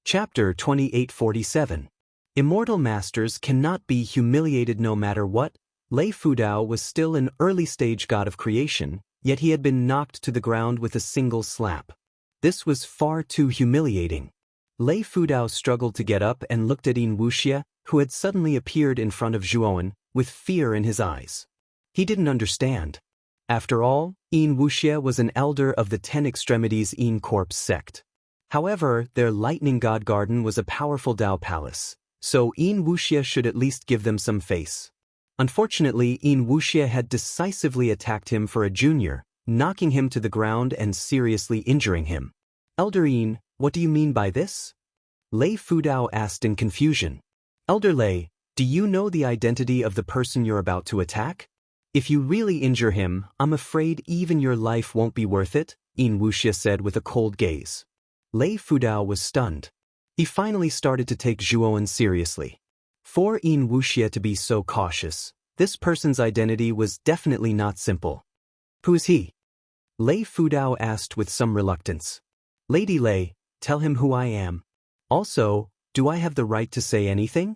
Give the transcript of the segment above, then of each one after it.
Chapter 2847. Immortal Masters cannot be humiliated no matter what. Lei Fudao was still an early-stage god of creation, yet he had been knocked to the ground with a single slap. This was far too humiliating. Lei Fudao struggled to get up and looked at Yin Wuxia, who had suddenly appeared in front of Zhuowen, with fear in his eyes. He didn't understand. After all, Yin Wuxia was an elder of the Ten Extremities Yin Corpse sect. However, their Lightning God Garden was a powerful Dao palace, so Yin Wuxia should at least give them some face. Unfortunately, Yin Wuxia had decisively attacked him for a junior, knocking him to the ground and seriously injuring him. Elder Yin, what do you mean by this? Lei Fudao asked in confusion. Elder Lei, do you know the identity of the person you're about to attack? If you really injure him, I'm afraid even your life won't be worth it, Yin Wuxia said with a cold gaze. Lei Fudao was stunned. He finally started to take Zhuowen seriously. For Yin Wuxia to be so cautious, this person's identity was definitely not simple. Who is he? Lei Fudao asked with some reluctance. Lady Lei, tell him who I am. Also, do I have the right to say anything?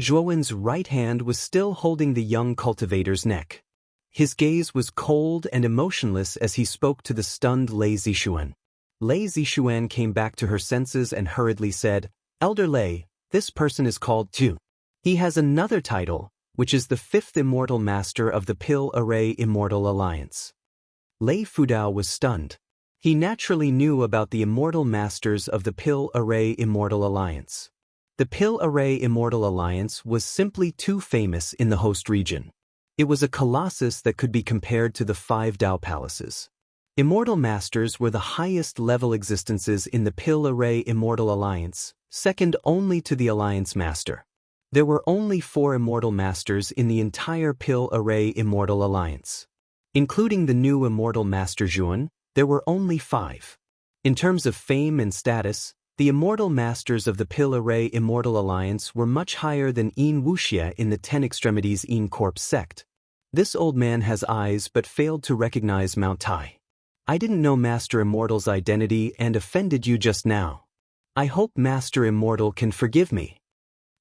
Zhuowen's right hand was still holding the young cultivator's neck. His gaze was cold and emotionless as he spoke to the stunned Lei Zixuan. Lei Zixuan came back to her senses and hurriedly said, Elder Lei, this person is called Tu. He has another title, which is the fifth immortal master of the Pill Array Immortal Alliance. Lei Fudao was stunned. He naturally knew about the immortal masters of the Pill Array Immortal Alliance. The Pill Array Immortal Alliance was simply too famous in the host region. It was a colossus that could be compared to the 5 Dao palaces. Immortal Masters were the highest-level existences in the Pill Array Immortal Alliance, second only to the Alliance Master. There were only 4 Immortal Masters in the entire Pill Array Immortal Alliance. Including the new Immortal Master Zhuowen, there were only 5. In terms of fame and status, the Immortal Masters of the Pill Array Immortal Alliance were much higher than Yin Wuxia in the Ten Extremities Yin Corpse sect. This old man has eyes but failed to recognize Mount Tai. I didn't know Master Immortal's identity and offended you just now. I hope Master Immortal can forgive me.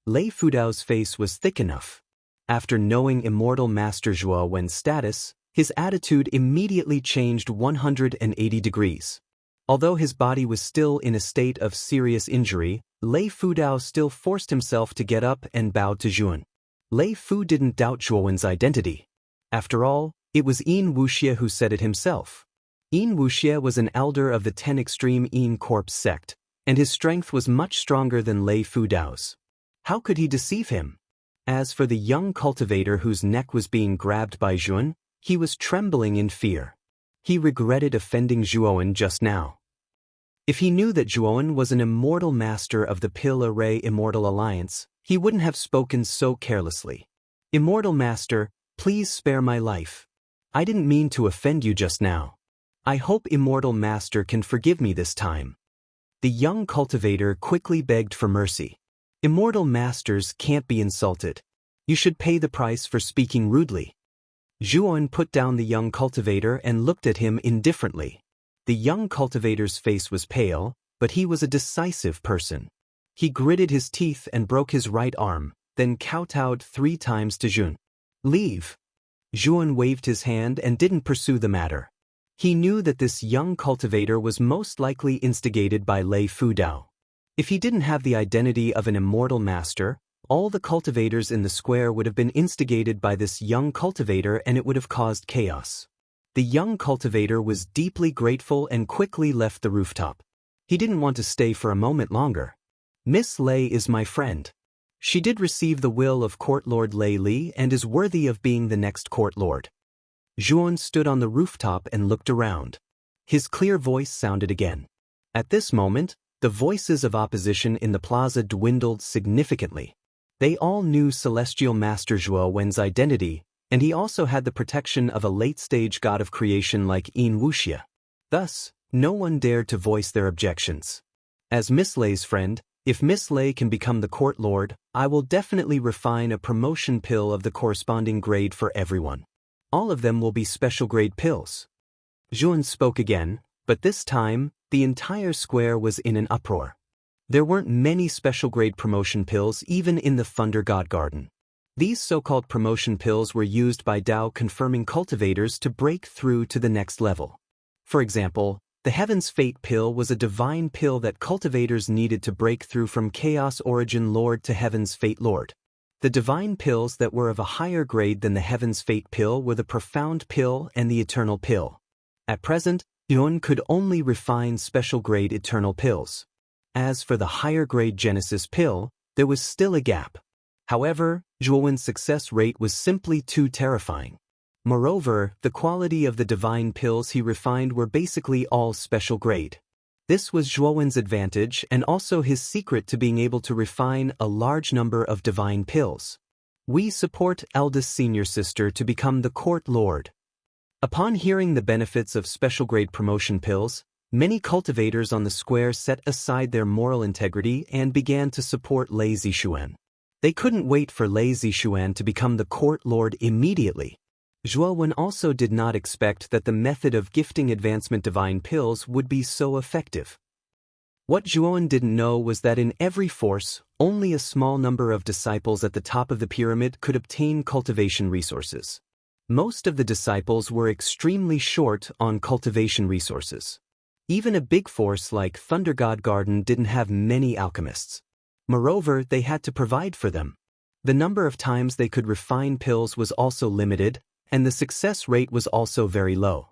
Lei Fudao's face was thick enough. After knowing Immortal Master Zhuowen's status, his attitude immediately changed 180 degrees. Although his body was still in a state of serious injury, Lei Fudao still forced himself to get up and bowed to Zhuowen. Lei Fu didn't doubt Zhuowen's identity. After all, it was Yin Wuxia who said it himself. Yin Wuxia was an elder of the Ten Extreme Yin Corpse sect, and his strength was much stronger than Lei Fudao's. How could he deceive him? As for the young cultivator whose neck was being grabbed by Zhuowen, he was trembling in fear. He regretted offending Zhuowen just now. If he knew that Zhuowen was an immortal master of the Pill Array Immortal Alliance, he wouldn't have spoken so carelessly. Immortal Master, please spare my life. I didn't mean to offend you just now. I hope Immortal Master can forgive me this time. The young cultivator quickly begged for mercy. Immortal Masters can't be insulted. You should pay the price for speaking rudely. Zhuowen put down the young cultivator and looked at him indifferently. The young cultivator's face was pale, but he was a decisive person. He gritted his teeth and broke his right arm, then kowtowed 3 times to Zhuowen. Leave. Zhuowen waved his hand and didn't pursue the matter. He knew that this young cultivator was most likely instigated by Lei Fudao. If he didn't have the identity of an immortal master, all the cultivators in the square would have been instigated by this young cultivator and it would have caused chaos. The young cultivator was deeply grateful and quickly left the rooftop. He didn't want to stay for a moment longer. Miss Lei is my friend. She did receive the will of Court Lord Lei Li and is worthy of being the next court lord. Zhuowen stood on the rooftop and looked around. His clear voice sounded again. At this moment, the voices of opposition in the plaza dwindled significantly. They all knew Celestial Master Zhuowen's identity, and he also had the protection of a late-stage god of creation like Yin Wuxia. Thus, no one dared to voice their objections. As Miss Lei's friend, if Miss Lei can become the court lord, I will definitely refine a promotion pill of the corresponding grade for everyone. All of them will be special grade pills. Zhuowen spoke again, but this time, the entire square was in an uproar. There weren't many special-grade promotion pills even in the Thunder God Garden. These so-called promotion pills were used by Tao-confirming cultivators to break through to the next level. For example, the Heaven's Fate pill was a divine pill that cultivators needed to break through from Chaos Origin Lord to Heaven's Fate Lord. The divine pills that were of a higher grade than the Heaven's Fate pill were the Profound pill and the Eternal pill. At present, Yun could only refine special-grade Eternal pills. As for the higher-grade Genesis pill, there was still a gap. However, Zhuowen's success rate was simply too terrifying. Moreover, the quality of the divine pills he refined were basically all special grade. This was Zhuowen's advantage and also his secret to being able to refine a large number of divine pills. We support eldest senior sister to become the court lord. Upon hearing the benefits of special grade promotion pills, many cultivators on the square set aside their moral integrity and began to support Lei Zixuan. They couldn't wait for Lei Zixuan to become the court lord immediately. Zhuowen also did not expect that the method of gifting advancement divine pills would be so effective. What Zhuowen didn't know was that in every force, only a small number of disciples at the top of the pyramid could obtain cultivation resources. Most of the disciples were extremely short on cultivation resources. Even a big force like Thunder God Garden didn't have many alchemists. Moreover, they had to provide for them. The number of times they could refine pills was also limited, and the success rate was also very low.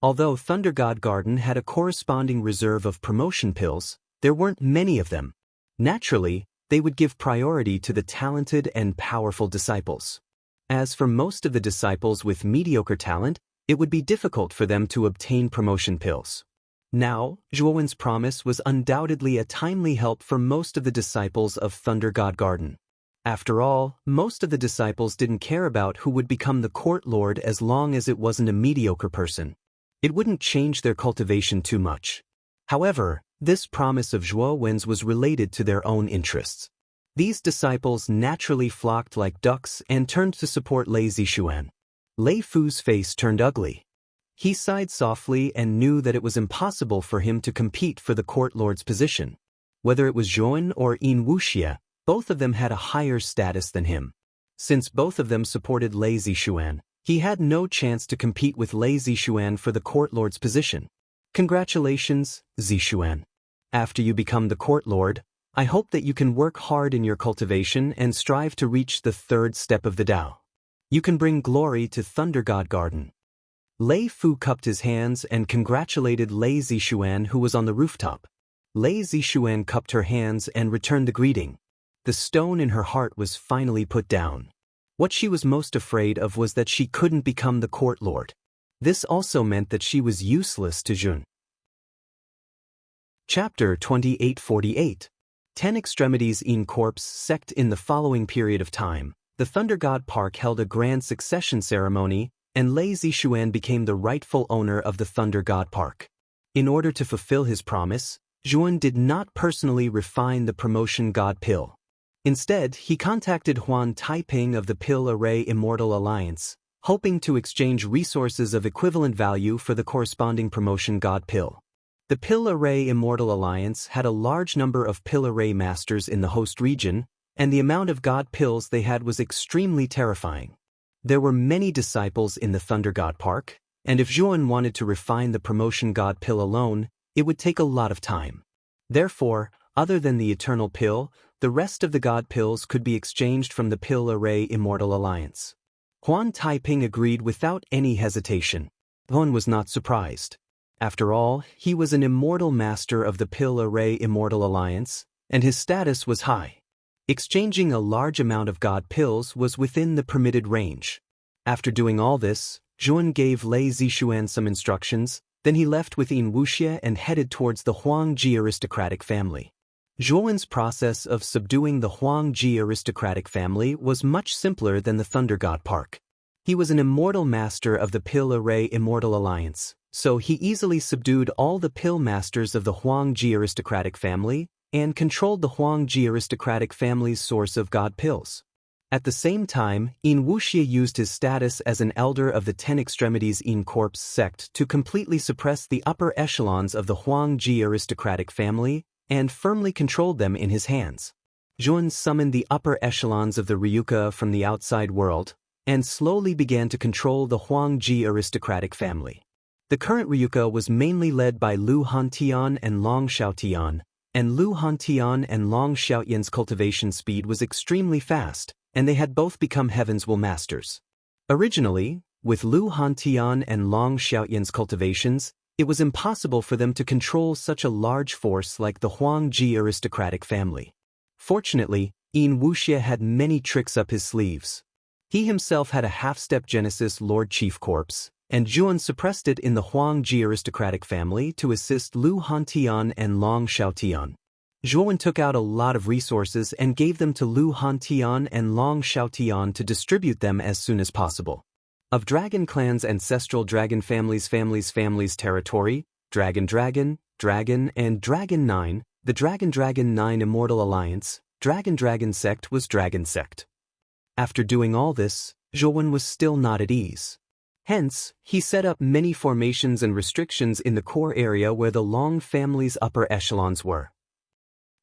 Although Thunder God Garden had a corresponding reserve of promotion pills, there weren't many of them. Naturally, they would give priority to the talented and powerful disciples. As for most of the disciples with mediocre talent, it would be difficult for them to obtain promotion pills. Now, Zhuowen's promise was undoubtedly a timely help for most of the disciples of Thunder God Garden. After all, most of the disciples didn't care about who would become the court lord as long as it wasn't a mediocre person. It wouldn't change their cultivation too much. However, this promise of Zhuowen's was related to their own interests. These disciples naturally flocked like ducks and turned to support Lei Zixuan. Lei Fu's face turned ugly. He sighed softly and knew that it was impossible for him to compete for the court lord's position. Whether it was Zhuowen or Yin Wuxia, both of them had a higher status than him. Since both of them supported Lei Zixuan, he had no chance to compete with Lei Zixuan for the court lord's position. Congratulations, Zixuan. After you become the court lord, I hope that you can work hard in your cultivation and strive to reach the third step of the Tao. You can bring glory to Thunder God Garden. Lei Fu cupped his hands and congratulated Lei Zixuan, who was on the rooftop. Lei Zixuan cupped her hands and returned the greeting. The stone in her heart was finally put down. What she was most afraid of was that she couldn't become the court lord. This also meant that she was useless to Jun. Chapter 2848. 10 Extremities in Corpse Sect. In the following period of time, the Thunder God Park held a grand succession ceremony, and Lei Zixuan became the rightful owner of the Thunder God Park. In order to fulfill his promise, Zhuowen did not personally refine the Promotion God pill. Instead, he contacted Huan Taiping of the Pill Array Immortal Alliance, hoping to exchange resources of equivalent value for the corresponding Promotion God pill. The Pill Array Immortal Alliance had a large number of Pill Array masters in the host region, and the amount of God pills they had was extremely terrifying. There were many disciples in the Thunder God Park, and if Zhuowen wanted to refine the Promotion God pill alone, it would take a lot of time. Therefore, other than the Eternal pill, the rest of the God pills could be exchanged from the Pill Array Immortal Alliance. Huan Taiping agreed without any hesitation. Huan was not surprised. After all, he was an immortal master of the Pill Array Immortal Alliance, and his status was high. Exchanging a large amount of God pills was within the permitted range. After doing all this, Zhuowen gave Lei Zixuan some instructions, then he left with Yin Wuxia and headed towards the Huangji aristocratic family. Zhuowen's process of subduing the Huangji aristocratic family was much simpler than the Thunder God Park. He was an immortal master of the Pill Array Immortal Alliance, so he easily subdued all the pill masters of the Huangji aristocratic family and controlled the Huangji aristocratic family's source of God pills. At the same time, Yin Wuxia used his status as an elder of the 10 Extremities in Corpse sect to completely suppress the upper echelons of the Huangji aristocratic family and firmly controlled them in his hands. Zhuan summoned the upper echelons of the Ryuka from the outside world, and slowly began to control the Huangji aristocratic family. The current Ryuka was mainly led by Lu Hantian and Long Xiaotian, and Lu Hantian and Long Xiaotian's cultivation speed was extremely fast, and they had both become Heaven's Will Masters. Originally, with Lu Hantian and Long Xiaotian's cultivations, it was impossible for them to control such a large force like the Huangji aristocratic family. Fortunately, Yin Wuxie had many tricks up his sleeves. He himself had a half-step Genesis Lord Chief Corpse, and Zhuan suppressed it in the Huangji aristocratic family to assist Lu Hantian and Long Xiaotian. Zhuan took out a lot of resources and gave them to Lu Hantian and Long Xiaotian to distribute them as soon as possible. Of Dragon Clan's ancestral Dragon families territory, Dragon, and Dragon 9, the Dragon 9 Immortal Alliance, Dragon Sect was Dragon Sect. After doing all this, Zhuan was still not at ease. Hence, he set up many formations and restrictions in the core area where the Long family's upper echelons were.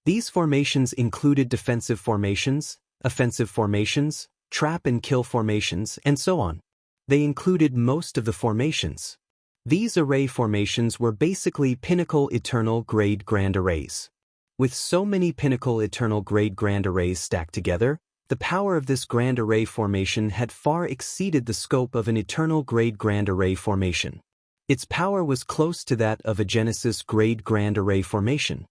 These formations included defensive formations, offensive formations, trap and kill formations, and so on. They included most of the formations. These array formations were basically Pinnacle Eternal Grade Grand Arrays. With so many Pinnacle Eternal Grade Grand Arrays stacked together, the power of this Grand Array formation had far exceeded the scope of an Eternal Grade Grand Array formation. Its power was close to that of a Genesis Grade Grand Array formation.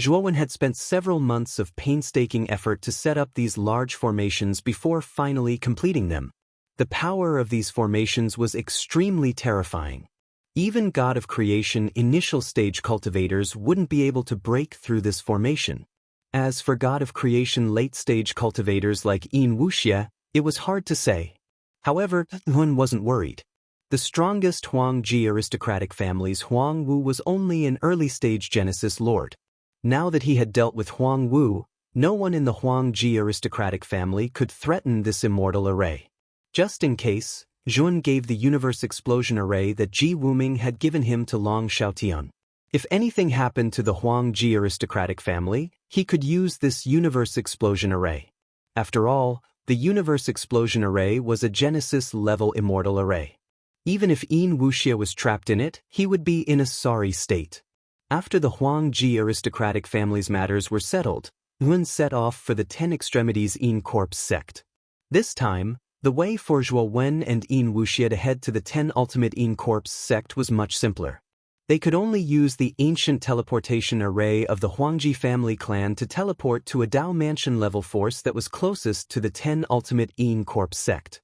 Zhuan had spent several months of painstaking effort to set up these large formations before finally completing them. The power of these formations was extremely terrifying. Even God of Creation initial stage cultivators wouldn't be able to break through this formation. As for God of Creation late-stage cultivators like Yin Wuxie, it was hard to say. However, Zhuan wasn't worried. The strongest Huangji aristocratic family's Huang Wu was only an early-stage Genesis Lord. Now that he had dealt with Huang Wu, no one in the Huangji aristocratic family could threaten this immortal array. Just in case, Zhuan gave the Universe Explosion Array that Ji Wuming had given him to Long Xiaotian. If anything happened to the Huangji aristocratic family, he could use this Universe Explosion Array. After all, the Universe Explosion Array was a Genesis-level immortal array. Even if Yin Wuxie was trapped in it, he would be in a sorry state. After the Huangji aristocratic family's matters were settled, Zhuan set off for the 10 Extremities Yin Corpse sect. This time, the way for Zhuo Wen and Yin Wuxie to head to the 10 Ultimate Yin Corpse sect was much simpler. They could only use the ancient teleportation array of the Huangji family clan to teleport to a Dao Mansion level force that was closest to the 10 Ultimate Yin Corpse sect.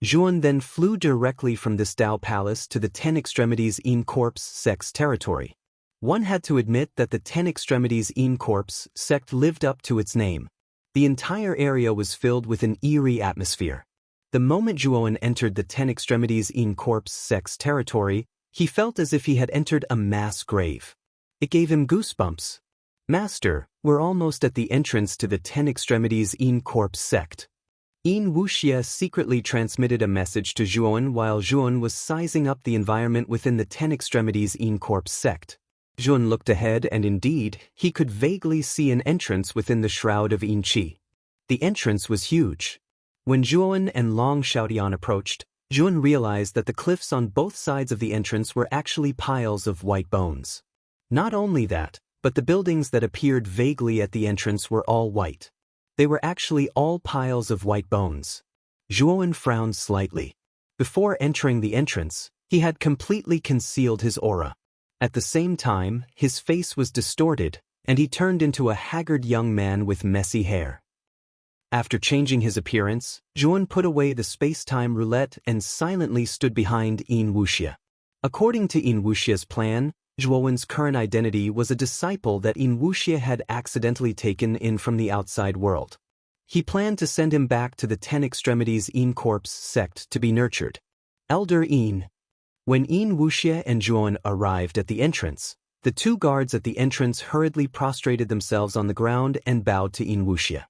Zhuan then flew directly from this Dao Palace to the 10 Extremities Yin Corpse sect's territory. One had to admit that the 10 Extremities Yin Corpse sect lived up to its name. The entire area was filled with an eerie atmosphere. The moment Zhuan entered the 10 Extremities Yin Corpse sect's territory, he felt as if he had entered a mass grave. It gave him goosebumps. "Master, we're almost at the entrance to the 10 Extremities Yin Corpse sect." Yin Wuxie secretly transmitted a message to Zhuan while Zhuan was sizing up the environment within the 10 Extremities Yin Corpse sect. Zhuan looked ahead and indeed, he could vaguely see an entrance within the Shroud of Yin Qi. The entrance was huge. When Zhuan and Long Xiaotian approached, Zhuan realized that the cliffs on both sides of the entrance were actually piles of white bones. Not only that, but the buildings that appeared vaguely at the entrance were all white. They were actually all piles of white bones. Zhuan frowned slightly. Before entering the entrance, he had completely concealed his aura. At the same time, his face was distorted, and he turned into a haggard young man with messy hair. After changing his appearance, Zhuan put away the space-time roulette and silently stood behind Yin Wuxie. According to Yin Wuxie's plan, Zhuowen's current identity was a disciple that Yin Wuxie had accidentally taken in from the outside world. He planned to send him back to the 10 Extremities Yin Corpse sect to be nurtured. Elder Yin. When Yin Wuxie and Zhuan arrived at the entrance, the two guards at the entrance hurriedly prostrated themselves on the ground and bowed to Yin Wuxie.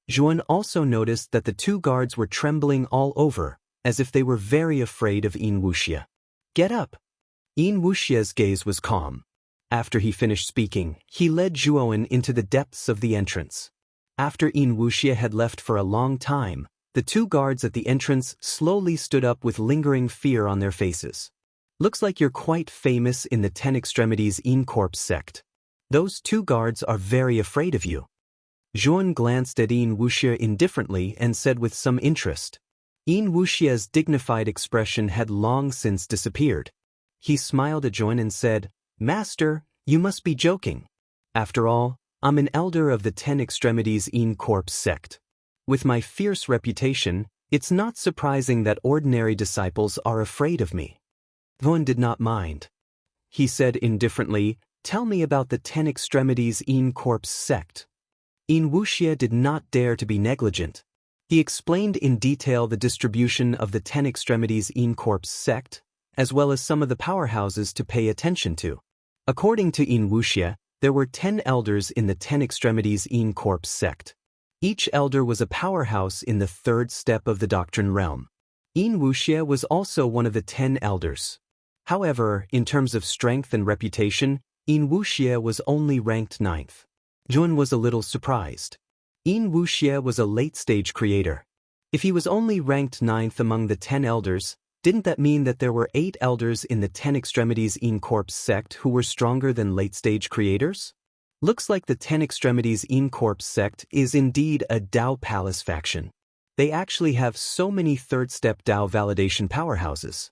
Zhuan also noticed that the two guards were trembling all over, as if they were very afraid of Yin Wuxie. "Get up!" Yin Wuxie's gaze was calm. After he finished speaking, he led Zhuowen into the depths of the entrance. After Yin Wuxia had left for a long time, the two guards at the entrance slowly stood up with lingering fear on their faces. Looks like you're quite famous in the 10 Extremities Yin Corpse sect. Those two guards are very afraid of you. Zhuowen glanced at Yin Wuxia indifferently and said with some interest. Yin Wuxia's dignified expression had long since disappeared. He smiled at Zhuowen and said, "Master, you must be joking. After all, I'm an elder of the 10 Extremities Yin Corpse sect. With my fierce reputation, it's not surprising that ordinary disciples are afraid of me." Zhuowen did not mind. He said indifferently, "Tell me about the 10 Extremities Yin Corpse sect." Yin Wuxia did not dare to be negligent. He explained in detail the distribution of the 10 Extremities Yin Corpse sect, as well as some of the powerhouses to pay attention to. According to Yin Wuxia, there were 10 elders in the 10 Extremities Yin Corpse sect. Each elder was a powerhouse in the third step of the doctrine realm. Yin Wuxia was also one of the 10 elders. However, in terms of strength and reputation, Yin Wuxia was only ranked 9th. Zhuowen was a little surprised. Yin Wuxia was a late-stage creator. If he was only ranked 9th among the 10 elders, didn't that mean that there were 8 elders in the 10 Extremities Yin Corpse sect who were stronger than late-stage creators? Looks like the 10 Extremities Yin Corpse sect is indeed a Dao Palace faction. They actually have so many third-step Dao validation powerhouses.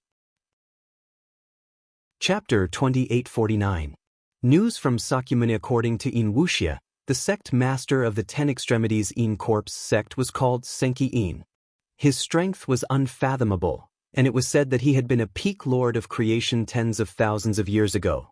Chapter 2849. News from Sakyamuni. According to Yin Wuxia, the sect master of the 10 Extremities Yin Corpse sect was called Senki Yin. His strength was unfathomable, and it was said that he had been a peak lord of creation tens of thousands of years ago.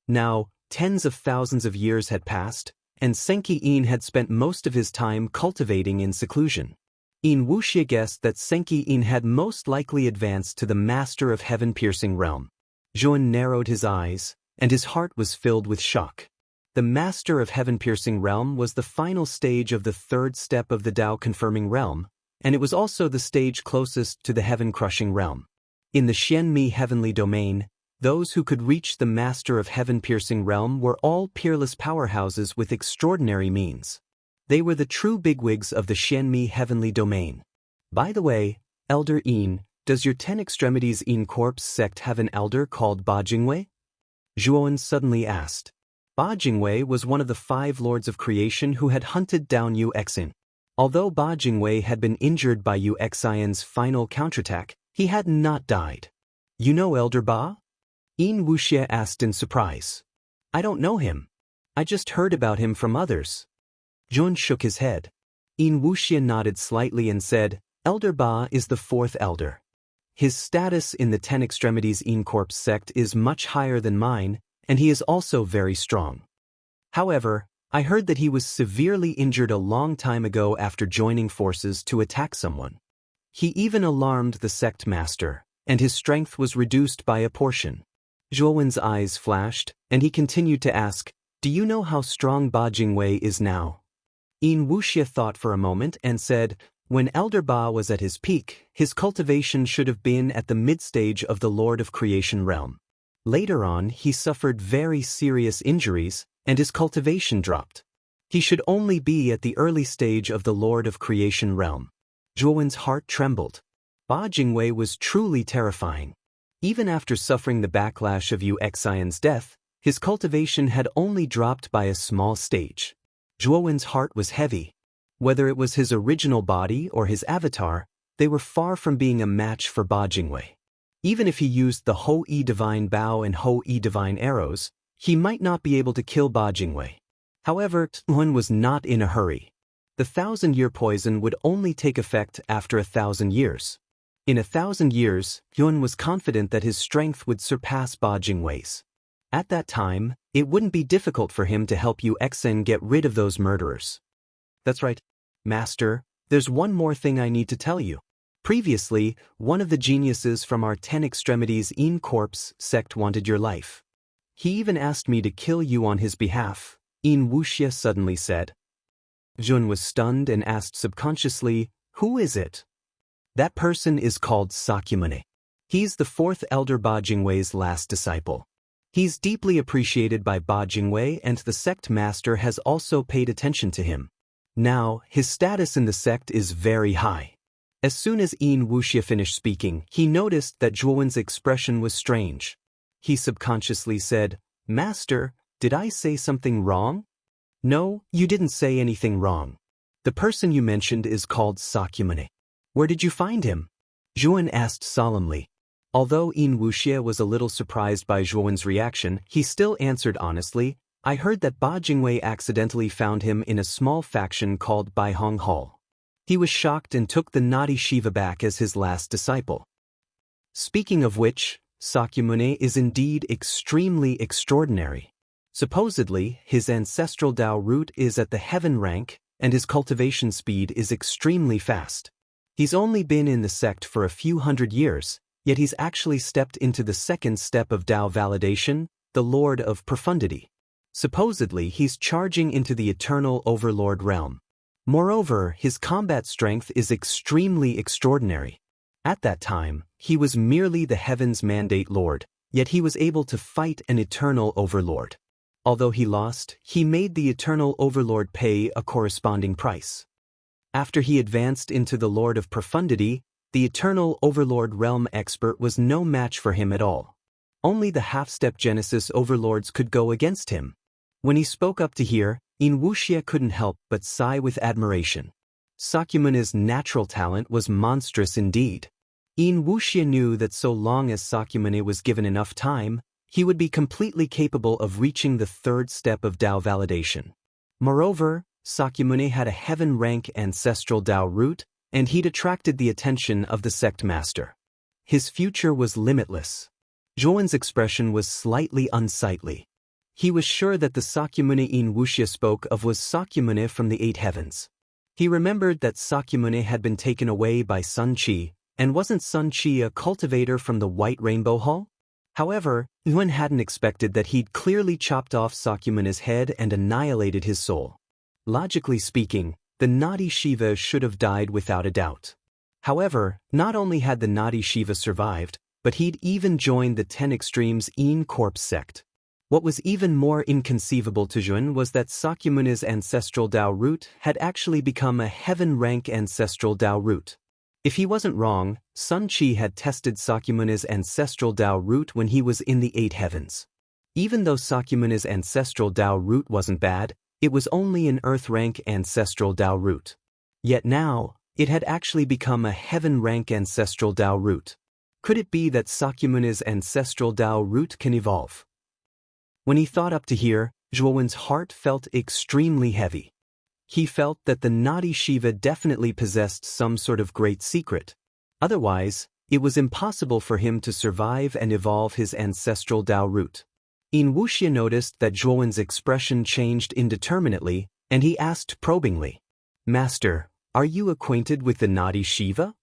Now, tens of thousands of years had passed, and Senki Yin had spent most of his time cultivating in seclusion. Yin Wuxia guessed that Senki Yin had most likely advanced to the master of heaven-piercing realm. Zhuowen narrowed his eyes, and his heart was filled with shock. The master of heaven-piercing realm was the final stage of the third step of the Dao-confirming realm, and it was also the stage closest to the heaven-crushing realm. In the Xianmi heavenly domain, those who could reach the master of heaven-piercing realm were all peerless powerhouses with extraordinary means. They were the true bigwigs of the Xianmi heavenly domain. By the way, Elder Yin, does your 10 Extremities Yin Corpse sect have an elder called Ba Jingwei? Zhuowen suddenly asked. Ba Jingwei was one of the 5 lords of creation who had hunted down Yu Exin. Although Ba Jingwei had been injured by Yu Exin's final counterattack, he had not died. You know Elder Ba? Yin Wuxia asked in surprise. I don't know him. I just heard about him from others. Zhuowen shook his head. Yin Wuxia nodded slightly and said, Elder Ba is the 4th elder. His status in the 10 Extremities Yin Corpse sect is much higher than mine, and he is also very strong. However, I heard that he was severely injured a long time ago after joining forces to attack someone. He even alarmed the sect master, and his strength was reduced by a portion. Zhuowen's eyes flashed, and he continued to ask, Do you know how strong Ba Jingwei is now? Yin Wuxia thought for a moment and said, When Elder Ba was at his peak, his cultivation should have been at the mid-stage of the Lord of Creation realm. Later on, he suffered very serious injuries, and his cultivation dropped. He should only be at the early stage of the Lord of Creation realm. Zhuowen's heart trembled. Ba Jingwei was truly terrifying. Even after suffering the backlash of Yu Exin's death, his cultivation had only dropped by a small stage. Zhuowen's heart was heavy. Whether it was his original body or his avatar, they were far from being a match for Ba Jingwei. Even if he used the Ho-E Divine Bow and Ho-E Divine Arrows, he might not be able to kill Ba Jingwei. However, Zhuowen was not in a hurry. The 1,000-year poison would only take effect after 1,000 years. In 1,000 years, Zhuowen was confident that his strength would surpass Ba Jingwei's. At that time, it wouldn't be difficult for him to help Yu Exin get rid of those murderers. That's right, Master, there's one more thing I need to tell you. Previously, one of the geniuses from our 10 Extremities Yin Corpse sect wanted your life. He even asked me to kill you on his behalf, Yin Wuxia suddenly said. Zhuowen was stunned and asked subconsciously, Who is it? That person is called Sakyamuni. He's the 4th elder Ba Jingwei's last disciple. He's deeply appreciated by Ba Jingwei, and the sect master has also paid attention to him. Now, his status in the sect is very high. As soon as Yin Wuxia finished speaking, he noticed that Zhuowen's expression was strange. He subconsciously said, "Master, did I say something wrong?" "No, you didn't say anything wrong. The person you mentioned is called Sakyamuni. Where did you find him?" Zhuowen asked solemnly. Although Yin Wuxia was a little surprised by Zhuowen's reaction, he still answered honestly, "I heard that Ba Jingwei accidentally found him in a small faction called Baihong Hall." He was shocked and took the naughty Shiva back as his last disciple. Speaking of which, Sakyamuni is indeed extremely extraordinary. Supposedly, his ancestral Tao root is at the heaven rank, and his cultivation speed is extremely fast. He's only been in the sect for a few hundred years, yet he's actually stepped into the second step of Tao validation, the Lord of Profundity. Supposedly, he's charging into the eternal Overlord realm. Moreover, his combat strength is extremely extraordinary. At that time, he was merely the Heaven's Mandate Lord, yet he was able to fight an eternal Overlord. Although he lost, he made the eternal Overlord pay a corresponding price. After he advanced into the Lord of Profundity, the eternal Overlord realm expert was no match for him at all. Only the half-step Genesis Overlords could go against him. When he spoke up to hear, Yin Wuxia couldn't help but sigh with admiration. Sakyamuni's natural talent was monstrous indeed. Yin Wuxia knew that so long as Sakyamuni was given enough time, he would be completely capable of reaching the third step of Tao validation. Moreover, Sakyamuni had a heaven-rank ancestral Tao root, and he'd attracted the attention of the sect master. His future was limitless. Zhuowen's expression was slightly unsightly. He was sure that the Sakyamuni Yin Wuxia spoke of was Sakyamuni from the Eight Heavens. He remembered that Sakyamuni had been taken away by Sun Qi, and wasn't Sun Qi a cultivator from the White Rainbow Hall? However, Yuan hadn't expected that he'd clearly chopped off Sakyamuni's head and annihilated his soul. Logically speaking, the naughty Shiva should have died without a doubt. However, not only had the naughty Shiva survived, but he'd even joined the 10 Extremes Yin Corpse sect. What was even more inconceivable to Yuan was that Sakyamuni's ancestral Tao root had actually become a heaven-rank ancestral Tao root. If he wasn't wrong, Sun Qi had tested Sakyamuni's ancestral Tao root when he was in the Eight Heavens. Even though Sakyamuni's ancestral Tao root wasn't bad, it was only an earth-rank ancestral Tao root. Yet now, it had actually become a heaven-rank ancestral Tao root. Could it be that Sakyamuni's ancestral Tao root can evolve? When he thought up to here, Zhuowen's heart felt extremely heavy. He felt that the naughty Shiva definitely possessed some sort of great secret. Otherwise, it was impossible for him to survive and evolve his ancestral Tao root. Yin Wuxia noticed that Zhuowen's expression changed indeterminately, and he asked probingly, "Master, are you acquainted with the naughty Shiva?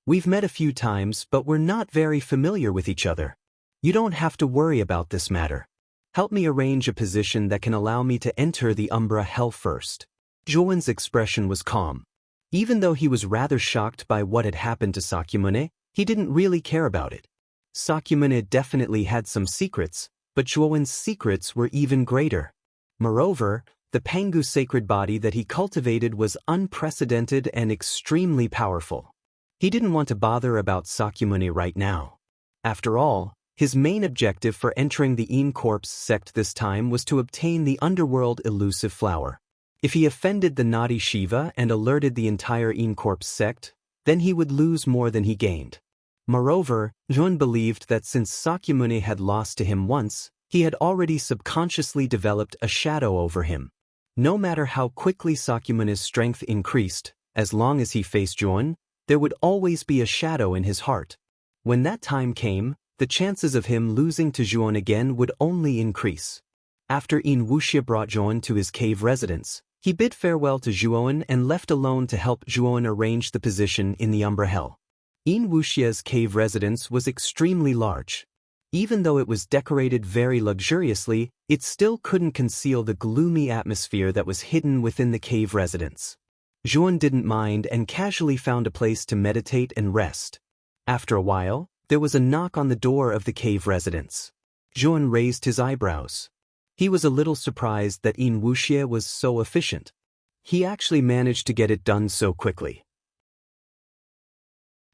We've met a few times, but we're not very familiar with each other. You don't have to worry about this matter. Help me arrange a position that can allow me to enter the Umbra Hell first." Zhuowen's expression was calm. Even though he was rather shocked by what had happened to Sakyamuni, he didn't really care about it. Sakyamuni definitely had some secrets, but Zhuowen's secrets were even greater. Moreover, the Pangu sacred body that he cultivated was unprecedented and extremely powerful. He didn't want to bother about Sakyamuni right now. After all, his main objective for entering the Yin Corpse sect this time was to obtain the underworld elusive flower. If he offended the naughty Shiva and alerted the entire Yin Corpse sect, then he would lose more than he gained. Moreover, Zhuowen believed that since Sakyamuni had lost to him once, he had already subconsciously developed a shadow over him. No matter how quickly Sakyamuni's strength increased, as long as he faced Zhuowen, there would always be a shadow in his heart. When that time came, the chances of him losing to Zhuowen again would only increase. After Yin Wuxia brought Zhuowen to his cave residence, he bid farewell to Zhuowen and left alone to help Zhuowen arrange the position in the Umbra Hell. Yin Wuxia's cave residence was extremely large. Even though it was decorated very luxuriously, it still couldn't conceal the gloomy atmosphere that was hidden within the cave residence. Zhuowen didn't mind and casually found a place to meditate and rest. After a while, there was a knock on the door of the cave residence. Zhuan raised his eyebrows. He was a little surprised that Yin Wuxie was so efficient. He actually managed to get it done so quickly.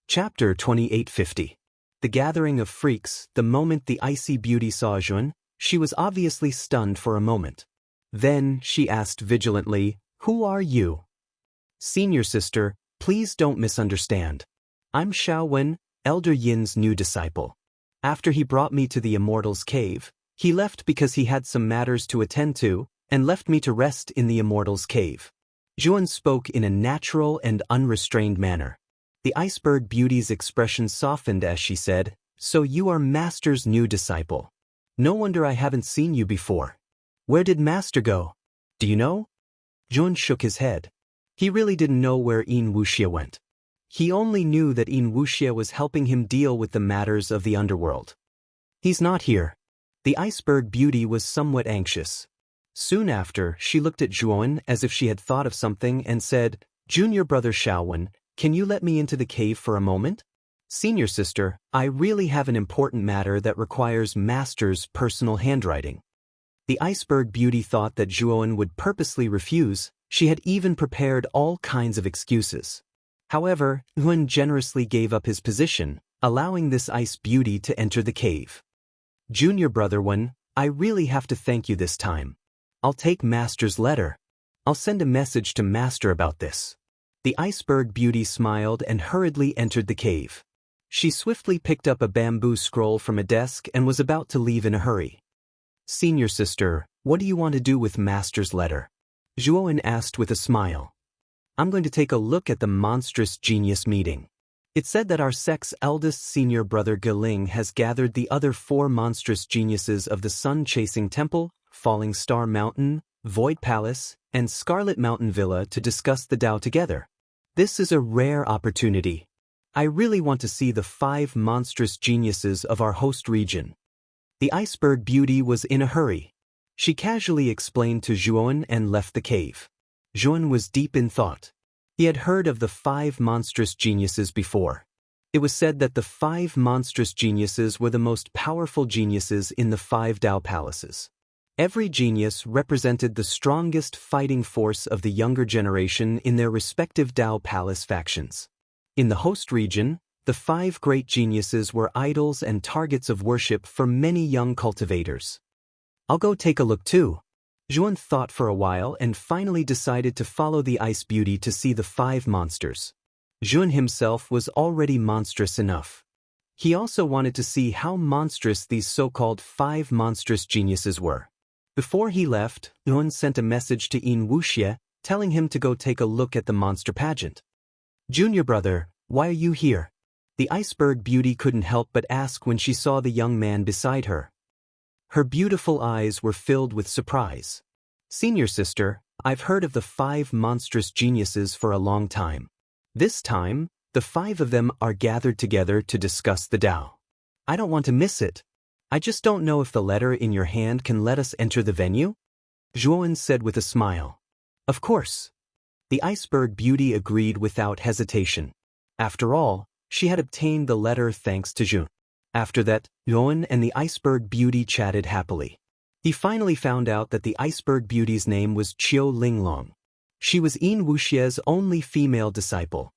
Chapter 2850. The Gathering of Freaks. The moment the icy beauty saw Zhuan, she was obviously stunned for a moment. Then, she asked vigilantly, "Who are you?" "Senior sister, please don't misunderstand. I'm Xiaowen, Elder Yin's new disciple. After he brought me to the Immortal's cave, he left because he had some matters to attend to, and left me to rest in the Immortal's cave." Zhuan spoke in a natural and unrestrained manner. The iceberg beauty's expression softened as she said, "So you are Master's new disciple. No wonder I haven't seen you before. Where did Master go? Do you know?" Zhuan shook his head. He really didn't know where Yin Wuxie went. He only knew that Yin Wuxie was helping him deal with the matters of the underworld. "He's not here." The iceberg beauty was somewhat anxious. Soon after, she looked at Zhuan as if she had thought of something and said, "Junior brother Xiaowen, can you let me into the cave for a moment?" "Senior sister, I really have an important matter that requires Master's personal handwriting." The iceberg beauty thought that Zhuan would purposely refuse. She had even prepared all kinds of excuses. However, Zhuan generously gave up his position, allowing this ice beauty to enter the cave. "Junior brother Wen, I really have to thank you this time. I'll take Master's letter. I'll send a message to Master about this." The iceberg beauty smiled and hurriedly entered the cave. She swiftly picked up a bamboo scroll from a desk and was about to leave in a hurry. "Senior sister, what do you want to do with Master's letter?" Zhuan asked with a smile. "I'm going to take a look at the monstrous genius meeting. It said that our sect's eldest senior brother Geling has gathered the other 4 monstrous geniuses of the Sun-Chasing Temple, Falling Star Mountain, Void Palace, and Scarlet Mountain Villa to discuss the Tao together. This is a rare opportunity. I really want to see the 5 monstrous geniuses of our host region." The iceberg beauty was in a hurry. She casually explained to Zhuan and left the cave. Zhuan was deep in thought. He had heard of the 5 monstrous geniuses before. It was said that the 5 monstrous geniuses were the most powerful geniuses in the 5 Tao palaces. Every genius represented the strongest fighting force of the younger generation in their respective Tao palace factions. In the host region, the 5 great geniuses were idols and targets of worship for many young cultivators. "I'll go take a look too." Zhuan thought for a while and finally decided to follow the ice beauty to see the 5 monsters. Zhuan himself was already monstrous enough. He also wanted to see how monstrous these so-called 5 monstrous geniuses were. Before he left, Zhuan sent a message to Yin Wuxie, telling him to go take a look at the monster pageant. "Junior brother, why are you here?" The iceberg beauty couldn't help but ask when she saw the young man beside her. Her beautiful eyes were filled with surprise. "Senior sister, I've heard of the 5 monstrous geniuses for a long time. This time, the 5 of them are gathered together to discuss the Tao. I don't want to miss it. I just don't know if the letter in your hand can let us enter the venue?" Zhuan said with a smile. "Of course." The iceberg beauty agreed without hesitation. After all, she had obtained the letter thanks to Zhuan. After that, Zhuan and the iceberg beauty chatted happily. He finally found out that the iceberg beauty's name was Qiu Linglong. She was Yin Wuxie's only female disciple.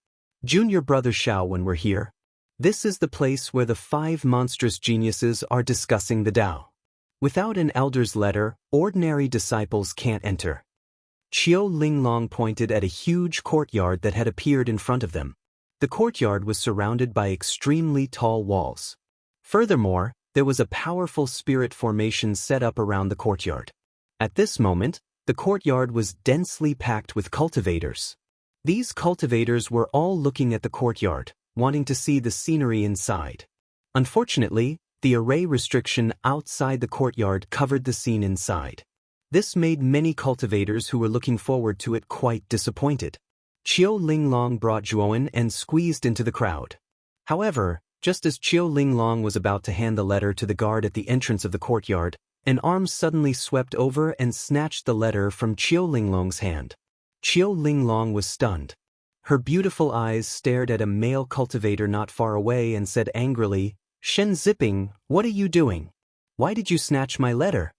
Junior brother Xiaowen were here. This is the place where the 5 monstrous geniuses are discussing the Tao. Without an elder's letter, ordinary disciples can't enter. Qiu Linglong pointed at a huge courtyard that had appeared in front of them. The courtyard was surrounded by extremely tall walls. Furthermore, there was a powerful spirit formation set up around the courtyard. At this moment, the courtyard was densely packed with cultivators. These cultivators were all looking at the courtyard, wanting to see the scenery inside. Unfortunately, the array restriction outside the courtyard covered the scene inside. This made many cultivators who were looking forward to it quite disappointed. Qiu Linglong brought Zhuan and squeezed into the crowd. However, just as Qiu Linglong was about to hand the letter to the guard at the entrance of the courtyard, an arm suddenly swept over and snatched the letter from Qiu Linglong's hand. Qiu Linglong was stunned. Her beautiful eyes stared at a male cultivator not far away and said angrily, "Shen Zipping, what are you doing?" Why did you snatch my letter?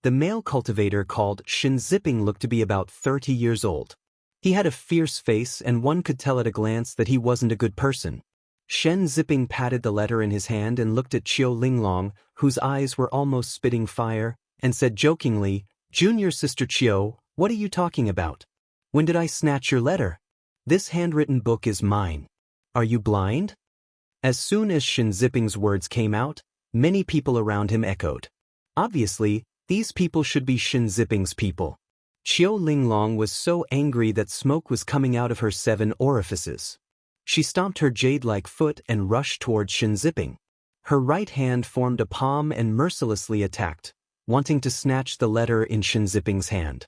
The male cultivator called Shen Ziping looked to be about 30 years old. He had a fierce face and one could tell at a glance that he wasn't a good person. Shen Ziping patted the letter in his hand and looked at Chiu Linglong, whose eyes were almost spitting fire, and said jokingly, "Junior Sister Chiu, what are you talking about? When did I snatch your letter? This handwritten book is mine. Are you blind?" As soon as Shen Ziping's words came out, many people around him echoed. Obviously, these people should be Shen Ziping's people. Chiu Linglong was so angry that smoke was coming out of her 7 orifices. She stomped her jade-like foot and rushed toward Shen Ziping. Her right hand formed a palm and mercilessly attacked, wanting to snatch the letter in Shen Ziping's hand.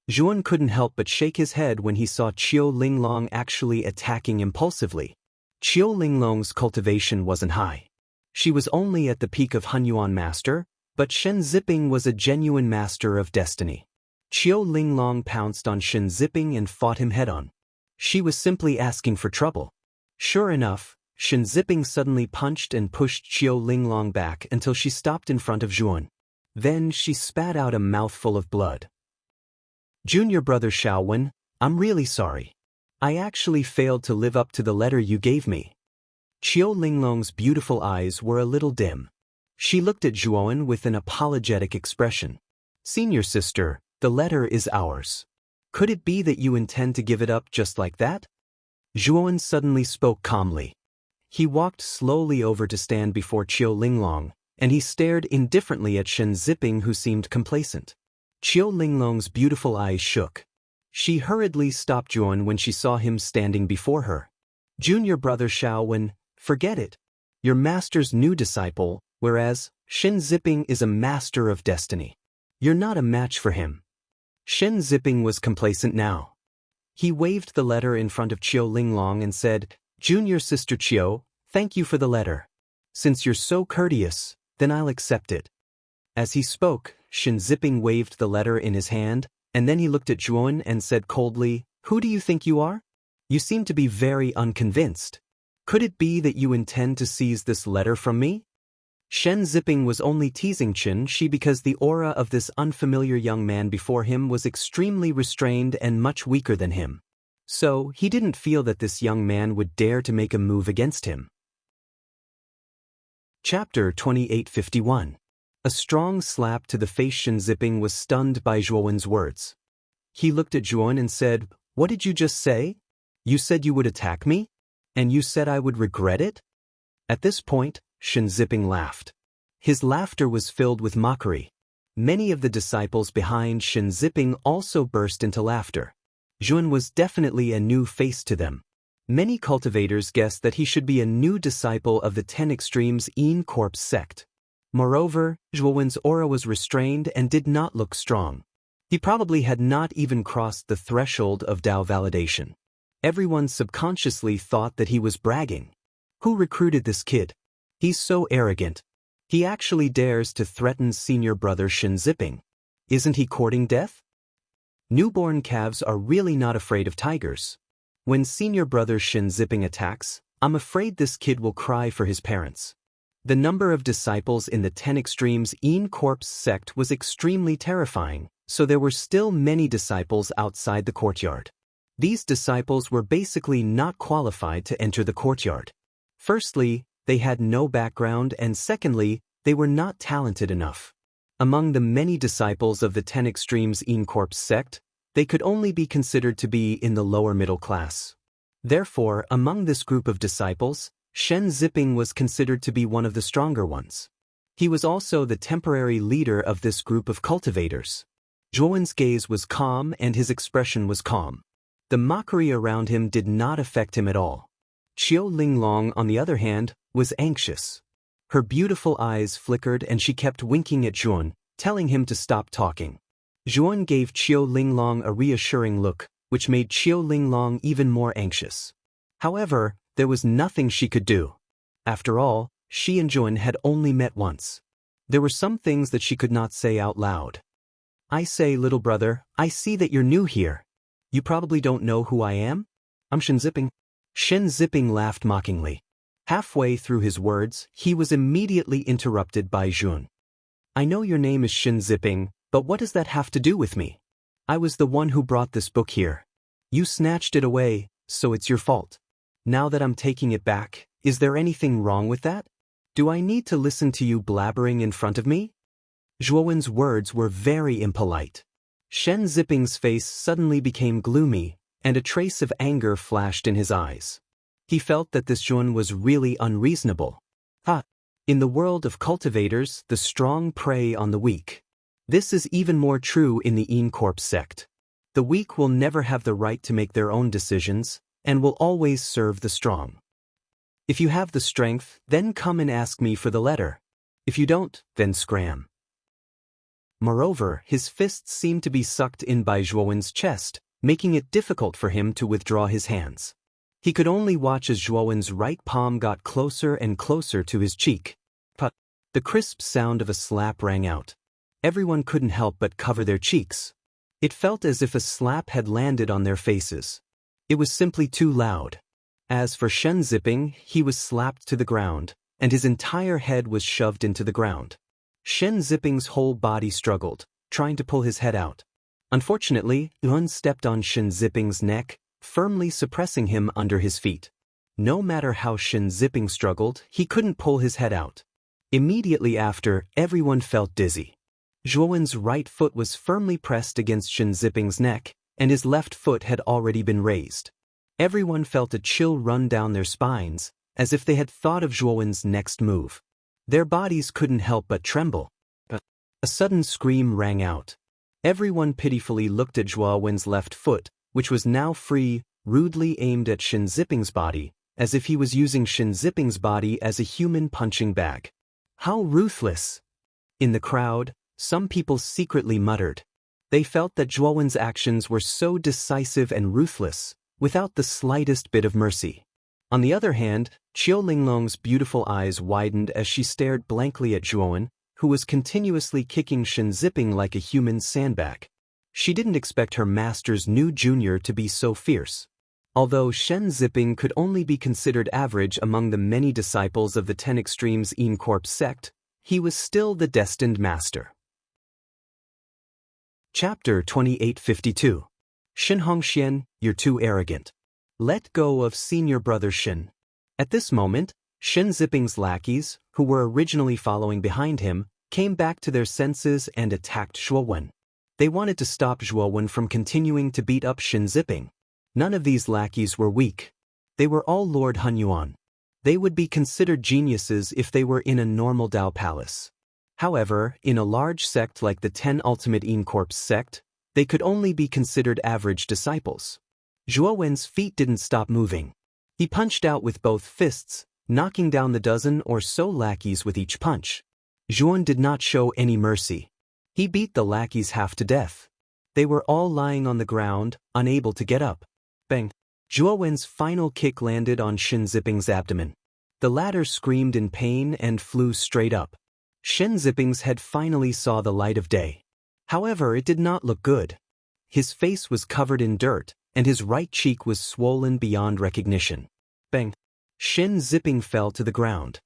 Zhuan couldn't help but shake his head when he saw Chiu Linglong actually attacking impulsively. Chiu Linglong's cultivation wasn't high. She was only at the peak of Hunyuan Master, but Shen Ziping was a genuine master of destiny. Chiu Linglong pounced on Shen Ziping and fought him head-on. She was simply asking for trouble. Sure enough, Shen Ziping suddenly punched and pushed Chiu Linglong back until she stopped in front of Zhuan. Then she spat out a mouthful of blood. "Junior brother Shaowen, I'm really sorry. I actually failed to live up to the letter you gave me." Chiu Linglong's beautiful eyes were a little dim. She looked at Zhuan with an apologetic expression. "Senior sister, the letter is ours. Could it be that you intend to give it up just like that?" Zhuan suddenly spoke calmly. He walked slowly over to stand before Chiu Linglong, and he stared indifferently at Shen Ziping, who seemed complacent. Chiu Linglong's beautiful eyes shook. She hurriedly stopped Zhuan when she saw him standing before her. "Junior brother Shaowen, forget it. Your master's new disciple, whereas Shen Ziping is a master of destiny. You're not a match for him." Shen Ziping was complacent now. He waved the letter in front of Chiu Linglong and said, "Junior Sister Chiu, thank you for the letter. Since you're so courteous, then I'll accept it." As he spoke, Shen Ziping waved the letter in his hand, and then he looked at Zhuan and said coldly, "Who do you think you are? You seem to be very unconvinced. Could it be that you intend to seize this letter from me?" Shen Ziping was only teasing Chen Shi because the aura of this unfamiliar young man before him was extremely restrained and much weaker than him. So, he didn't feel that this young man would dare to make a move against him. Chapter 2851. A strong slap to the face. Shen Ziping was stunned by Zhuan's words. He looked at Zhuan and said, "What did you just say? You said you would attack me? And you said I would regret it?" At this point, Shen Ziping laughed. His laughter was filled with mockery. Many of the disciples behind Shen Ziping also burst into laughter. Zhuan was definitely a new face to them. Many cultivators guessed that he should be a new disciple of the 10 Extremes Yin Corps sect. Moreover, Zhuan's aura was restrained and did not look strong. He probably had not even crossed the threshold of Dao validation. Everyone subconsciously thought that he was bragging. Who recruited this kid? He's so arrogant. He actually dares to threaten senior brother Shen Ziping. Isn't he courting death? Newborn calves are really not afraid of tigers. When senior brother Shen Ziping attacks, I'm afraid this kid will cry for his parents. The number of disciples in the 10 Extremes Yin Corps sect was extremely terrifying, so there were still many disciples outside the courtyard. These disciples were basically not qualified to enter the courtyard. Firstly, they had no background, and secondly, they were not talented enough. Among the many disciples of the 10 Extremes Yin Corps sect, they could only be considered to be in the lower middle class. Therefore, among this group of disciples, Shen Ziping was considered to be one of the stronger ones. He was also the temporary leader of this group of cultivators. Zhuan's gaze was calm and his expression was calm. The mockery around him did not affect him at all. Chiu Linglong, on the other hand, was anxious. Her beautiful eyes flickered and she kept winking at Zhuan, telling him to stop talking. Zhuan gave Chiu Linglong a reassuring look, which made Chiu Linglong even more anxious. However, there was nothing she could do. After all, she and Zhuan had only met once. There were some things that she could not say out loud. "I say, little brother, I see that you're new here. You probably don't know who I am? I'm Shen Ziping." Shen Ziping laughed mockingly. Halfway through his words, he was immediately interrupted by Zhuan. I know your name is Shin Zipping, but what does that have to do with me? I was the one who brought this book here. You snatched it away, so it's your fault. Now that I'm taking it back, is there anything wrong with that? Do I need to listen to you blabbering in front of me? Zhuowen's words were very impolite. Shen Zipping's face suddenly became gloomy, and a trace of anger flashed in his eyes. He felt that this Zhuan was really unreasonable. In the world of cultivators, the strong prey on the weak. This is even more true in the Corp sect. The weak will never have the right to make their own decisions, and will always serve the strong. If you have the strength, then come and ask me for the letter. If you don't, then scram. Moreover, his fists seemed to be sucked in by Zhuowen's chest, making it difficult for him to withdraw his hands. He could only watch as Zhuowen's right palm got closer and closer to his cheek. The crisp sound of a slap rang out. Everyone couldn't help but cover their cheeks. It felt as if a slap had landed on their faces. It was simply too loud. As for Shen Zipping, he was slapped to the ground, and his entire head was shoved into the ground. Shen Zipping's whole body struggled, trying to pull his head out. Unfortunately, Yuan stepped on Shen Zipping's neck, firmly suppressing him under his feet. No matter how Shen Zipping struggled, he couldn't pull his head out. Immediately after, everyone felt dizzy. Zhuowen's right foot was firmly pressed against Shen Zipping's neck, and his left foot had already been raised. Everyone felt a chill run down their spines, as if they had thought of Zhuowen's next move. Their bodies couldn't help but tremble. A sudden scream rang out. Everyone pitifully looked at Zhuowen's left foot, which was now free, rudely aimed at Shen Zipping's body, as if he was using Shen Zipping's body as a human punching bag. How ruthless! In the crowd, some people secretly muttered. They felt that Zhuowen's actions were so decisive and ruthless, without the slightest bit of mercy. On the other hand, Qiu Linglong's beautiful eyes widened as she stared blankly at Zhuowen, who was continuously kicking Shen Zipping like a human sandbag. She didn't expect her master's new junior to be so fierce. Although Shen Zipping could only be considered average among the many disciples of the 10 Extremes Corp sect, he was still the destined master. Chapter 2852. Shin Hongxian, you're too arrogant. Let go of senior brother Shin. At this moment, Shen Zipping's lackeys, who were originally following behind him, came back to their senses and attacked Zhuowen. They wanted to stop Zhuowen from continuing to beat up Shen Zipping. None of these lackeys were weak. They were all Lord Hunyuan. They would be considered geniuses if they were in a normal Dao palace. However, in a large sect like the 10 Ultimate Corps sect, they could only be considered average disciples. Zhuowen's feet didn't stop moving. He punched out with both fists, knocking down the dozen or so lackeys with each punch. Zhuowen did not show any mercy. He beat the lackeys half to death. They were all lying on the ground, unable to get up. Bang! Zhuowen's final kick landed on Shen Zipping's abdomen. The latter screamed in pain and flew straight up. Shen Zipping's head finally saw the light of day. However, it did not look good. His face was covered in dirt, and his right cheek was swollen beyond recognition. Bang! Shen Zipping fell to the ground.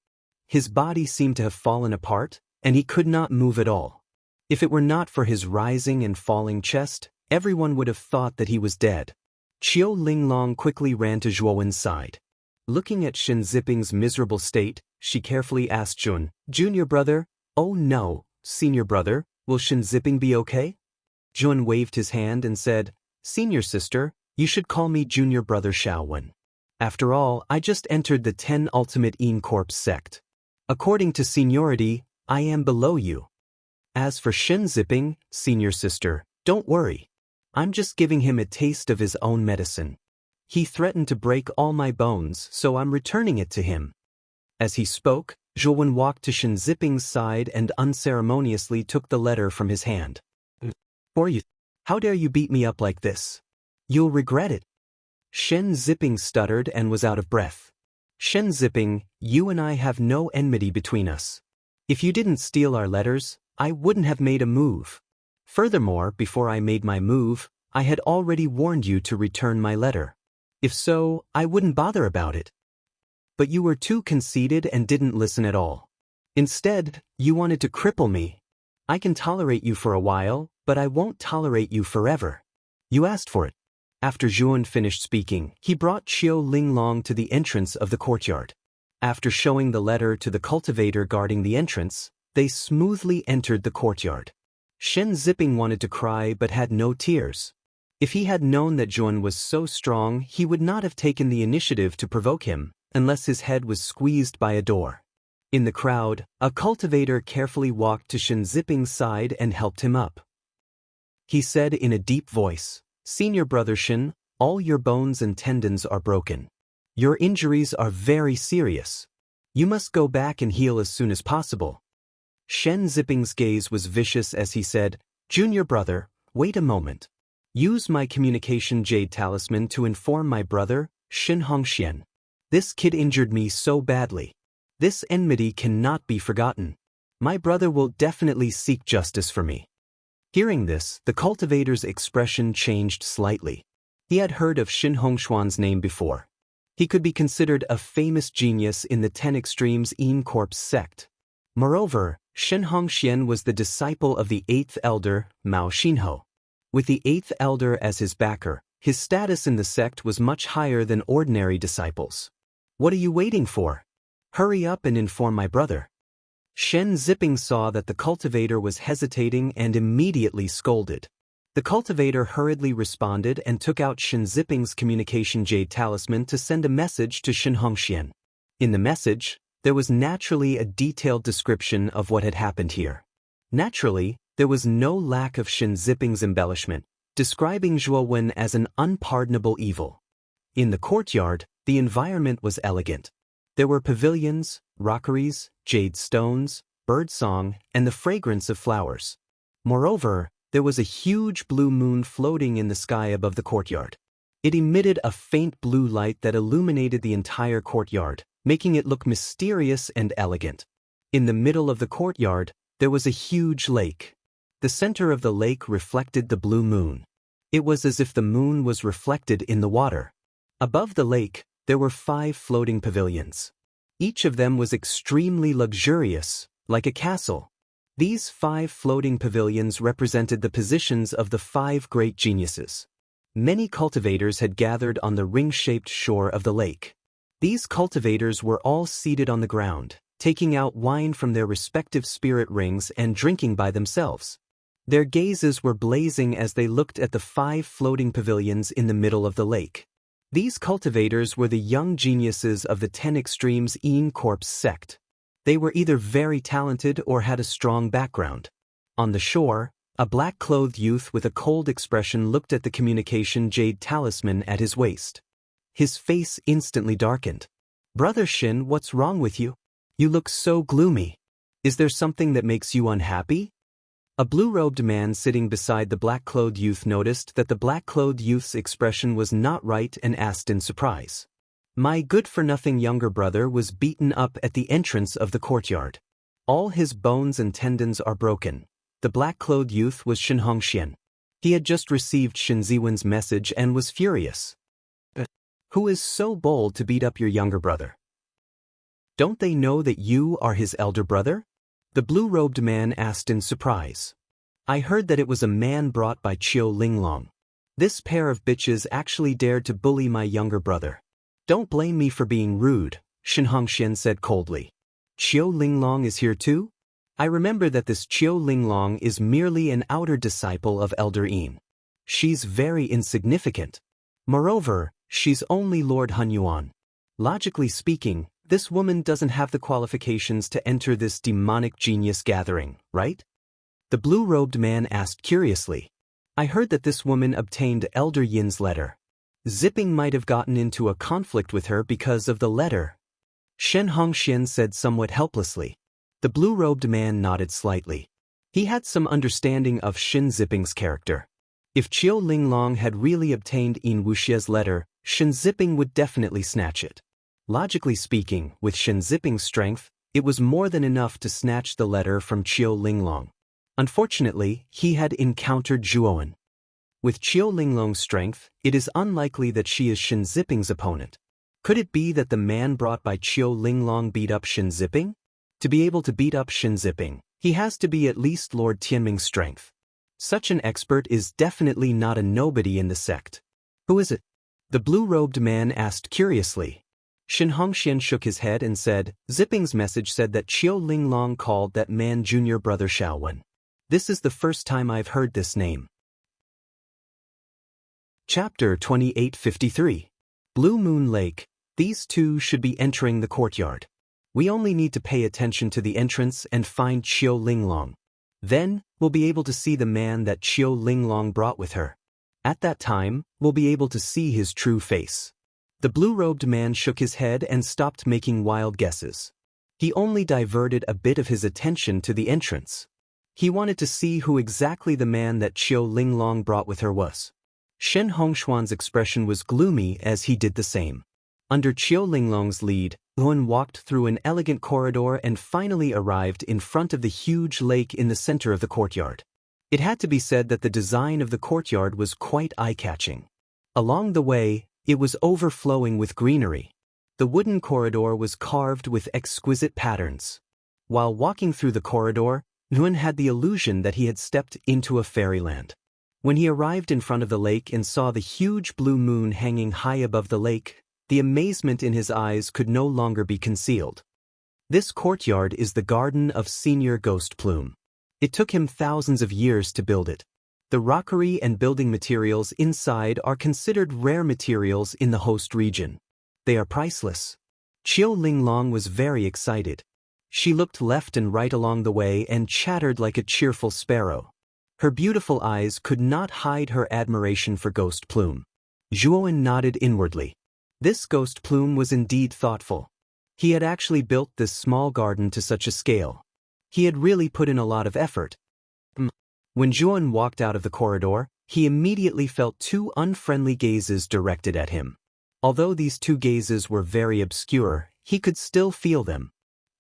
His body seemed to have fallen apart, and he could not move at all. If it were not for his rising and falling chest, everyone would have thought that he was dead. Qiu Linglong quickly ran to Zhuowen's side. Looking at Shen Zipping's miserable state, she carefully asked Jun, "Junior brother?" "Oh no, senior brother, will Shen Zipping be okay?" Jun waved his hand and said, "Senior sister, you should call me junior brother Shaowen. After all, I just entered the 10 Ultimate Corps sect. According to seniority, I am below you. As for Shen Zipping, senior sister, don't worry. I'm just giving him a taste of his own medicine. He threatened to break all my bones, so I'm returning it to him." As he spoke, Zhuowen walked to Shen Zipping's side and unceremoniously took the letter from his hand. "For you, how dare you beat me up like this? You'll regret it." Shen Zipping stuttered and was out of breath. "Shen Zipping, you and I have no enmity between us. If you didn't steal our letters, I wouldn't have made a move. Furthermore, before I made my move, I had already warned you to return my letter. If so, I wouldn't bother about it. But you were too conceited and didn't listen at all. Instead, you wanted to cripple me. I can tolerate you for a while, but I won't tolerate you forever. You asked for it. After Zhuan finished speaking, he brought Qiu Linglong to the entrance of the courtyard. After showing the letter to the cultivator guarding the entrance, they smoothly entered the courtyard. Shen Ziping wanted to cry but had no tears. If he had known that Zhuan was so strong, he would not have taken the initiative to provoke him, unless his head was squeezed by a door. In the crowd, a cultivator carefully walked to Shen Ziping's side and helped him up. He said in a deep voice, "Senior brother Shen, all your bones and tendons are broken. Your injuries are very serious. You must go back and heal as soon as possible." Shen Ziping's gaze was vicious as he said, "Junior brother, wait a moment. Use my communication jade talisman to inform my brother, Shen Hongxian. This kid injured me so badly. This enmity cannot be forgotten. My brother will definitely seek justice for me." Hearing this, the cultivator's expression changed slightly. He had heard of Shen Hongxuan's name before. He could be considered a famous genius in the 10 Extremes Yin Corpse sect. Moreover, Shen Hongxian was the disciple of the 8th elder, Mao Xinho. With the 8th elder as his backer, his status in the sect was much higher than ordinary disciples. "What are you waiting for? Hurry up and inform my brother." Shen Ziping saw that the cultivator was hesitating and immediately scolded. The cultivator hurriedly responded and took out Shen Ziping's communication jade talisman to send a message to Shen Hongxian. In the message, there was naturally a detailed description of what had happened here. Naturally, there was no lack of Shen Ziping's embellishment, describing Zhuo Wen as an unpardonable evil. In the courtyard, the environment was elegant. There were pavilions, rockeries, jade stones, birdsong, and the fragrance of flowers. Moreover, there was a huge blue moon floating in the sky above the courtyard. It emitted a faint blue light that illuminated the entire courtyard, making it look mysterious and elegant. In the middle of the courtyard, there was a huge lake. The center of the lake reflected the blue moon. It was as if the moon was reflected in the water. Above the lake, there were 5 floating pavilions. Each of them was extremely luxurious, like a castle. These 5 floating pavilions represented the positions of the 5 great geniuses. Many cultivators had gathered on the ring-shaped shore of the lake. These cultivators were all seated on the ground, taking out wine from their respective spirit rings and drinking by themselves. Their gazes were blazing as they looked at the 5 floating pavilions in the middle of the lake. These cultivators were the young geniuses of the 10 Extremes Yin Corpse sect. They were either very talented or had a strong background. On the shore, a black-clothed youth with a cold expression looked at the communication jade talisman at his waist. His face instantly darkened. "Brother Shin, what's wrong with you? You look so gloomy. Is there something that makes you unhappy?" A blue-robed man sitting beside the black-clothed youth noticed that the black-clothed youth's expression was not right and asked in surprise. "My good-for-nothing younger brother was beaten up at the entrance of the courtyard. All his bones and tendons are broken." The black-clothed youth was Shen Hongxian. He had just received Shen Ziwen's message and was furious. "Who is so bold to beat up your younger brother? Don't they know that you are his elder brother?" The blue-robed man asked in surprise. "I heard that it was a man brought by Qiu Linglong. This pair of bitches actually dared to bully my younger brother. Don't blame me for being rude," Shen Hongxian said coldly. "Qiu Linglong is here too? I remember that this Qiu Linglong is merely an outer disciple of Elder Yin. She's very insignificant. Moreover, she's only Lord Hunyuan. Logically speaking, this woman doesn't have the qualifications to enter this demonic genius gathering, right?" The blue-robed man asked curiously. "I heard that this woman obtained Elder Yin's letter. Ziping might have gotten into a conflict with her because of the letter," Shen Hongxian said somewhat helplessly. The blue-robed man nodded slightly. He had some understanding of Shen Ziping's character. If Qiu Linglong had really obtained Yin Wuxie's letter, Shen Ziping would definitely snatch it. Logically speaking, with Shen Ziping's strength, it was more than enough to snatch the letter from Qiu Linglong. Unfortunately, he had encountered Zhuowen. With Qiu Linglong's strength, it is unlikely that she is Shen Ziping's opponent. Could it be that the man brought by Qiu Linglong beat up Shen Ziping? To be able to beat up Shen Ziping, He has to be at least Lord Tianming's strength. Such an expert is definitely not a nobody in the sect. Who is it? The blue-robed man asked curiously. Shin Hongxian shook his head and said, Zipping's message said that Qiu Linglong called that man junior brother Xiaowen. This is the first time I've heard this name. Chapter 2853. Blue Moon Lake. These two should be entering the courtyard. We only need to pay attention to the entrance and find Qiu Linglong. Then, we'll be able to see the man that Qiu Linglong brought with her. At that time, we'll be able to see his true face. The blue-robed man shook his head and stopped making wild guesses. He only diverted a bit of his attention to the entrance. He wanted to see who exactly the man that Qiu Linglong brought with her was. Shen Hongshuan's expression was gloomy as he did the same. Under Qiu Linglong's lead, Yuan walked through an elegant corridor and finally arrived in front of the huge lake in the center of the courtyard. It had to be said that the design of the courtyard was quite eye-catching. Along the way, it was overflowing with greenery. The wooden corridor was carved with exquisite patterns. While walking through the corridor, Yuan had the illusion that he had stepped into a fairyland. When he arrived in front of the lake and saw the huge blue moon hanging high above the lake, the amazement in his eyes could no longer be concealed. This courtyard is the garden of Senior Ghost Plume. It took him thousands of years to build it. The rockery and building materials inside are considered rare materials in the host region. They are priceless. Qiu Linglong was very excited. She looked left and right along the way and chattered like a cheerful sparrow. Her beautiful eyes could not hide her admiration for Ghost Plume. Zhuowen nodded inwardly. This Ghost Plume was indeed thoughtful. He had actually built this small garden to such a scale. He had really put in a lot of effort. When Zhuowen walked out of the corridor, he immediately felt two unfriendly gazes directed at him. Although these two gazes were very obscure, he could still feel them.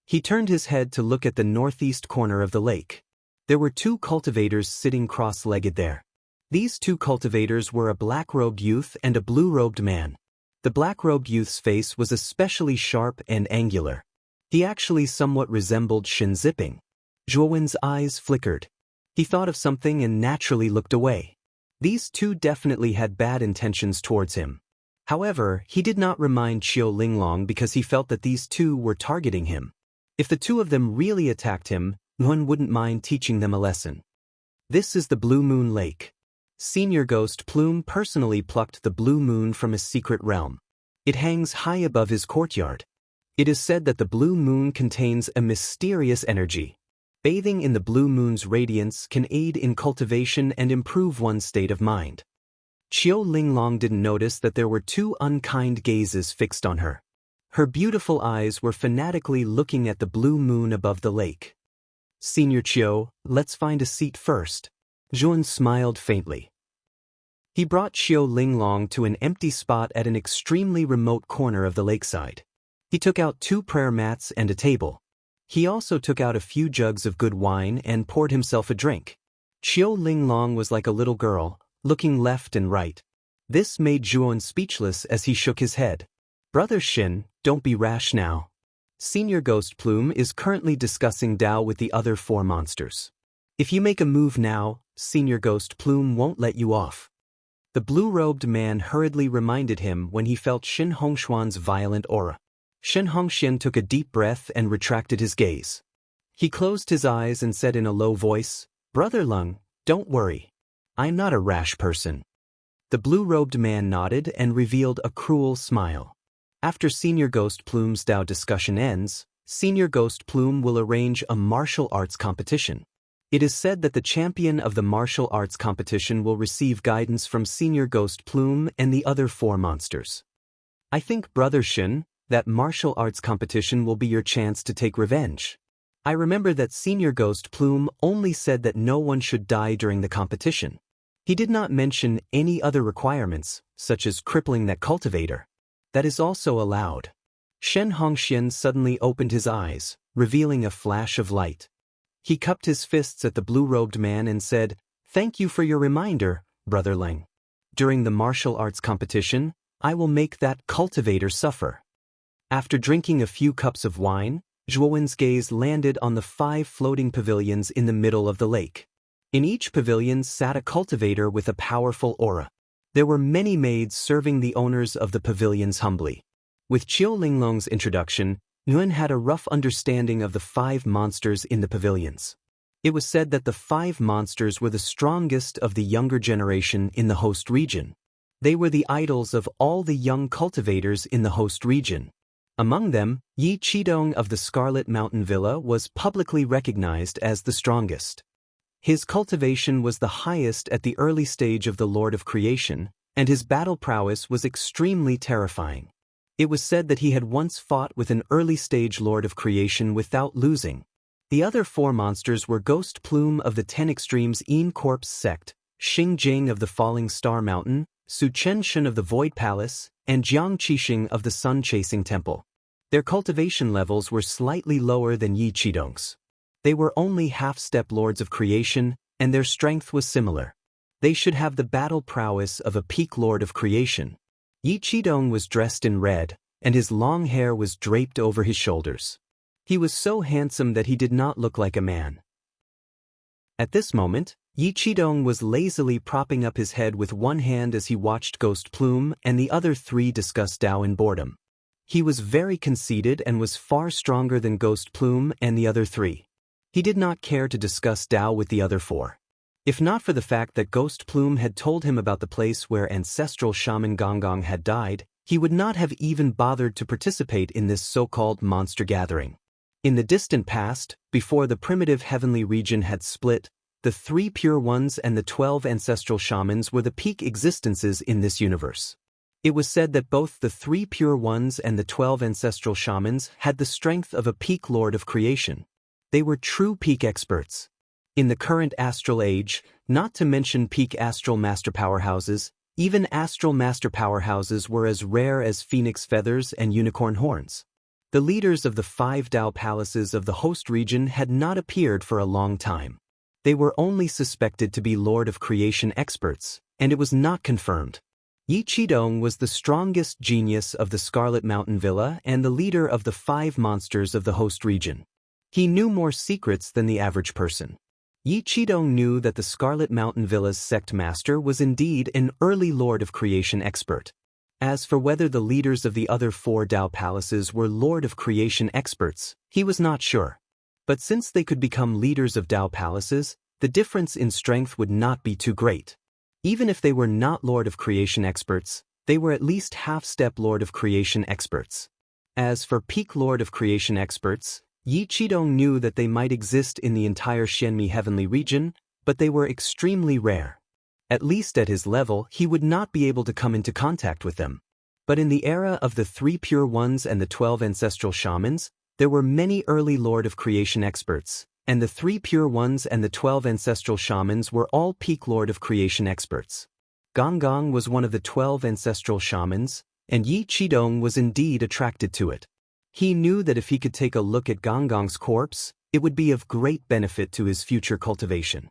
He turned his head to look at the northeast corner of the lake. There were two cultivators sitting cross-legged there. These two cultivators were a black-robed youth and a blue-robed man. The black-robed youth's face was especially sharp and angular. He actually somewhat resembled Shin Zipping. Zhuowen's eyes flickered. He thought of something and naturally looked away. These two definitely had bad intentions towards him. However, he did not remind Qiu Linglong because he felt that these two were targeting him. If the two of them really attacked him, Yuan wouldn't mind teaching them a lesson. This is the Blue Moon Lake. Senior Ghost Plume personally plucked the blue moon from his secret realm. It hangs high above his courtyard. It is said that the blue moon contains a mysterious energy. Bathing in the blue moon's radiance can aid in cultivation and improve one's state of mind. Qiu Linglong didn't notice that there were two unkind gazes fixed on her. Her beautiful eyes were fanatically looking at the blue moon above the lake. Senior Qiu, let's find a seat first. Zhuowen smiled faintly. He brought Qiu Linglong to an empty spot at an extremely remote corner of the lakeside. He took out two prayer mats and a table. He also took out a few jugs of good wine and poured himself a drink. Qiu Linglong was like a little girl, looking left and right. This made Zhuowen speechless as he shook his head. Brother Shin, don't be rash now. Senior Ghost Plume is currently discussing Dao with the other four monsters. If you make a move now, Senior Ghost Plume won't let you off. The blue-robed man hurriedly reminded him when he felt Shin Hongshuan's violent aura. Shen Hongxian took a deep breath and retracted his gaze. He closed his eyes and said in a low voice, Brother Lung, don't worry. I'm not a rash person. The blue-robed man nodded and revealed a cruel smile. After Senior Ghost Plume's Dao discussion ends, Senior Ghost Plume will arrange a martial arts competition. It is said that the champion of the martial arts competition will receive guidance from Senior Ghost Plume and the other four monsters. I think, Brother Shin, that martial arts competition will be your chance to take revenge. I remember that Senior Ghost Plume only said that no one should die during the competition. He did not mention any other requirements, such as crippling that cultivator. That is also allowed. Shen Hongxian suddenly opened his eyes, revealing a flash of light. He cupped his fists at the blue-robed man and said, Thank you for your reminder, Brother Leng. During the martial arts competition, I will make that cultivator suffer. After drinking a few cups of wine, Zhuowen's gaze landed on the 5 floating pavilions in the middle of the lake. In each pavilion sat a cultivator with a powerful aura. There were many maids serving the owners of the pavilions humbly. With Qiu Linglong's introduction, Nguyen had a rough understanding of the 5 monsters in the pavilions. It was said that the 5 monsters were the strongest of the younger generation in the host region. They were the idols of all the young cultivators in the host region. Among them, Yi Qidong of the Scarlet Mountain Villa was publicly recognized as the strongest. His cultivation was the highest at the early stage of the Lord of Creation, and his battle prowess was extremely terrifying. It was said that he had once fought with an early-stage Lord of Creation without losing. The other 4 monsters were Ghost Plume of the 10 Extremes Yin Corpse Sect, Xing Jing of the Falling Star Mountain, Su Chen Shun of the Void Palace, and Jiang Qixing of the Sun-Chasing Temple. Their cultivation levels were slightly lower than Yi Qidong's. They were only half-step Lords of Creation, and their strength was similar. They should have the battle prowess of a peak Lord of Creation. Yi Qidong was dressed in red, and his long hair was draped over his shoulders. He was so handsome that he did not look like a man. At this moment, Yi Qidong was lazily propping up his head with one hand as he watched Ghost Plume and the other 3 discuss Dao in boredom. He was very conceited and was far stronger than Ghost Plume and the other 3. He did not care to discuss Dao with the other 4. If not for the fact that Ghost Plume had told him about the place where ancestral shaman Gonggong had died, he would not have even bothered to participate in this so-called monster gathering. In the distant past, before the primitive heavenly region had split, the 3 pure ones and the 12 ancestral shamans were the peak existences in this universe. It was said that both the 3 pure ones and the 12 ancestral shamans had the strength of a peak Lord of Creation. They were true peak experts. In the current astral age, not to mention peak astral master powerhouses, even astral master powerhouses were as rare as phoenix feathers and unicorn horns. The leaders of the 5 Dao palaces of the host region had not appeared for a long time. They were only suspected to be Lord of Creation experts, and it was not confirmed. Yi Qidong was the strongest genius of the Scarlet Mountain Villa and the leader of the 5 monsters of the host region. He knew more secrets than the average person. Yi Qidong knew that the Scarlet Mountain Villa's sect master was indeed an early Lord of Creation expert. As for whether the leaders of the other 4 Dao palaces were Lord of Creation experts, he was not sure. But since they could become leaders of Dao palaces, the difference in strength would not be too great. Even if they were not Lord of Creation experts, they were at least half-step Lord of Creation experts. As for peak Lord of Creation experts, Yi Qidong knew that they might exist in the entire Xianmi heavenly region, but they were extremely rare. At least at his level, he would not be able to come into contact with them. But in the era of the 3 pure ones and the 12 ancestral shamans, there were many early Lord of Creation experts, and the 3 pure ones and the 12 ancestral shamans were all peak Lord of Creation experts. Gonggong was one of the 12 ancestral shamans, and Yi Qidong was indeed attracted to it. He knew that if he could take a look at Gonggong's corpse, it would be of great benefit to his future cultivation.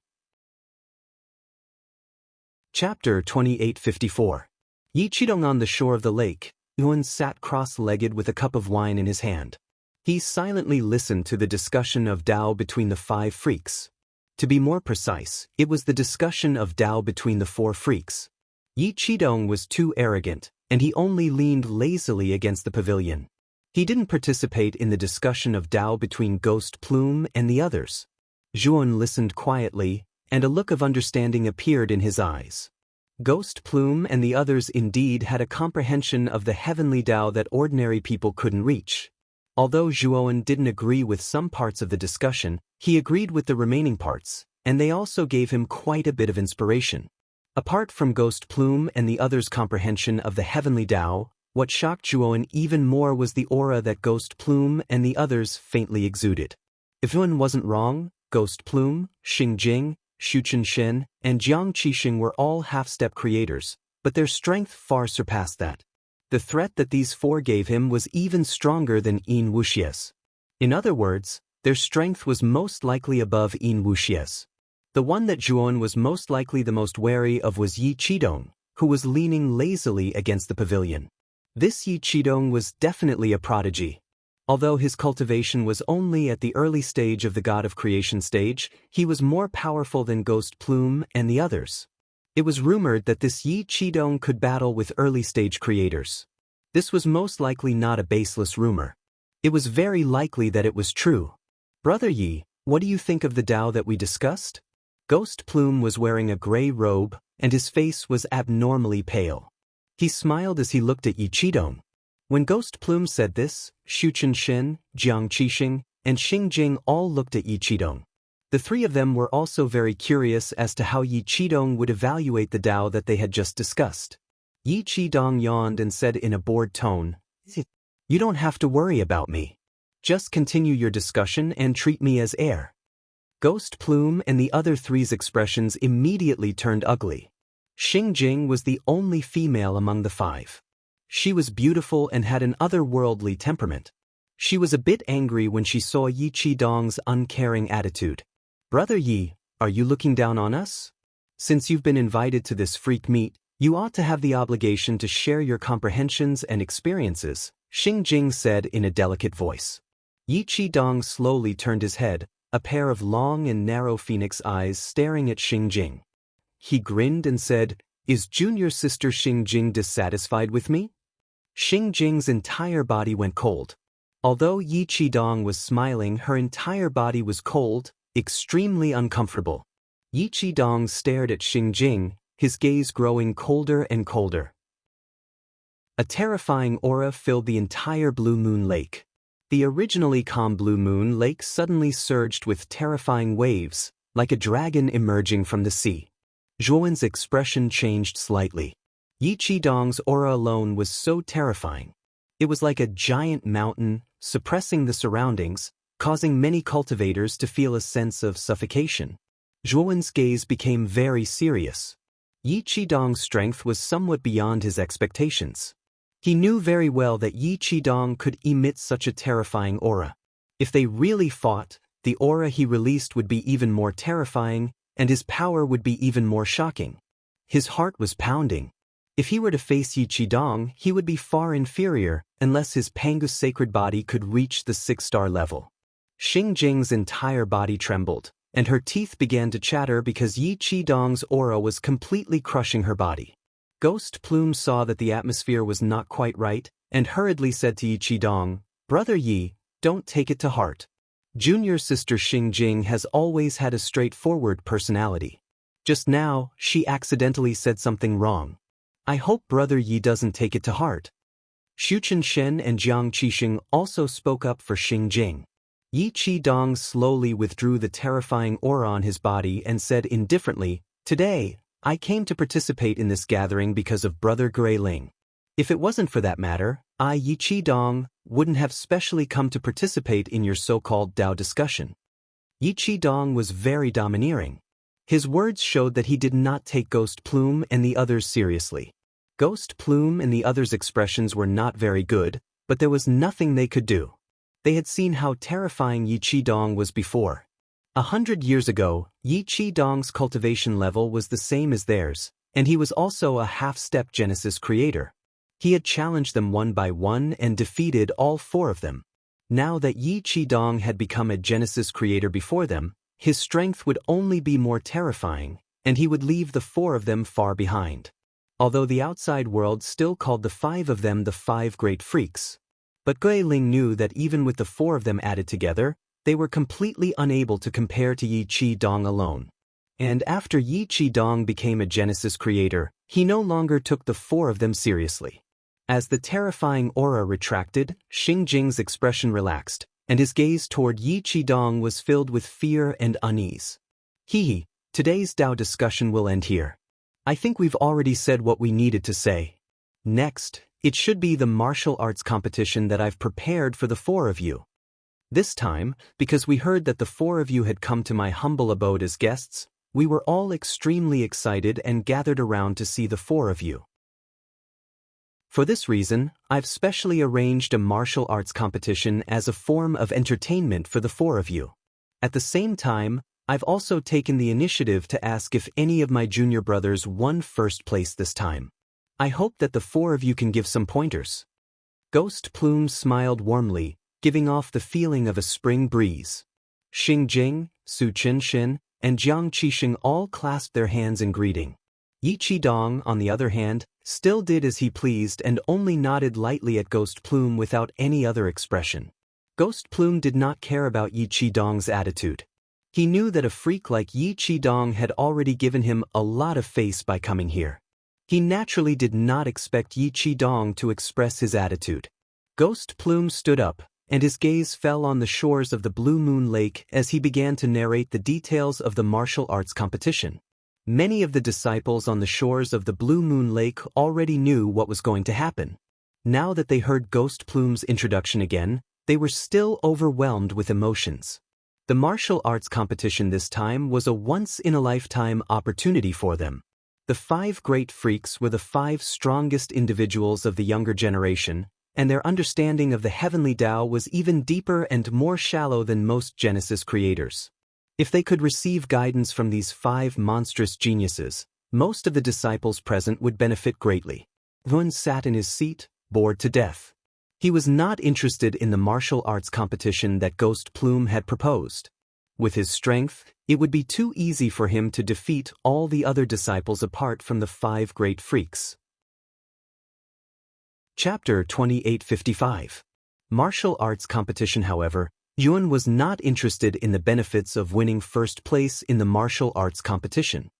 Chapter 2854. Yi Qidong on the shore of the lake, Yuan sat cross-legged with a cup of wine in his hand. He silently listened to the discussion of Dao between the 5 freaks. To be more precise, it was the discussion of Dao between the 4 freaks. Yi Qidong was too arrogant, and he only leaned lazily against the pavilion. He didn't participate in the discussion of Dao between Ghost Plume and the others. Zhuon listened quietly, and a look of understanding appeared in his eyes. Ghost Plume and the others indeed had a comprehension of the heavenly Dao that ordinary people couldn't reach. Although Zhuon didn't agree with some parts of the discussion, he agreed with the remaining parts, and they also gave him quite a bit of inspiration. Apart from Ghost Plume and the others' comprehension of the heavenly Dao, what shocked Zhuon even more was the aura that Ghost Plume and the others faintly exuded. If Yuan wasn't wrong, Ghost Plume, Xing Jing, Xu Chenshen, and Jiang Qixing were all half-step creators, but their strength far surpassed that. The threat that these 4 gave him was even stronger than Yin Wuxie's. In other words, their strength was most likely above Yin Wuxie's. The one that Zhuon was most likely the most wary of was Yi Qidong, who was leaning lazily against the pavilion. This Yi Qidong was definitely a prodigy. Although his cultivation was only at the early stage of the God of Creation stage, he was more powerful than Ghost Plume and the others. It was rumored that this Yi Qidong could battle with early-stage creators. This was most likely not a baseless rumor. It was very likely that it was true. Brother Yi, what do you think of the Tao that we discussed? Ghost Plume was wearing a gray robe, and his face was abnormally pale. He smiled as he looked at Yi Qidong. When Ghost Plume said this, Xu Chenshen, Jiang Qixing, and Xing Jing all looked at Yi Qidong. The three of them were also very curious as to how Yi Qidong would evaluate the Tao that they had just discussed. Yi Qidong yawned and said in a bored tone, "You don't have to worry about me. Just continue your discussion and treat me as heir." Ghost Plume and the other three's expressions immediately turned ugly. Xing Jing was the only female among the five. She was beautiful and had an otherworldly temperament. She was a bit angry when she saw Yi Qidong's uncaring attitude. "Brother Yi, are you looking down on us? Since you've been invited to this freak meet, you ought to have the obligation to share your comprehensions and experiences," Xing Jing said in a delicate voice. Yi Qidong slowly turned his head, a pair of long and narrow phoenix eyes staring at Xing Jing. He grinned and said, "Is junior sister Xing Jing dissatisfied with me?" Xing Jing's entire body went cold. Although Yi Qidong was smiling, her entire body was cold, extremely uncomfortable. Yi Qidong stared at Xing Jing, his gaze growing colder and colder. A terrifying aura filled the entire Blue Moon Lake. The originally calm Blue Moon Lake suddenly surged with terrifying waves, like a dragon emerging from the sea. Zhuowen's expression changed slightly. Yi Qidong's aura alone was so terrifying. It was like a giant mountain, suppressing the surroundings, causing many cultivators to feel a sense of suffocation. Zhuowen's gaze became very serious. Yi Qidong's strength was somewhat beyond his expectations. He knew very well that Yi Qidong could emit such a terrifying aura. If they really fought, the aura he released would be even more terrifying, and his power would be even more shocking. His heart was pounding. If he were to face Yi Qidong, he would be far inferior, unless his Pangus sacred body could reach the 6-star level. Xing Jing's entire body trembled, and her teeth began to chatter because Yi Qidong's aura was completely crushing her body. Ghost Plume saw that the atmosphere was not quite right, and hurriedly said to Yi Qidong, "Brother Yi, don't take it to heart. Junior sister Xing Jing has always had a straightforward personality. Just now, she accidentally said something wrong. I hope Brother Yi doesn't take it to heart." Xu Chenshen and Jiang Qixing also spoke up for Xing Jing. Yi Qidong slowly withdrew the terrifying aura on his body and said indifferently, "Today, I came to participate in this gathering because of Brother Gray Ling. If it wasn't for that matter, I, Yi Qidong, wouldn't have specially come to participate in your so-called Tao discussion." Yi Qidong was very domineering. His words showed that he did not take Ghost Plume and the others seriously. Ghost Plume and the others' expressions were not very good, but there was nothing they could do. They had seen how terrifying Yi Qidong was before. 100 years ago, Yi Qidong's cultivation level was the same as theirs, and he was also a half-step Genesis creator. He had challenged them one by one and defeated all 4 of them. Now that Yi Qidong had become a Genesis creator before them, his strength would only be more terrifying, and he would leave the 4 of them far behind. Although the outside world still called the 5 of them the 5 great freaks. But Gui Ling knew that even with the 4 of them added together, they were completely unable to compare to Yi Qidong alone. And after Yi Qidong became a Genesis creator, he no longer took the 4 of them seriously. As the terrifying aura retracted, Xing Jing's expression relaxed, and his gaze toward Yi Qidong was filled with fear and unease. Today's Tao discussion will end here. I think we've already said what we needed to say. Next, it should be the martial arts competition that I've prepared for the 4 of you. This time, because we heard that the 4 of you had come to my humble abode as guests, we were all extremely excited and gathered around to see the 4 of you. For this reason, I've specially arranged a martial arts competition as a form of entertainment for the 4 of you. At the same time, I've also taken the initiative to ask if any of my junior brothers won first place this time. I hope that the 4 of you can give some pointers. Ghost Plume smiled warmly, giving off the feeling of a spring breeze. Xing Jing, Su Qinshin, and Jiang Qixing all clasped their hands in greeting. Yi Qidong, on the other hand, still did as he pleased and only nodded lightly at Ghost Plume without any other expression. Ghost Plume did not care about Yi Qidong's attitude. He knew that a freak like Yi Qidong had already given him a lot of face by coming here. He naturally did not expect Yi Qidong to express his attitude. Ghost Plume stood up, and his gaze fell on the shores of the Blue Moon Lake as he began to narrate the details of the martial arts competition. Many of the disciples on the shores of the Blue Moon Lake already knew what was going to happen. Now that they heard Ghost Plume's introduction again, they were still overwhelmed with emotions. The martial arts competition this time was a once-in-a-lifetime opportunity for them. The 5 great freaks were the 5 strongest individuals of the younger generation, and their understanding of the heavenly Tao was even deeper and more shallow than most Genesis creators. If they could receive guidance from these 5 monstrous geniuses, most of the disciples present would benefit greatly. Hun sat in his seat, bored to death. He was not interested in the martial arts competition that Ghost Plume had proposed. With his strength, it would be too easy for him to defeat all the other disciples apart from the 5 great freaks. Chapter 2855. Martial arts competition. However, Yuan was not interested in the benefits of winning first place in the martial arts competition.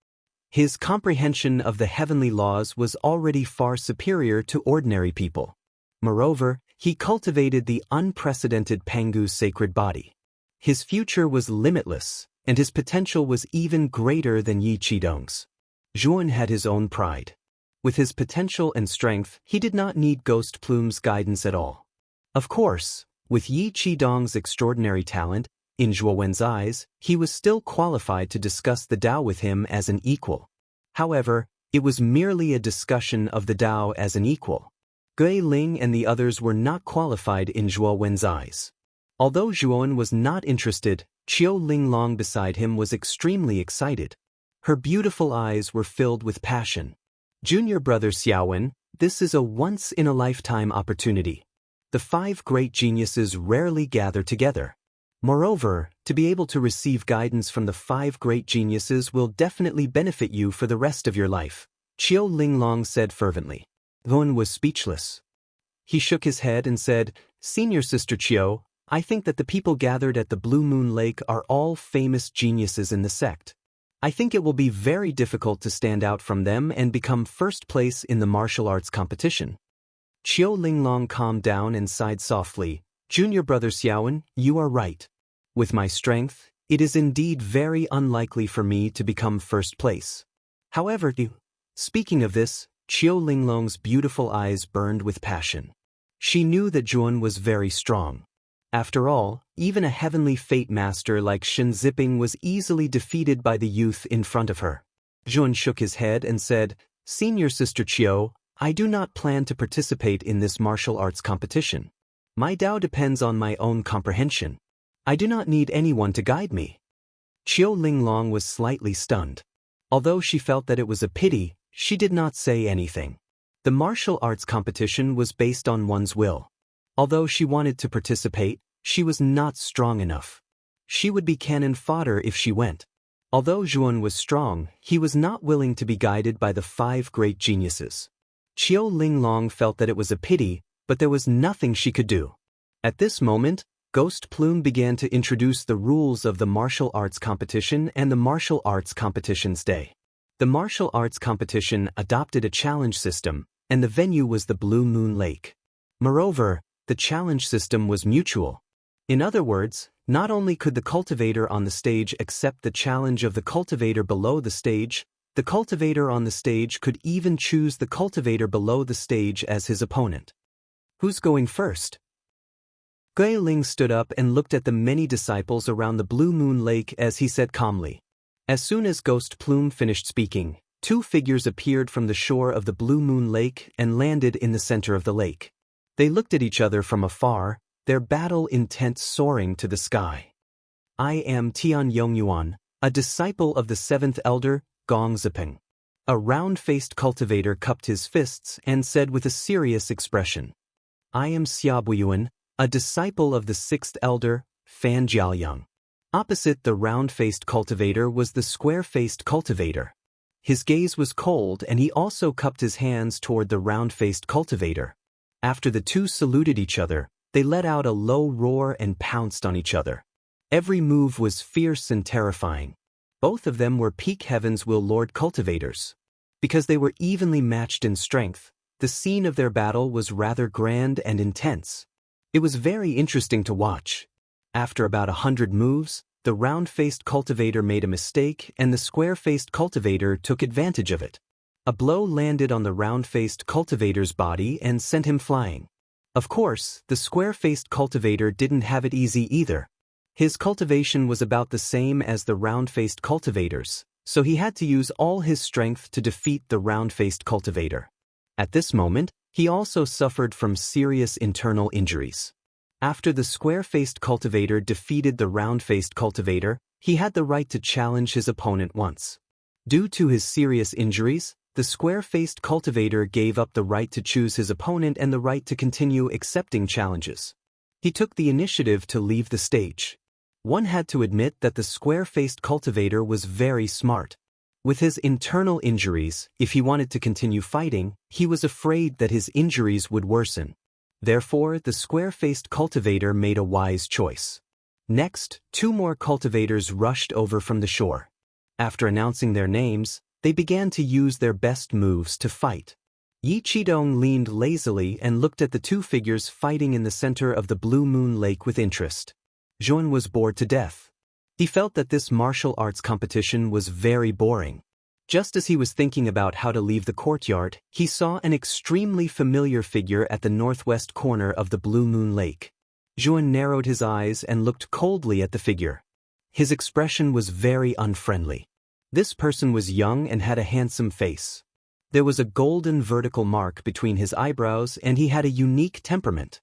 His comprehension of the heavenly laws was already far superior to ordinary people. Moreover, he cultivated the unprecedented Pangu sacred body. His future was limitless, and his potential was even greater than Yi Qidong's. Yuan had his own pride. With his potential and strength, he did not need Ghost Plume's guidance at all. Of course, with Yi Qidong's extraordinary talent, in Zhuo Wen's eyes, he was still qualified to discuss the Tao with him as an equal. However, it was merely a discussion of the Tao as an equal. Gui Ling and the others were not qualified in Zhuo Wen's eyes. Although Zhuowen was not interested, Qiu Linglong beside him was extremely excited. Her beautiful eyes were filled with passion. Junior brother Xiaowen, this is a once-in-a-lifetime opportunity. The 5 great geniuses rarely gather together. Moreover, to be able to receive guidance from the 5 great geniuses will definitely benefit you for the rest of your life, Qiu Linglong said fervently. Yuan was speechless. He shook his head and said, Senior Sister Qiu, I think that the people gathered at the Blue Moon Lake are all famous geniuses in the sect. I think it will be very difficult to stand out from them and become first place in the martial arts competition. Qiu Linglong calmed down and sighed softly. Junior brother Xiaowen, you are right. With my strength, it is indeed very unlikely for me to become first place. However, speaking of this, Qiu Linglong's beautiful eyes burned with passion. She knew that Zhuan was very strong. After all, even a heavenly fate master like Shen Ziping was easily defeated by the youth in front of her. Zhuan shook his head and said, Senior Sister Qiu, I do not plan to participate in this martial arts competition. My Tao depends on my own comprehension. I do not need anyone to guide me. Qiu Linglong was slightly stunned. Although she felt that it was a pity, she did not say anything. The martial arts competition was based on one's will. Although she wanted to participate, she was not strong enough. She would be cannon fodder if she went. Although Zhuan was strong, he was not willing to be guided by the 5 great geniuses. Qiu Linglong felt that it was a pity, but there was nothing she could do. At this moment, Ghost Plume began to introduce the rules of the martial arts competition and the martial arts competition's day. The martial arts competition adopted a challenge system, and the venue was the Blue Moon Lake. Moreover, the challenge system was mutual. In other words, not only could the cultivator on the stage accept the challenge of the cultivator below the stage, the cultivator on the stage could even choose the cultivator below the stage as his opponent. Who's going first? Gui Ling stood up and looked at the many disciples around the Blue Moon Lake as he said calmly. As soon as Ghost Plume finished speaking, 2 figures appeared from the shore of the Blue Moon Lake and landed in the center of the lake. They looked at each other from afar, their battle intent soaring to the sky. I am Tian Yongyuan, a disciple of the 7th elder, Gong Ziping. A round-faced cultivator cupped his fists and said with a serious expression. I am Xia Buyuan, a disciple of the sixth elder, Fan Jiaoyang. Opposite the round-faced cultivator was the square-faced cultivator. His gaze was cold, and he also cupped his hands toward the round-faced cultivator. After the two saluted each other, they let out a low roar and pounced on each other. Every move was fierce and terrifying. Both of them were peak heavens will lord cultivators. Because they were evenly matched in strength, the scene of their battle was rather grand and intense. It was very interesting to watch. After about 100 moves, the round-faced cultivator made a mistake and the square-faced cultivator took advantage of it. A blow landed on the round-faced cultivator's body and sent him flying. Of course, the square-faced cultivator didn't have it easy either. His cultivation was about the same as the round-faced cultivator's, so he had to use all his strength to defeat the round-faced cultivator. At this moment, he also suffered from serious internal injuries. After the square-faced cultivator defeated the round-faced cultivator, he had the right to challenge his opponent once. Due to his serious injuries, the square-faced cultivator gave up the right to choose his opponent and the right to continue accepting challenges. He took the initiative to leave the stage. One had to admit that the square-faced cultivator was very smart. With his internal injuries, if he wanted to continue fighting, he was afraid that his injuries would worsen. Therefore, the square-faced cultivator made a wise choice. Next, two more cultivators rushed over from the shore. After announcing their names, they began to use their best moves to fight. Yi Qidong leaned lazily and looked at the two figures fighting in the center of the Blue Moon Lake with interest. Zhuan was bored to death. He felt that this martial arts competition was very boring. Just as he was thinking about how to leave the courtyard, he saw an extremely familiar figure at the northwest corner of the Blue Moon Lake. Zhuan narrowed his eyes and looked coldly at the figure. His expression was very unfriendly. This person was young and had a handsome face. There was a golden vertical mark between his eyebrows and he had a unique temperament.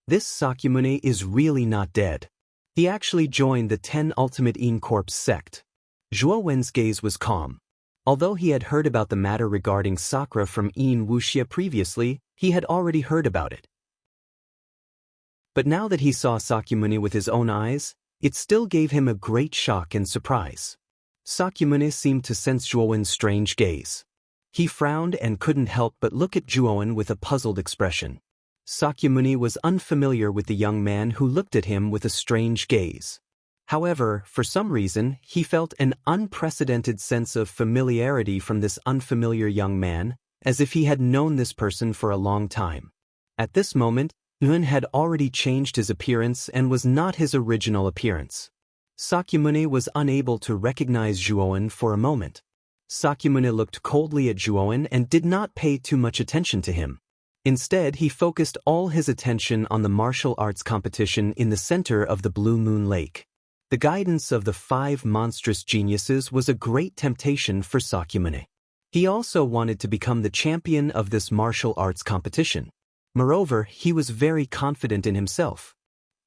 This Sakyamuni is really not dead. He actually joined the 10 Ultimate Yin Corps sect. Zhuo Wen's gaze was calm. Although he had heard about the matter regarding Sakura from Yin Wuxia previously, he had already heard about it. But now that he saw Sakyamuni with his own eyes, it still gave him a great shock and surprise. Sakyamuni seemed to sense Zhuowen's strange gaze. He frowned and couldn't help but look at Zhuowen with a puzzled expression. Sakyamuni was unfamiliar with the young man who looked at him with a strange gaze. However, for some reason, he felt an unprecedented sense of familiarity from this unfamiliar young man, as if he had known this person for a long time. At this moment, Yun had already changed his appearance and was not his original appearance. Sakyamuni was unable to recognize Zhuowen for a moment. Sakyamuni looked coldly at Zhuowen and did not pay too much attention to him. Instead, he focused all his attention on the martial arts competition in the center of the Blue Moon Lake. The guidance of the 5 monstrous geniuses was a great temptation for Sakyamuni. He also wanted to become the champion of this martial arts competition. Moreover, he was very confident in himself.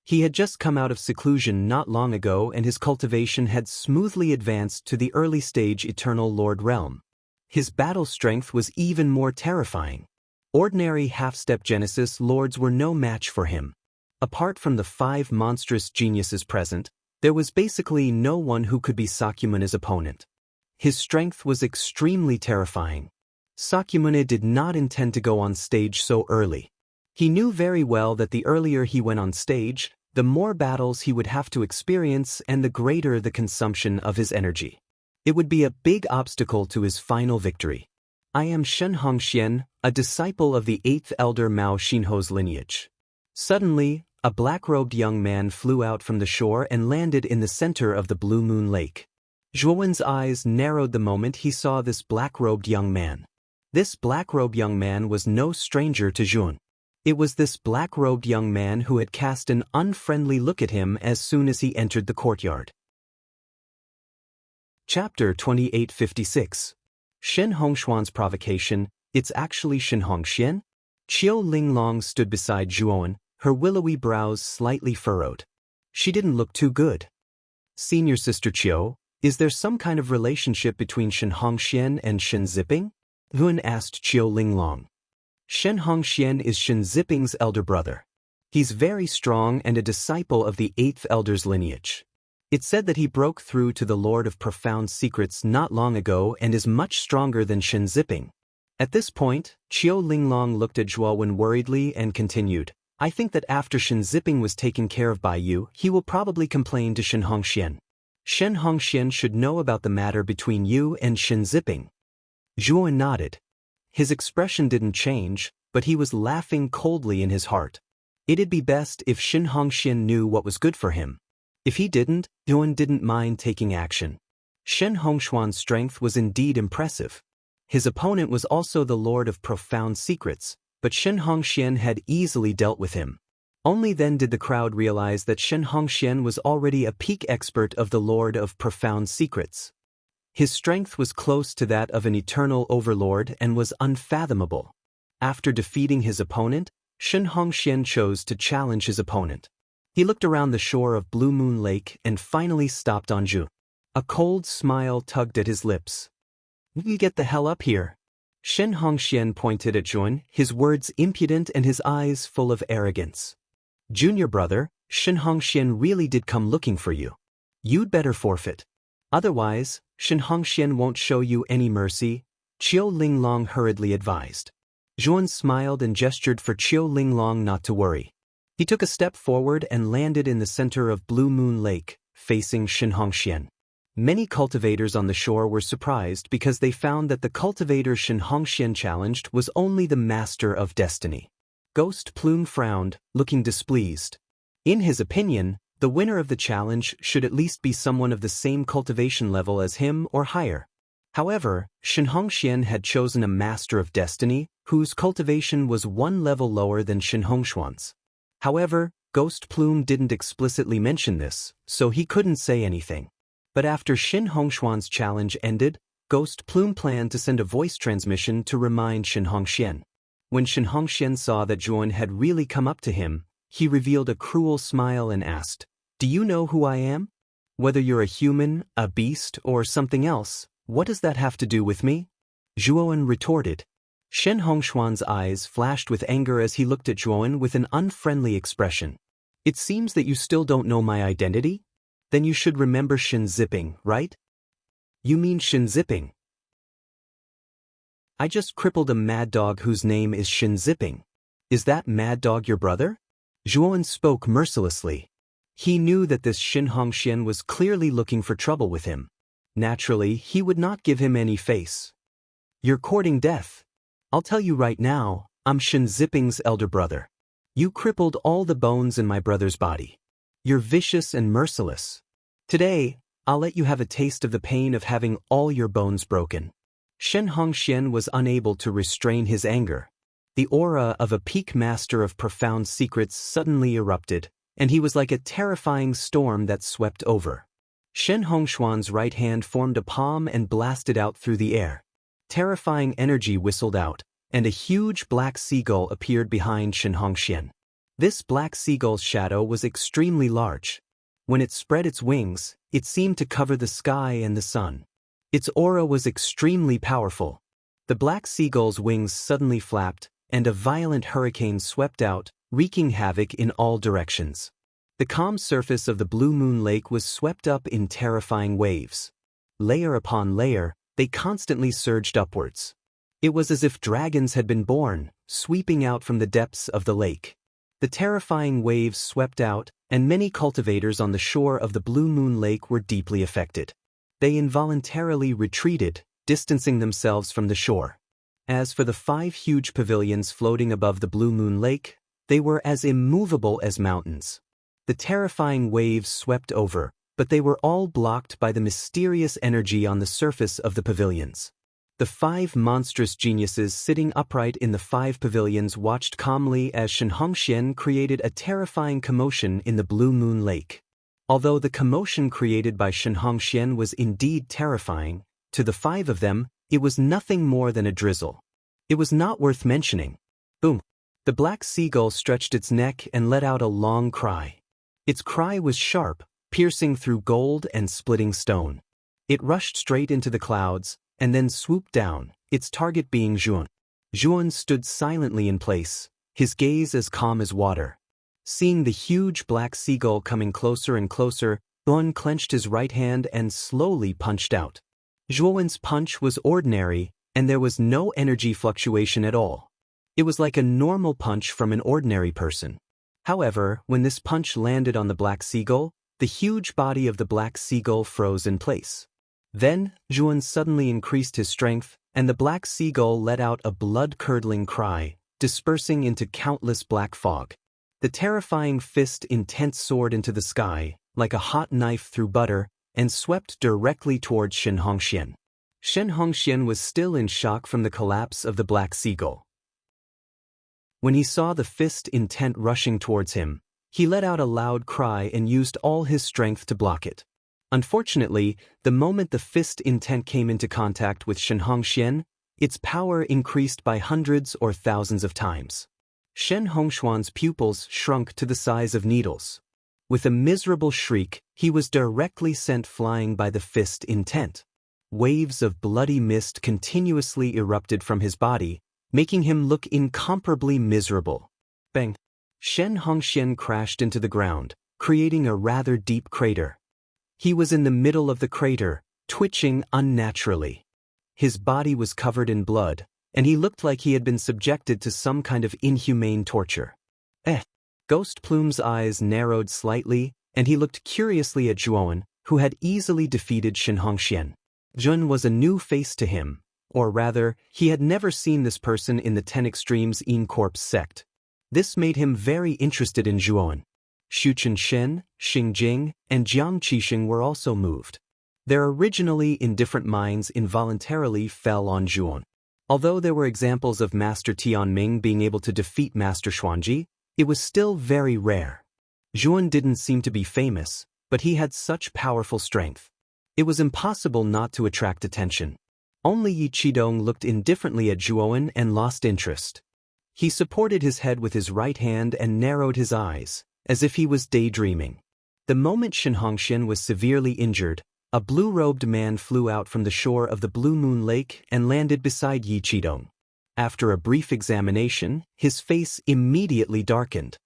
He had just come out of seclusion not long ago and his cultivation had smoothly advanced to the early stage Eternal Lord realm. His battle strength was even more terrifying. Ordinary half-step Genesis lords were no match for him. Apart from the 5 monstrous geniuses present, there was basically no one who could be Sakyamuni's opponent. His strength was extremely terrifying. Sakyamuni did not intend to go on stage so early. He knew very well that the earlier he went on stage, the more battles he would have to experience and the greater the consumption of his energy. It would be a big obstacle to his final victory. I am Shen Hongxian, a disciple of the 8th elder Mao Xinho's lineage. Suddenly, a black-robed young man flew out from the shore and landed in the center of the Blue Moon Lake. Zhuowen's eyes narrowed the moment he saw this black-robed young man. This black-robed young man was no stranger to Zhuon. It was this black-robed young man who had cast an unfriendly look at him as soon as he entered the courtyard. Chapter 2856. Shen Hongshuan's provocation. It's actually Shen Hongxian? Qiu Linglong stood beside Zhuowen, her willowy brows slightly furrowed. She didn't look too good. Senior Sister Qiu, is there some kind of relationship between Shen Hongxian and Shen Ziping? Yun asked Qiu Linglong. Shen Hongxian is Shen Ziping's elder brother. He's very strong and a disciple of the 8th Elder's lineage. It's said that he broke through to the Lord of Profound Secrets not long ago and is much stronger than Shen Zipping. At this point, Qiu Linglong looked at Zhuo Wen worriedly and continued, I think that after Shen Zipping was taken care of by you, he will probably complain to Shen Hongxian. Shen Hongxian should know about the matter between you and Shen Zipping. Zhuo Wen nodded. His expression didn't change, but he was laughing coldly in his heart. It'd be best if Shen Hongxian knew what was good for him. If he didn't, Zhuo Wen didn't mind taking action. Shen Hongxuan's strength was indeed impressive. His opponent was also the Lord of Profound Secrets, but Shen Hongxian had easily dealt with him. Only then did the crowd realize that Shen Hongxian was already a peak expert of the Lord of Profound Secrets. His strength was close to that of an eternal overlord and was unfathomable. After defeating his opponent, Shen Hongxian chose to challenge his opponent. He looked around the shore of Blue Moon Lake and finally stopped on Zhu. A cold smile tugged at his lips. You get the hell up here. Shen Hongxian pointed at Zhuan, his words impudent and his eyes full of arrogance. Junior brother, Shen Hongxian really did come looking for you. You'd better forfeit. Otherwise, Shen Hongxian won't show you any mercy, Qiu Linglong hurriedly advised. Zhuan smiled and gestured for Qiu Linglong not to worry. He took a step forward and landed in the center of Blue Moon Lake, facing Shen Hongxian. Many cultivators on the shore were surprised because they found that the cultivator Shen Hongxian challenged was only the Master of Destiny. Ghost Plume frowned, looking displeased. In his opinion, the winner of the challenge should at least be someone of the same cultivation level as him or higher. However, Shen Hongxian had chosen a Master of Destiny, whose cultivation was one level lower than Shen Hongxuan's. However, Ghost Plume didn't explicitly mention this, so he couldn't say anything. But after Shen Hongxuan's challenge ended, Ghost Plume planned to send a voice transmission to remind Shen Hongxian. When Shen Hongxian saw that Zhuan had really come up to him, he revealed a cruel smile and asked, Do you know who I am? Whether you're a human, a beast, or something else, what does that have to do with me? Zhuo Wen retorted. Shen Hongxuan's eyes flashed with anger as he looked at Zhuo Wen with an unfriendly expression. It seems that you still don't know my identity? Then you should remember Shen Zipping, right? You mean Shen Zipping? I just crippled a mad dog whose name is Shen Zipping. Is that mad dog your brother? Zhuo Wen spoke mercilessly. He knew that this Shen Hongxian was clearly looking for trouble with him. Naturally, he would not give him any face. You're courting death. I'll tell you right now, I'm Shen Zipping's elder brother. You crippled all the bones in my brother's body. You're vicious and merciless. Today, I'll let you have a taste of the pain of having all your bones broken. Shen Hongxian was unable to restrain his anger. The aura of a peak master of profound secrets suddenly erupted, and he was like a terrifying storm that swept over. Shen Hongxuan's right hand formed a palm and blasted out through the air. Terrifying energy whistled out, and a huge black seagull appeared behind Shen Hongxian. This black seagull's shadow was extremely large. When it spread its wings, it seemed to cover the sky and the sun. Its aura was extremely powerful. The black seagull's wings suddenly flapped, and a violent hurricane swept out, wreaking havoc in all directions. The calm surface of the Blue Moon Lake was swept up in terrifying waves. Layer upon layer, they constantly surged upwards. It was as if dragons had been born, sweeping out from the depths of the lake. The terrifying waves swept out, and many cultivators on the shore of the Blue Moon Lake were deeply affected. They involuntarily retreated, distancing themselves from the shore. As for the 5 huge pavilions floating above the Blue Moon Lake, they were as immovable as mountains. The terrifying waves swept over, but they were all blocked by the mysterious energy on the surface of the pavilions. The 5 monstrous geniuses sitting upright in the 5 pavilions watched calmly as Shen Hongxian created a terrifying commotion in the Blue Moon Lake. Although the commotion created by Shen Hongxian was indeed terrifying, to the 5 of them, it was nothing more than a drizzle. It was not worth mentioning. Boom! The black seagull stretched its neck and let out a long cry. Its cry was sharp, piercing through gold and splitting stone. It rushed straight into the clouds, and then swooped down, its target being Zhuan. Zhuan stood silently in place, his gaze as calm as water. Seeing the huge black seagull coming closer and closer, Zhuan clenched his right hand and slowly punched out. Zhuan's punch was ordinary, and there was no energy fluctuation at all. It was like a normal punch from an ordinary person. However, when this punch landed on the black seagull, the huge body of the black seagull froze in place. Then, Zhuan suddenly increased his strength, and the black seagull let out a blood-curdling cry, dispersing into countless black fog. The terrifying fist intent soared into the sky, like a hot knife through butter, and swept directly towards Shen Hongxian. Shen Hongxian was still in shock from the collapse of the black seagull. When he saw the fist intent rushing towards him, he let out a loud cry and used all his strength to block it. Unfortunately, the moment the fist intent came into contact with Shen Hongxian, its power increased by hundreds or thousands of times. Shen Hongxuan's pupils shrunk to the size of needles. With a miserable shriek, he was directly sent flying by the fist intent. Waves of bloody mist continuously erupted from his body, making him look incomparably miserable. Bang! Shen Hongxian crashed into the ground, creating a rather deep crater. He was in the middle of the crater, twitching unnaturally. His body was covered in blood, and he looked like he had been subjected to some kind of inhumane torture. Ghost Plume's eyes narrowed slightly, and he looked curiously at Zhuan, who had easily defeated Shen Hongxian. Zhuan was a new face to him, or rather, he had never seen this person in the 10 Extremes In Corpse sect. This made him very interested in Zhuan. Xu Chenshen, Xing Jing, and Jiang Qixing were also moved. Their originally indifferent minds involuntarily fell on Zhuan. Although there were examples of Master Tianming being able to defeat Master Xuanji, it was still very rare. Zhuan didn't seem to be famous, but he had such powerful strength. It was impossible not to attract attention. Only Yi Qidong looked indifferently at Zhuan and lost interest. He supported his head with his right hand and narrowed his eyes, as if he was daydreaming. The moment Shen Hongxian was severely injured, a blue-robed man flew out from the shore of the Blue Moon Lake and landed beside Yi Qidong. After a brief examination, his face immediately darkened.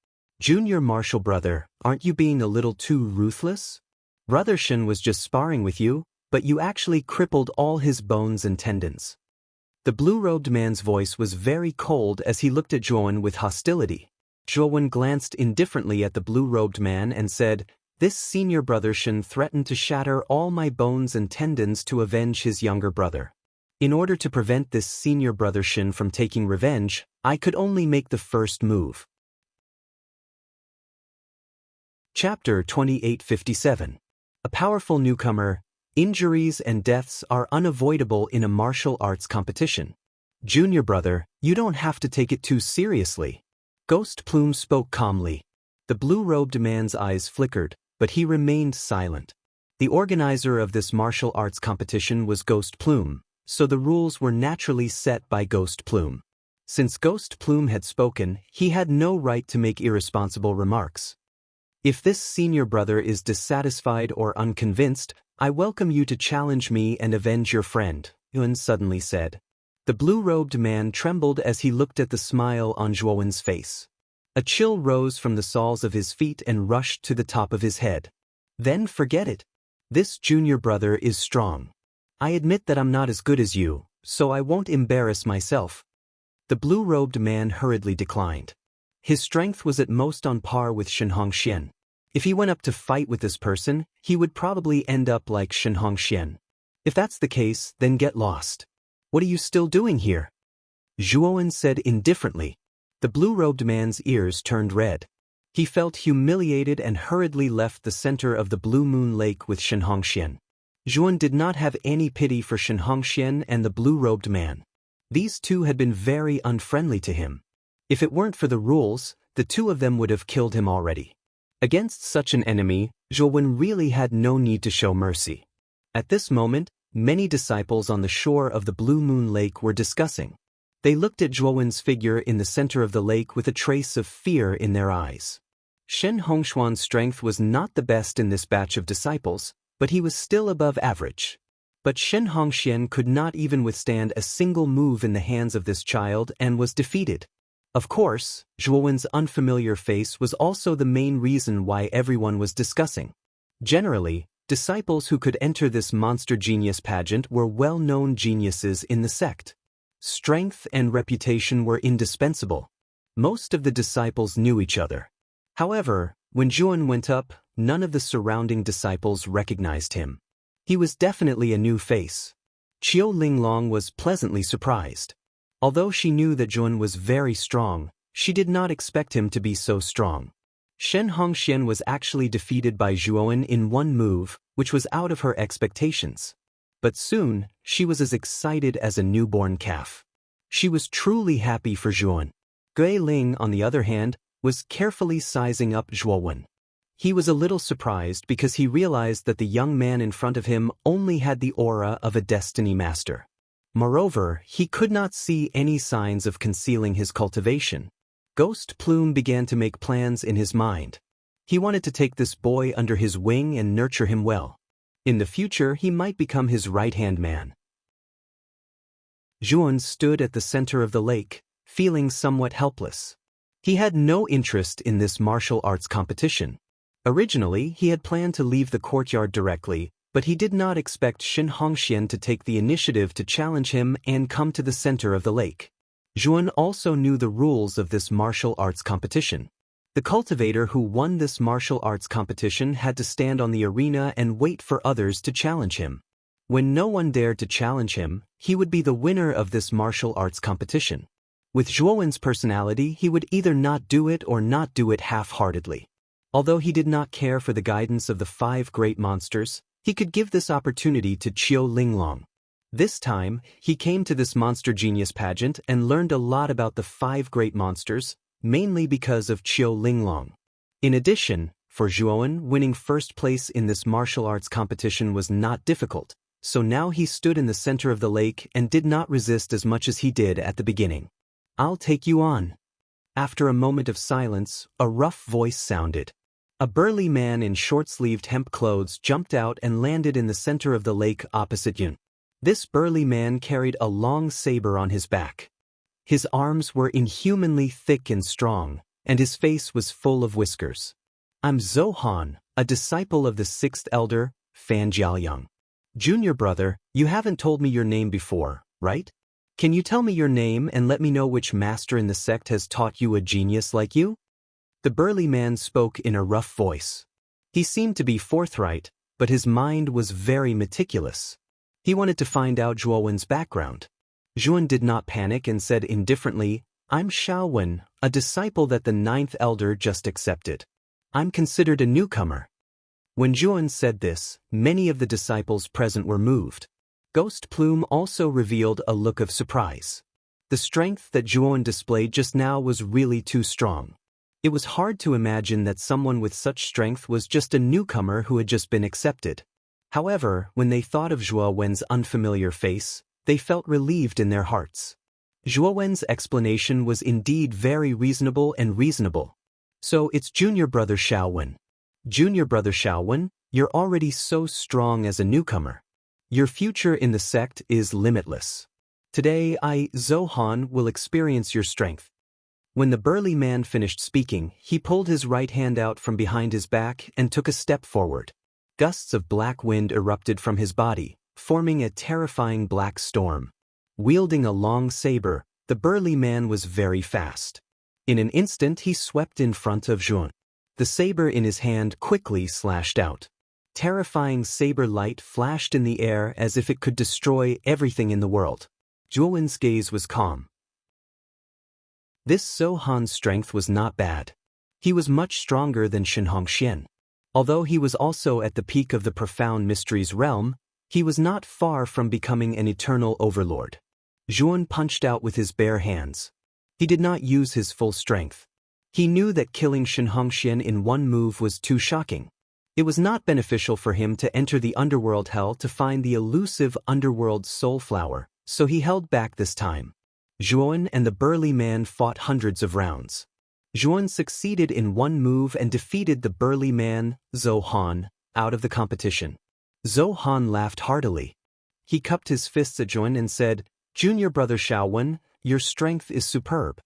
"Junior Marshal Brother, aren't you being a little too ruthless? Brother Shen was just sparring with you, but you actually crippled all his bones and tendons." The blue-robed man's voice was very cold as he looked at Zhuan with hostility. Zhuan glanced indifferently at the blue-robed man and said, "This senior brother Shen threatened to shatter all my bones and tendons to avenge his younger brother. In order to prevent this senior brother Shen from taking revenge, I could only make the first move." Chapter 2857. A powerful newcomer. Injuries and deaths are unavoidable in a martial arts competition. "Junior brother, you don't have to take it too seriously." Ghost Plume spoke calmly. The blue-robed man's eyes flickered, but he remained silent. The organizer of this martial arts competition was Ghost Plume, so the rules were naturally set by Ghost Plume. Since Ghost Plume had spoken, he had no right to make irresponsible remarks. "If this senior brother is dissatisfied or unconvinced, I welcome you to challenge me and avenge your friend," Yun suddenly said. The blue-robed man trembled as he looked at the smile on Zhuowen's face. A chill rose from the soles of his feet and rushed to the top of his head. "Then forget it. This junior brother is strong. I admit that I'm not as good as you, so I won't embarrass myself." The blue-robed man hurriedly declined. His strength was at most on par with Shen Hongxian. If he went up to fight with this person, he would probably end up like Shen Hongxian. If that's the case, then get lost. "What are you still doing here?" Zhuowen said indifferently. The blue-robed man's ears turned red. He felt humiliated and hurriedly left the center of the Blue Moon Lake with Shen Hongxian. Zhuowen did not have any pity for Shen Hongxian and the blue-robed man. These two had been very unfriendly to him. If it weren't for the rules, the two of them would have killed him already. Against such an enemy, Zhuowen really had no need to show mercy. At this moment, many disciples on the shore of the Blue Moon Lake were discussing. They looked at Zhuowen's figure in the center of the lake with a trace of fear in their eyes. Shen Hongxuan's strength was not the best in this batch of disciples, but he was still above average. But Shen Hongxian could not even withstand a single move in the hands of this child and was defeated. Of course, Zhuowen's unfamiliar face was also the main reason why everyone was discussing. Generally, disciples who could enter this monster genius pageant were well-known geniuses in the sect. Strength and reputation were indispensable. Most of the disciples knew each other. However, when Zhuon went up, none of the surrounding disciples recognized him. He was definitely a new face. Qiu Linglong was pleasantly surprised. Although she knew that Zhuon was very strong, she did not expect him to be so strong. Shen Hongxian was actually defeated by Zhuowen in one move, which was out of her expectations. But soon, she was as excited as a newborn calf. She was truly happy for Zhuowen. Gui Ling, on the other hand, was carefully sizing up Zhuowen. He was a little surprised because he realized that the young man in front of him only had the aura of a destiny master. Moreover, he could not see any signs of concealing his cultivation. Ghost Plume began to make plans in his mind. He wanted to take this boy under his wing and nurture him well. In the future, he might become his right-hand man. Zhuon stood at the center of the lake, feeling somewhat helpless. He had no interest in this martial arts competition. Originally, he had planned to leave the courtyard directly, but he did not expect Shen Hongxian to take the initiative to challenge him and come to the center of the lake. Zhuon also knew the rules of this martial arts competition. The cultivator who won this martial arts competition had to stand on the arena and wait for others to challenge him. When no one dared to challenge him, he would be the winner of this martial arts competition. With Zhuowen's personality, he would either not do it or not do it half-heartedly. Although he did not care for the guidance of the 5 great monsters, he could give this opportunity to Qiu Linglong. This time, he came to this monster genius pageant and learned a lot about the 5 great monsters, mainly because of Qiu Linglong. In addition, for Zhuowen, winning first place in this martial arts competition was not difficult, so now he stood in the center of the lake and did not resist as much as he did at the beginning. "I'll take you on." After a moment of silence, a rough voice sounded. A burly man in short-sleeved hemp clothes jumped out and landed in the center of the lake opposite Yun. This burly man carried a long saber on his back. His arms were inhumanly thick and strong, and his face was full of whiskers. "I'm Zhou Han, a disciple of the 6th elder, Fan Jiaoyang. Junior brother, you haven't told me your name before, right? Can you tell me your name and let me know which master in the sect has taught you a genius like you?" The burly man spoke in a rough voice. He seemed to be forthright, but his mind was very meticulous. He wanted to find out Zhuowen's background. Zhuon did not panic and said indifferently, "I'm Xiaowen, a disciple that the 9th elder just accepted. I'm considered a newcomer." When Zhuon said this, many of the disciples present were moved. Ghost Plume also revealed a look of surprise. The strength that Zhuon displayed just now was really too strong. It was hard to imagine that someone with such strength was just a newcomer who had just been accepted. However, when they thought of Zhuowen's unfamiliar face, they felt relieved in their hearts. Zhuowen's explanation was indeed very reasonable. "So it's Junior Brother Xiaowen. Junior Brother Xiaowen, you're already so strong as a newcomer. Your future in the sect is limitless. Today Zhou Han, will experience your strength." When the burly man finished speaking, he pulled his right hand out from behind his back and took a step forward. Gusts of black wind erupted from his body, forming a terrifying black storm. Wielding a long saber, the burly man was very fast. In an instant he swept in front of Zhuon. The saber in his hand quickly slashed out. Terrifying saber light flashed in the air as if it could destroy everything in the world. Zhuowen's gaze was calm. This Zhou Han's strength was not bad. He was much stronger than Shen Hongxian. Although he was also at the peak of the profound mysteries realm, he was not far from becoming an eternal overlord. Zhuon punched out with his bare hands. He did not use his full strength. He knew that killing Shen Hongxian in one move was too shocking. It was not beneficial for him to enter the underworld hell to find the elusive underworld soul flower, so he held back this time. Zhuon and the burly man fought hundreds of rounds. Zhuon succeeded in one move and defeated the burly man, Zhou Han, out of the competition. Zhou Han laughed heartily. He cupped his fists at Zhuon and said, "Junior Brother Xiaowen, your strength is superb.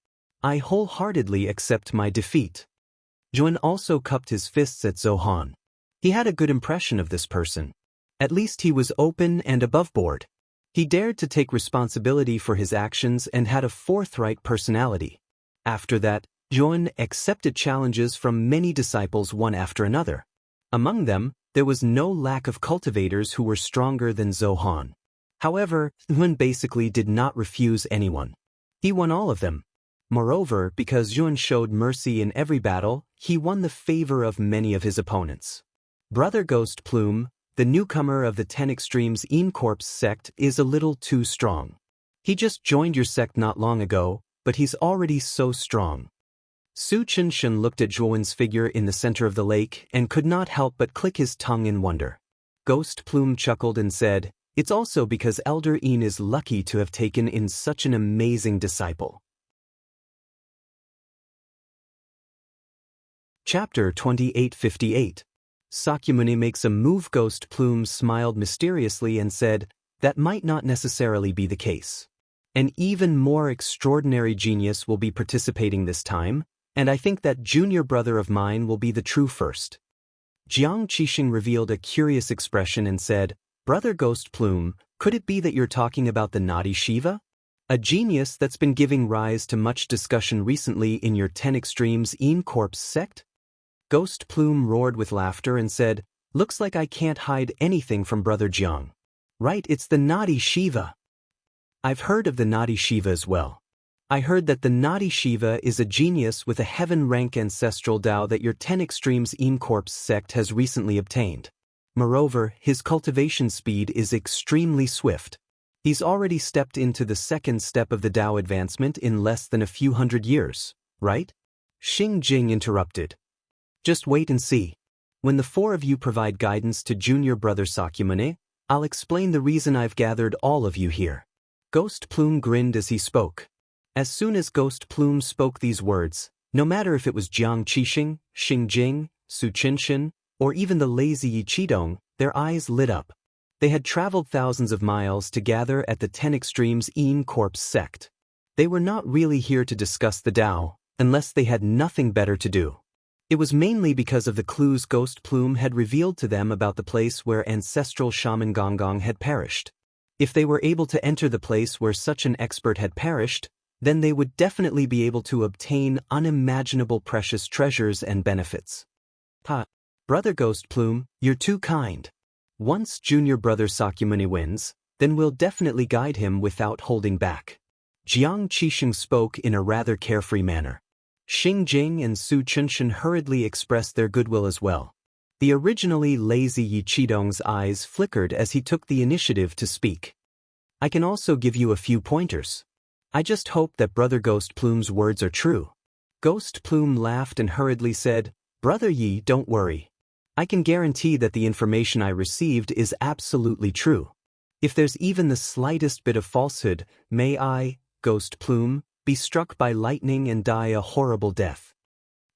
I wholeheartedly accept my defeat. Juan also cupped his fists at Zohan. He had a good impression of this person. At least he was open and aboveboard. He dared to take responsibility for his actions and had a forthright personality. After that, Juan accepted challenges from many disciples one after another. Among them, there was no lack of cultivators who were stronger than Zohan. However, Juan basically did not refuse anyone. He won all of them. Moreover, because Juan showed mercy in every battle, he won the favor of many of his opponents. Brother Ghost Plume, the newcomer of the 10 Extremes Corps sect, is a little too strong. He just joined your sect not long ago, but he's already so strong. Su Qinshan looked at Zhuan's figure in the center of the lake and could not help but click his tongue in wonder. Ghost Plume chuckled and said, "It's also because Elder Yin is lucky to have taken in such an amazing disciple." Chapter 2858. Sakyamuni makes a move. Ghost Plume smiled mysteriously and said, "That might not necessarily be the case. An even more extraordinary genius will be participating this time, and I think that junior brother of mine will be the true first." Jiang Qixing revealed a curious expression and said, "Brother Ghost Plume, could it be that you're talking about the naughty Shiva? A genius that's been giving rise to much discussion recently in your 10 Extremes Corps sect?" Ghost Plume roared with laughter and said, "Looks like I can't hide anything from Brother Jiang. Right, it's the naughty Shiva. I've heard of the naughty Shiva as well. I heard that the naughty Shiva is a genius with a heaven-rank ancestral Tao that your 10 Extremes Corps sect has recently obtained. Moreover, his cultivation speed is extremely swift. He's already stepped into the second step of the Tao advancement in less than a few hundred years, right?" Xing Jing interrupted. "Just wait and see. When the four of you provide guidance to junior brother Sakyamuni, I'll explain the reason I've gathered all of you here." Ghost Plume grinned as he spoke. As soon as Ghost Plume spoke these words, no matter if it was Jiang Qixing, Xing Jing, Su Qinshan, or even the lazy Yi Qidong, their eyes lit up. They had traveled thousands of miles to gather at the 10 Extremes Corps sect. They were not really here to discuss the Tao, unless they had nothing better to do. It was mainly because of the clues Ghost Plume had revealed to them about the place where ancestral shaman Gonggong had perished. If they were able to enter the place where such an expert had perished, then they would definitely be able to obtain unimaginable precious treasures and benefits. Brother Ghost Plume, you're too kind. Once junior brother Sakyamuni wins, then we'll definitely guide him without holding back." Jiang Qixing spoke in a rather carefree manner. Xing Jing and Su Qinshan hurriedly expressed their goodwill as well. The originally lazy Yi Qidong's eyes flickered as he took the initiative to speak. "I can also give you a few pointers. I just hope that Brother Ghost Plume's words are true." Ghost Plume laughed and hurriedly said, "Brother Yi, don't worry. I can guarantee that the information I received is absolutely true. If there's even the slightest bit of falsehood, may I, Ghost Plume, be struck by lightning and die a horrible death."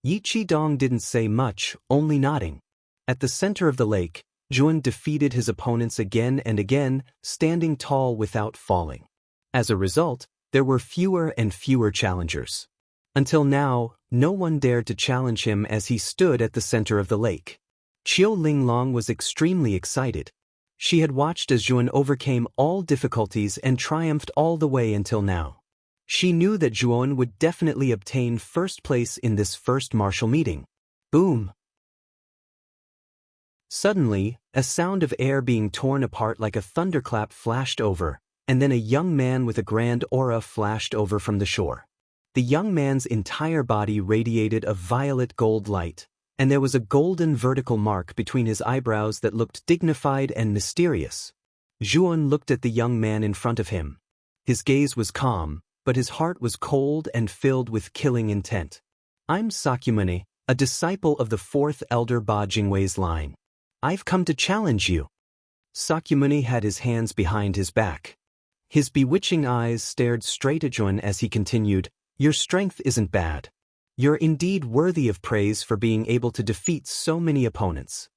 Yi Qidong didn't say much, only nodding. At the center of the lake, Juan defeated his opponents again and again, standing tall without falling. As a result, there were fewer and fewer challengers. Until now, no one dared to challenge him as he stood at the center of the lake. Qiu Linglong was extremely excited. She had watched as Juan overcame all difficulties and triumphed all the way until now. She knew that Juan would definitely obtain first place in this first martial meeting. Boom! Suddenly, a sound of air being torn apart like a thunderclap flashed over, and then a young man with a grand aura flashed over from the shore. The young man's entire body radiated a violet gold light, and there was a golden vertical mark between his eyebrows that looked dignified and mysterious. Juan looked at the young man in front of him. His gaze was calm, but his heart was cold and filled with killing intent. "I'm Sakyamuni, a disciple of the fourth elder Ba Jingwei's line. I've come to challenge you." Sakyamuni had his hands behind his back. His bewitching eyes stared straight at Juan as he continued, "Your strength isn't bad. You're indeed worthy of praise for being able to defeat so many opponents.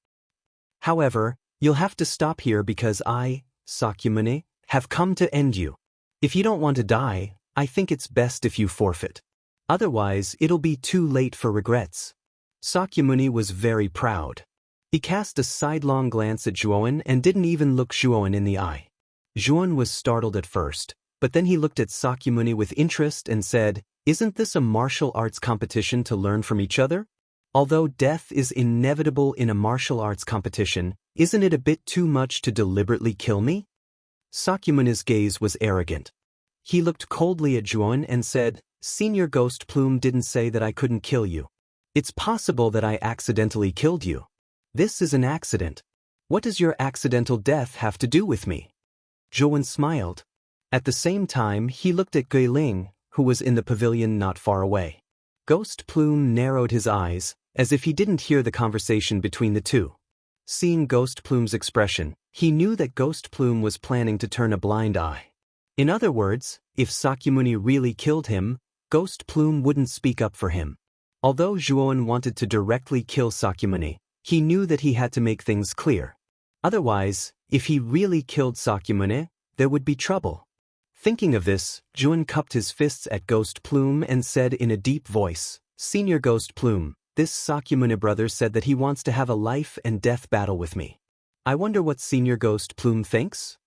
However, you'll have to stop here because I, Sakyamuni, have come to end you. If you don't want to die, I think it's best if you forfeit." Otherwise, it'll be too late for regrets. Sakyamuni was very proud. He cast a sidelong glance at Zhuowen and didn't even look Zhuowen in the eye. Zhuowen was startled at first, but then he looked at Sakyamuni with interest and said, "Isn't this a martial arts competition to learn from each other? Although death is inevitable in a martial arts competition, isn't it a bit too much to deliberately kill me?" Sakyamuni's gaze was arrogant. He looked coldly at Zhuowen and said, "Senior Ghost Plume didn't say that I couldn't kill you. It's possible that I accidentally killed you. This is an accident. What does your accidental death have to do with me?" Zhuowen smiled. At the same time, he looked at Guiling, who was in the pavilion not far away. Ghost Plume narrowed his eyes, as if he didn't hear the conversation between the two. Seeing Ghost Plume's expression, he knew that Ghost Plume was planning to turn a blind eye. In other words, if Sakyamuni really killed him, Ghost Plume wouldn't speak up for him. Although Zhuowen wanted to directly kill Sakyamuni, he knew that he had to make things clear. Otherwise, if he really killed Sakyamuni, there would be trouble. Thinking of this, Zhuowen cupped his fists at Ghost Plume and said in a deep voice, "Senior Ghost Plume, this Sakyamuni brother said that he wants to have a life and death battle with me. I wonder what Senior Ghost Plume thinks?"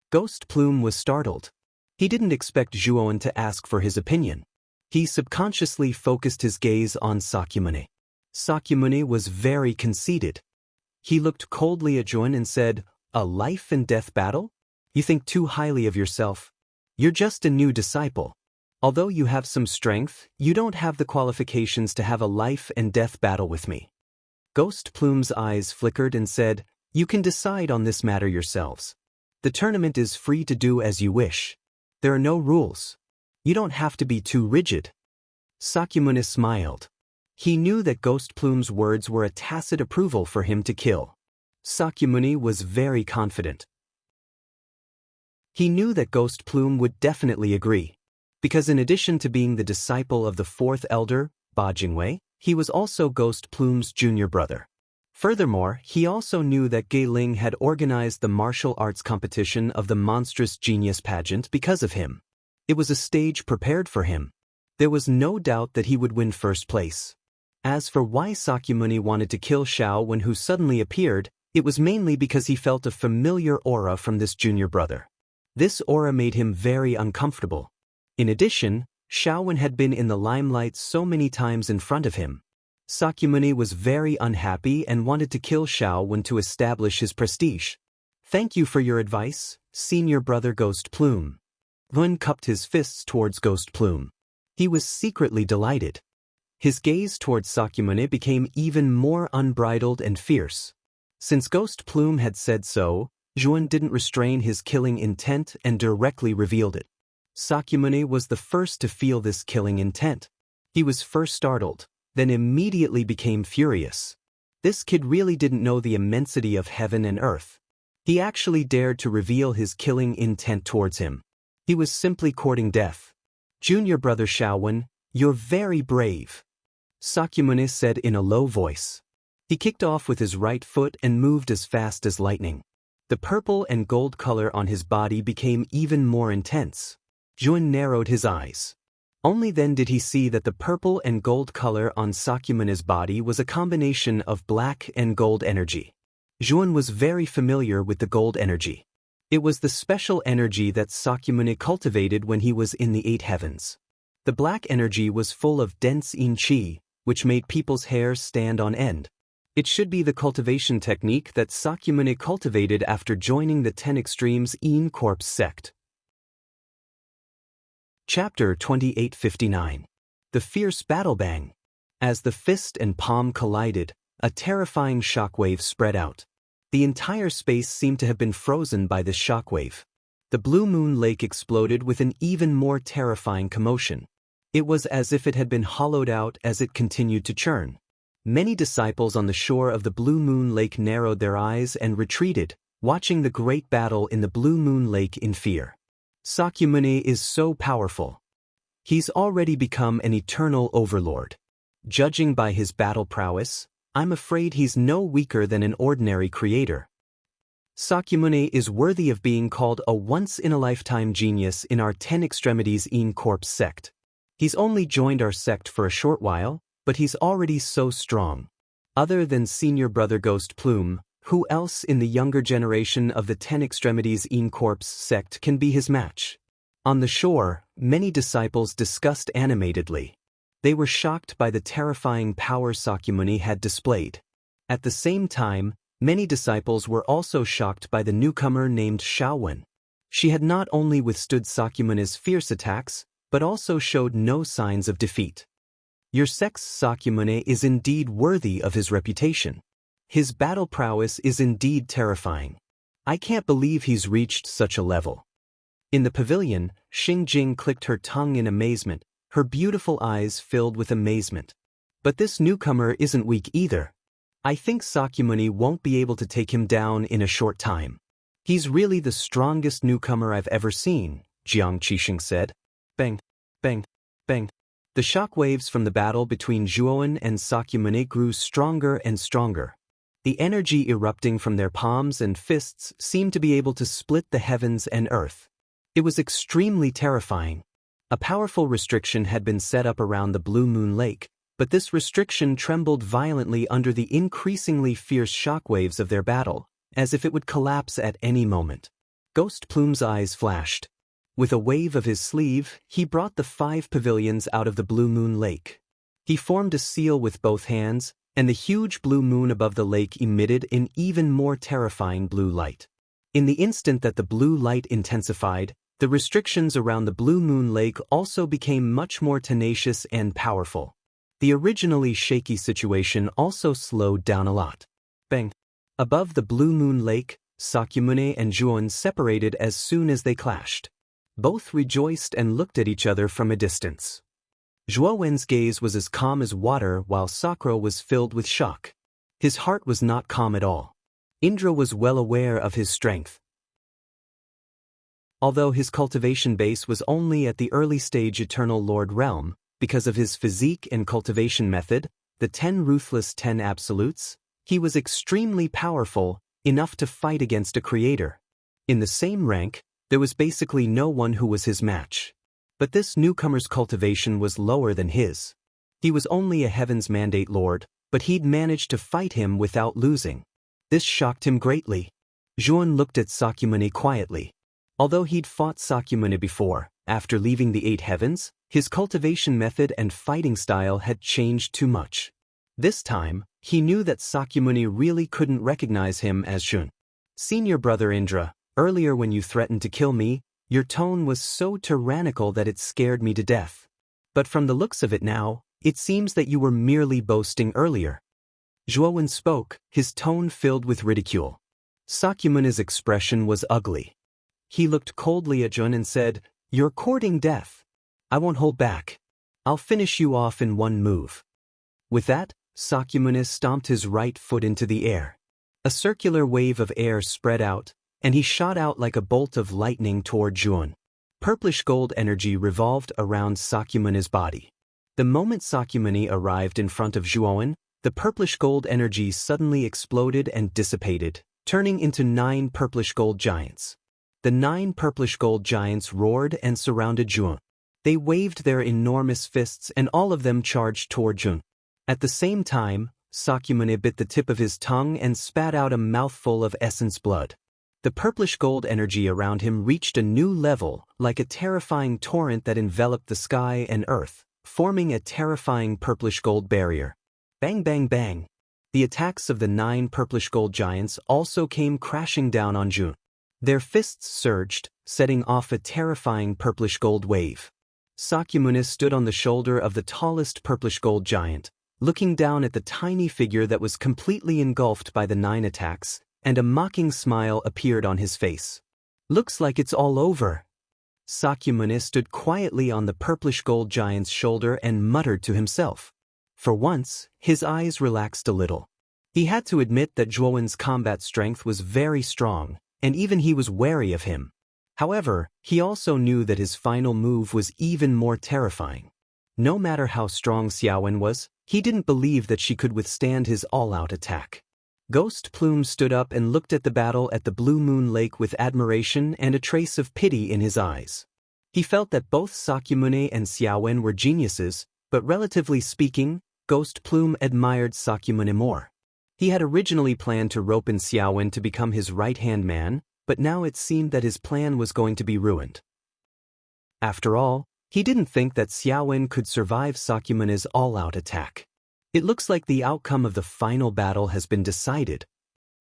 Ghost Plume was startled. He didn't expect Zhuowen to ask for his opinion. He subconsciously focused his gaze on Sakyamuni. Sakyamuni was very conceited. He looked coldly at Zhuowen and said, "A life and death battle? You think too highly of yourself. You're just a new disciple. Although you have some strength, you don't have the qualifications to have a life and death battle with me." Ghost Plume's eyes flickered and said, "You can decide on this matter yourselves. The tournament is free to do as you wish. There are no rules. You don't have to be too rigid." Sakyamuni smiled. He knew that Ghost Plume's words were a tacit approval for him to kill. Sakyamuni was very confident. He knew that Ghost Plume would definitely agree, because in addition to being the disciple of the fourth elder, Ba Jingwei, he was also Ghost Plume's junior brother. Furthermore, he also knew that Guiling had organized the martial arts competition of the Monstrous Genius pageant because of him. It was a stage prepared for him. There was no doubt that he would win first place. As for why Sakyamuni wanted to kill Xiao who suddenly appeared, it was mainly because he felt a familiar aura from this junior brother. This aura made him very uncomfortable. In addition, Xiao had been in the limelight so many times in front of him. Sakyamuni was very unhappy and wanted to kill Xiao to establish his prestige. "Thank you for your advice, senior brother Ghost Plume." Lun cupped his fists towards Ghost Plume. He was secretly delighted. His gaze towards Sakyamuni became even more unbridled and fierce. Since Ghost Plume had said so, Zhuowen didn't restrain his killing intent and directly revealed it. Sakyamuni was the first to feel this killing intent. He was first startled, then immediately became furious. This kid really didn't know the immensity of heaven and earth. He actually dared to reveal his killing intent towards him. He was simply courting death. "Junior brother Xiaowen, you're very brave," Sakyamuni said in a low voice. He kicked off with his right foot and moved as fast as lightning. The purple and gold color on his body became even more intense. Zhuowen narrowed his eyes. Only then did he see that the purple and gold color on Sakyamuni's body was a combination of black and gold energy. Zhuowen was very familiar with the gold energy. It was the special energy that Sakyamuni cultivated when he was in the eight heavens. The black energy was full of dense yin qi, which made people's hair stand on end. It should be the cultivation technique that Sakyamuni cultivated after joining the 10 Extremes Yin Corpse sect. Chapter 2859. The Fierce Battle Bang. As the fist and palm collided, a terrifying shockwave spread out. The entire space seemed to have been frozen by this shockwave. The Blue Moon Lake exploded with an even more terrifying commotion. It was as if it had been hollowed out as it continued to churn. Many disciples on the shore of the Blue Moon Lake narrowed their eyes and retreated, watching the great battle in the Blue Moon Lake in fear. Sakyamuni is so powerful. He's already become an eternal overlord. Judging by his battle prowess, I'm afraid he's no weaker than an ordinary creator. Sakyamuni is worthy of being called a once-in-a-lifetime genius in our 10 Extremities Yin Corpse sect. He's only joined our sect for a short while, but he's already so strong. Other than senior brother Ghost Plume, who else in the younger generation of the 10 Extremities Een Corps sect can be his match? On the shore, many disciples discussed animatedly. They were shocked by the terrifying power Sakyamuni had displayed. At the same time, many disciples were also shocked by the newcomer named Shaowen. She had not only withstood Sakyamuni's fierce attacks, but also showed no signs of defeat. Your sect's Sakyamuni is indeed worthy of his reputation. His battle prowess is indeed terrifying. I can't believe he's reached such a level. In the pavilion, Xingjing clicked her tongue in amazement, her beautiful eyes filled with amazement. But this newcomer isn't weak either. I think Sakyamuni won't be able to take him down in a short time. He's really the strongest newcomer I've ever seen, Jiang Qixing said. Bang, bang, bang. The shockwaves from the battle between Zhuowen and Sakyamuni grew stronger and stronger. The energy erupting from their palms and fists seemed to be able to split the heavens and earth. It was extremely terrifying. A powerful restriction had been set up around the Blue Moon Lake, but this restriction trembled violently under the increasingly fierce shockwaves of their battle, as if it would collapse at any moment. Ghost Plume's eyes flashed. With a wave of his sleeve, he brought the 5 pavilions out of the Blue Moon Lake. He formed a seal with both hands, and the huge blue moon above the lake emitted an even more terrifying blue light. In the instant that the blue light intensified, the restrictions around the Blue Moon Lake also became much more tenacious and powerful. The originally shaky situation also slowed down a lot. Bang! Above the Blue Moon Lake, Sakyamuni and Zhuowen separated as soon as they clashed. Both rejoiced and looked at each other from a distance. Zhuowen's gaze was as calm as water while Sakura was filled with shock. His heart was not calm at all. Indra was well aware of his strength. Although his cultivation base was only at the early stage Eternal Lord realm, because of his physique and cultivation method, the 10 ruthless 10 absolutes, he was extremely powerful, enough to fight against a creator. In the same rank, there was basically no one who was his match. But this newcomer's cultivation was lower than his. He was only a Heaven's Mandate Lord, but he'd managed to fight him without losing. This shocked him greatly. Zhuowen looked at Sakyamuni quietly. Although he'd fought Sakyamuni before, after leaving the 8 heavens, his cultivation method and fighting style had changed too much. This time, he knew that Sakyamuni really couldn't recognize him as Zhuowen. Senior brother Indra, earlier when you threatened to kill me, your tone was so tyrannical that it scared me to death. But from the looks of it now, it seems that you were merely boasting earlier. Zhuowen spoke, his tone filled with ridicule. Sakyamuni's expression was ugly. He looked coldly at Zhuowen and said, "You're courting death. I won't hold back. I'll finish you off in one move." With that, Sakyamuni stomped his right foot into the air. A circular wave of air spread out, and he shot out like a bolt of lightning toward Zhuowen. Purplish gold energy revolved around Sakyamuni's body. The moment Sakyamuni arrived in front of Zhuowen, the purplish gold energy suddenly exploded and dissipated, turning into 9 purplish gold giants. The 9 purplish gold giants roared and surrounded Zhuowen. They waved their enormous fists and all of them charged toward Zhuowen. At the same time, Sakyamuni bit the tip of his tongue and spat out a mouthful of essence blood. The purplish gold energy around him reached a new level, like a terrifying torrent that enveloped the sky and earth, forming a terrifying purplish gold barrier. Bang bang bang. The attacks of the 9 purplish gold giants also came crashing down on Zhuowen. Their fists surged, setting off a terrifying purplish gold wave. Sakyamuni stood on the shoulder of the tallest purplish gold giant, looking down at the tiny figure that was completely engulfed by the 9 attacks, and a mocking smile appeared on his face. "Looks like it's all over." Sakyamuni stood quietly on the purplish gold giant's shoulder and muttered to himself. For once, his eyes relaxed a little. He had to admit that Zhuowen's combat strength was very strong, and even he was wary of him. However, he also knew that his final move was even more terrifying. No matter how strong Xiaowen was, he didn't believe that she could withstand his all-out attack. Ghost Plume stood up and looked at the battle at the Blue Moon Lake with admiration and a trace of pity in his eyes. He felt that both Sakyamune and Xiaowen were geniuses, but relatively speaking, Ghost Plume admired Sakyamune more. He had originally planned to rope in Xiaowen to become his right-hand man, but now it seemed that his plan was going to be ruined. After all, he didn't think that Xiaowen could survive Sakyamune's all-out attack. It looks like the outcome of the final battle has been decided.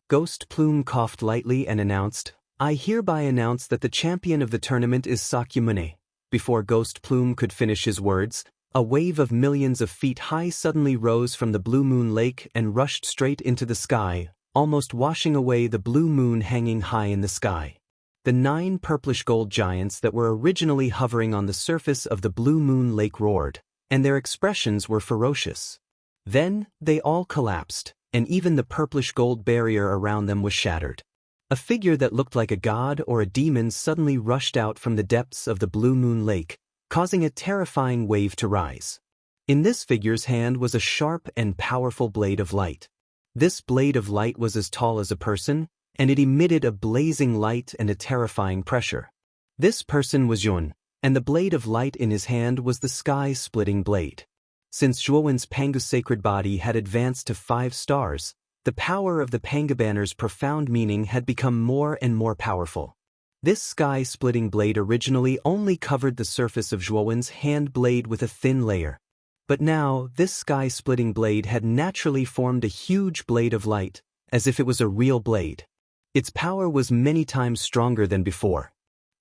Ghost Plume coughed lightly and announced, "I hereby announce that the champion of the tournament is Sakyamune." Before Ghost Plume could finish his words, a wave of millions of feet high suddenly rose from the Blue Moon Lake and rushed straight into the sky, almost washing away the blue moon hanging high in the sky. The 9 purplish gold giants that were originally hovering on the surface of the Blue Moon Lake roared, and their expressions were ferocious. Then, they all collapsed, and even the purplish gold barrier around them was shattered. A figure that looked like a god or a demon suddenly rushed out from the depths of the Blue Moon Lake, causing a terrifying wave to rise. In this figure's hand was a sharp and powerful blade of light. This blade of light was as tall as a person, and it emitted a blazing light and a terrifying pressure. This person was Yun, and the blade of light in his hand was the sky-splitting blade. Since Zhuowen's Pangu sacred body had advanced to 5 stars, the power of the Pangu banner's profound meaning had become more and more powerful. This sky-splitting blade originally only covered the surface of Zhuowen's hand blade with a thin layer. But now, this sky-splitting blade had naturally formed a huge blade of light, as if it was a real blade. Its power was many times stronger than before.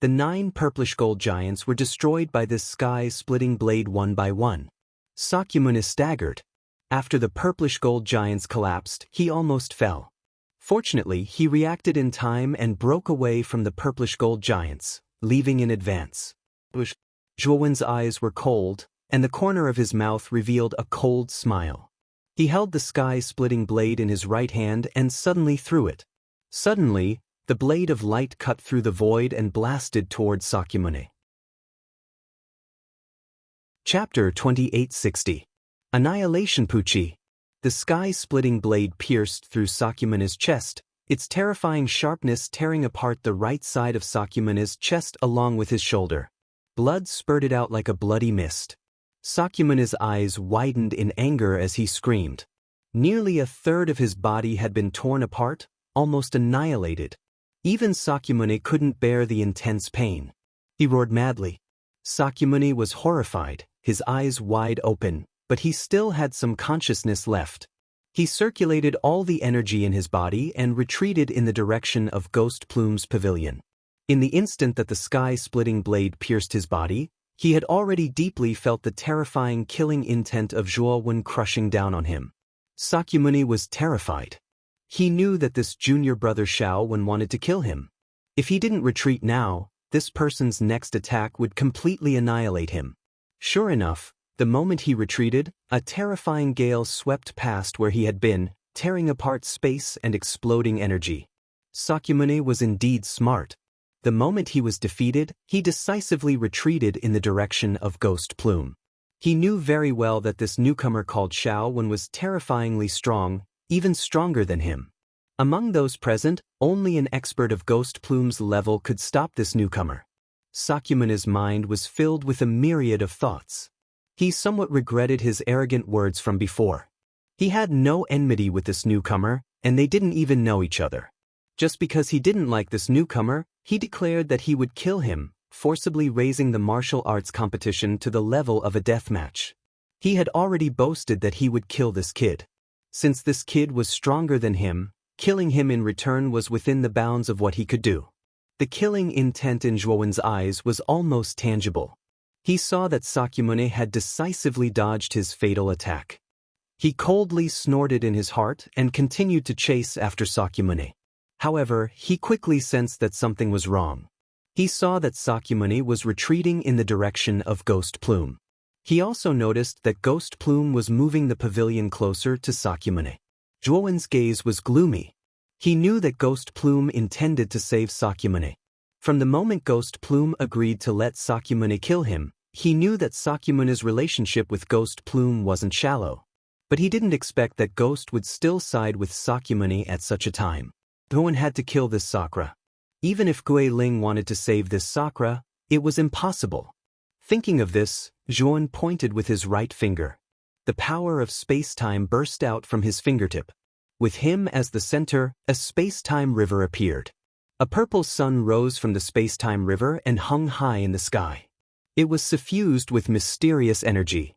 The 9 purplish gold giants were destroyed by this sky-splitting blade one by one. Sakyamune staggered. After the purplish gold giants collapsed, he almost fell. Fortunately, he reacted in time and broke away from the purplish gold giants, leaving in advance. Zhuowen's eyes were cold, and the corner of his mouth revealed a cold smile. He held the sky-splitting blade in his right hand and suddenly threw it. Suddenly, the blade of light cut through the void and blasted towards Sakyamune. Chapter 2860. Annihilation Puchi. The sky-splitting blade pierced through Sakyamune's chest, its terrifying sharpness tearing apart the right side of Sakyamune's chest along with his shoulder. Blood spurted out like a bloody mist. Sakyamune's eyes widened in anger as he screamed. Nearly a third of his body had been torn apart, almost annihilated. Even Sakyamune couldn't bear the intense pain. He roared madly. Sakyamune was horrified, his eyes wide open, but he still had some consciousness left. He circulated all the energy in his body and retreated in the direction of Ghost Plume's pavilion. In the instant that the sky-splitting blade pierced his body, he had already deeply felt the terrifying killing intent of Zhuowen crushing down on him. Sakyamune was terrified. He knew that this junior brother Xiaowen wanted to kill him. If he didn't retreat now, this person's next attack would completely annihilate him. Sure enough, the moment he retreated, a terrifying gale swept past where he had been, tearing apart space and exploding energy. Sakyamune was indeed smart. The moment he was defeated, he decisively retreated in the direction of Ghost Plume. He knew very well that this newcomer called Xiaowen was terrifyingly strong, even stronger than him. Among those present, only an expert of Ghost Plume's level could stop this newcomer. Sakyamune's mind was filled with a myriad of thoughts. He somewhat regretted his arrogant words from before. He had no enmity with this newcomer, and they didn't even know each other. Just because he didn't like this newcomer, he declared that he would kill him, forcibly raising the martial arts competition to the level of a deathmatch. He had already boasted that he would kill this kid. Since this kid was stronger than him, killing him in return was within the bounds of what he could do. The killing intent in Zhuowen's eyes was almost tangible. He saw that Sakyamune had decisively dodged his fatal attack. He coldly snorted in his heart and continued to chase after Sakyamune. However, he quickly sensed that something was wrong. He saw that Sakyamune was retreating in the direction of Ghost Plume. He also noticed that Ghost Plume was moving the pavilion closer to Sakyamune. Zhuowen's gaze was gloomy. He knew that Ghost Plume intended to save Sakyamune. From the moment Ghost Plume agreed to let Sakyamune kill him, he knew that Sakyamune's relationship with Ghost Plume wasn't shallow. But he didn't expect that Ghost would still side with Sakyamune at such a time. Zhuowen had to kill this Sakura. Even if Gui Ling wanted to save this Sakura, It was impossible. Thinking of this, Zhuan pointed with his right finger. The power of space-time burst out from his fingertip. With him as the center, a space-time river appeared. A purple sun rose from the space-time river and hung high in the sky. It was suffused with mysterious energy.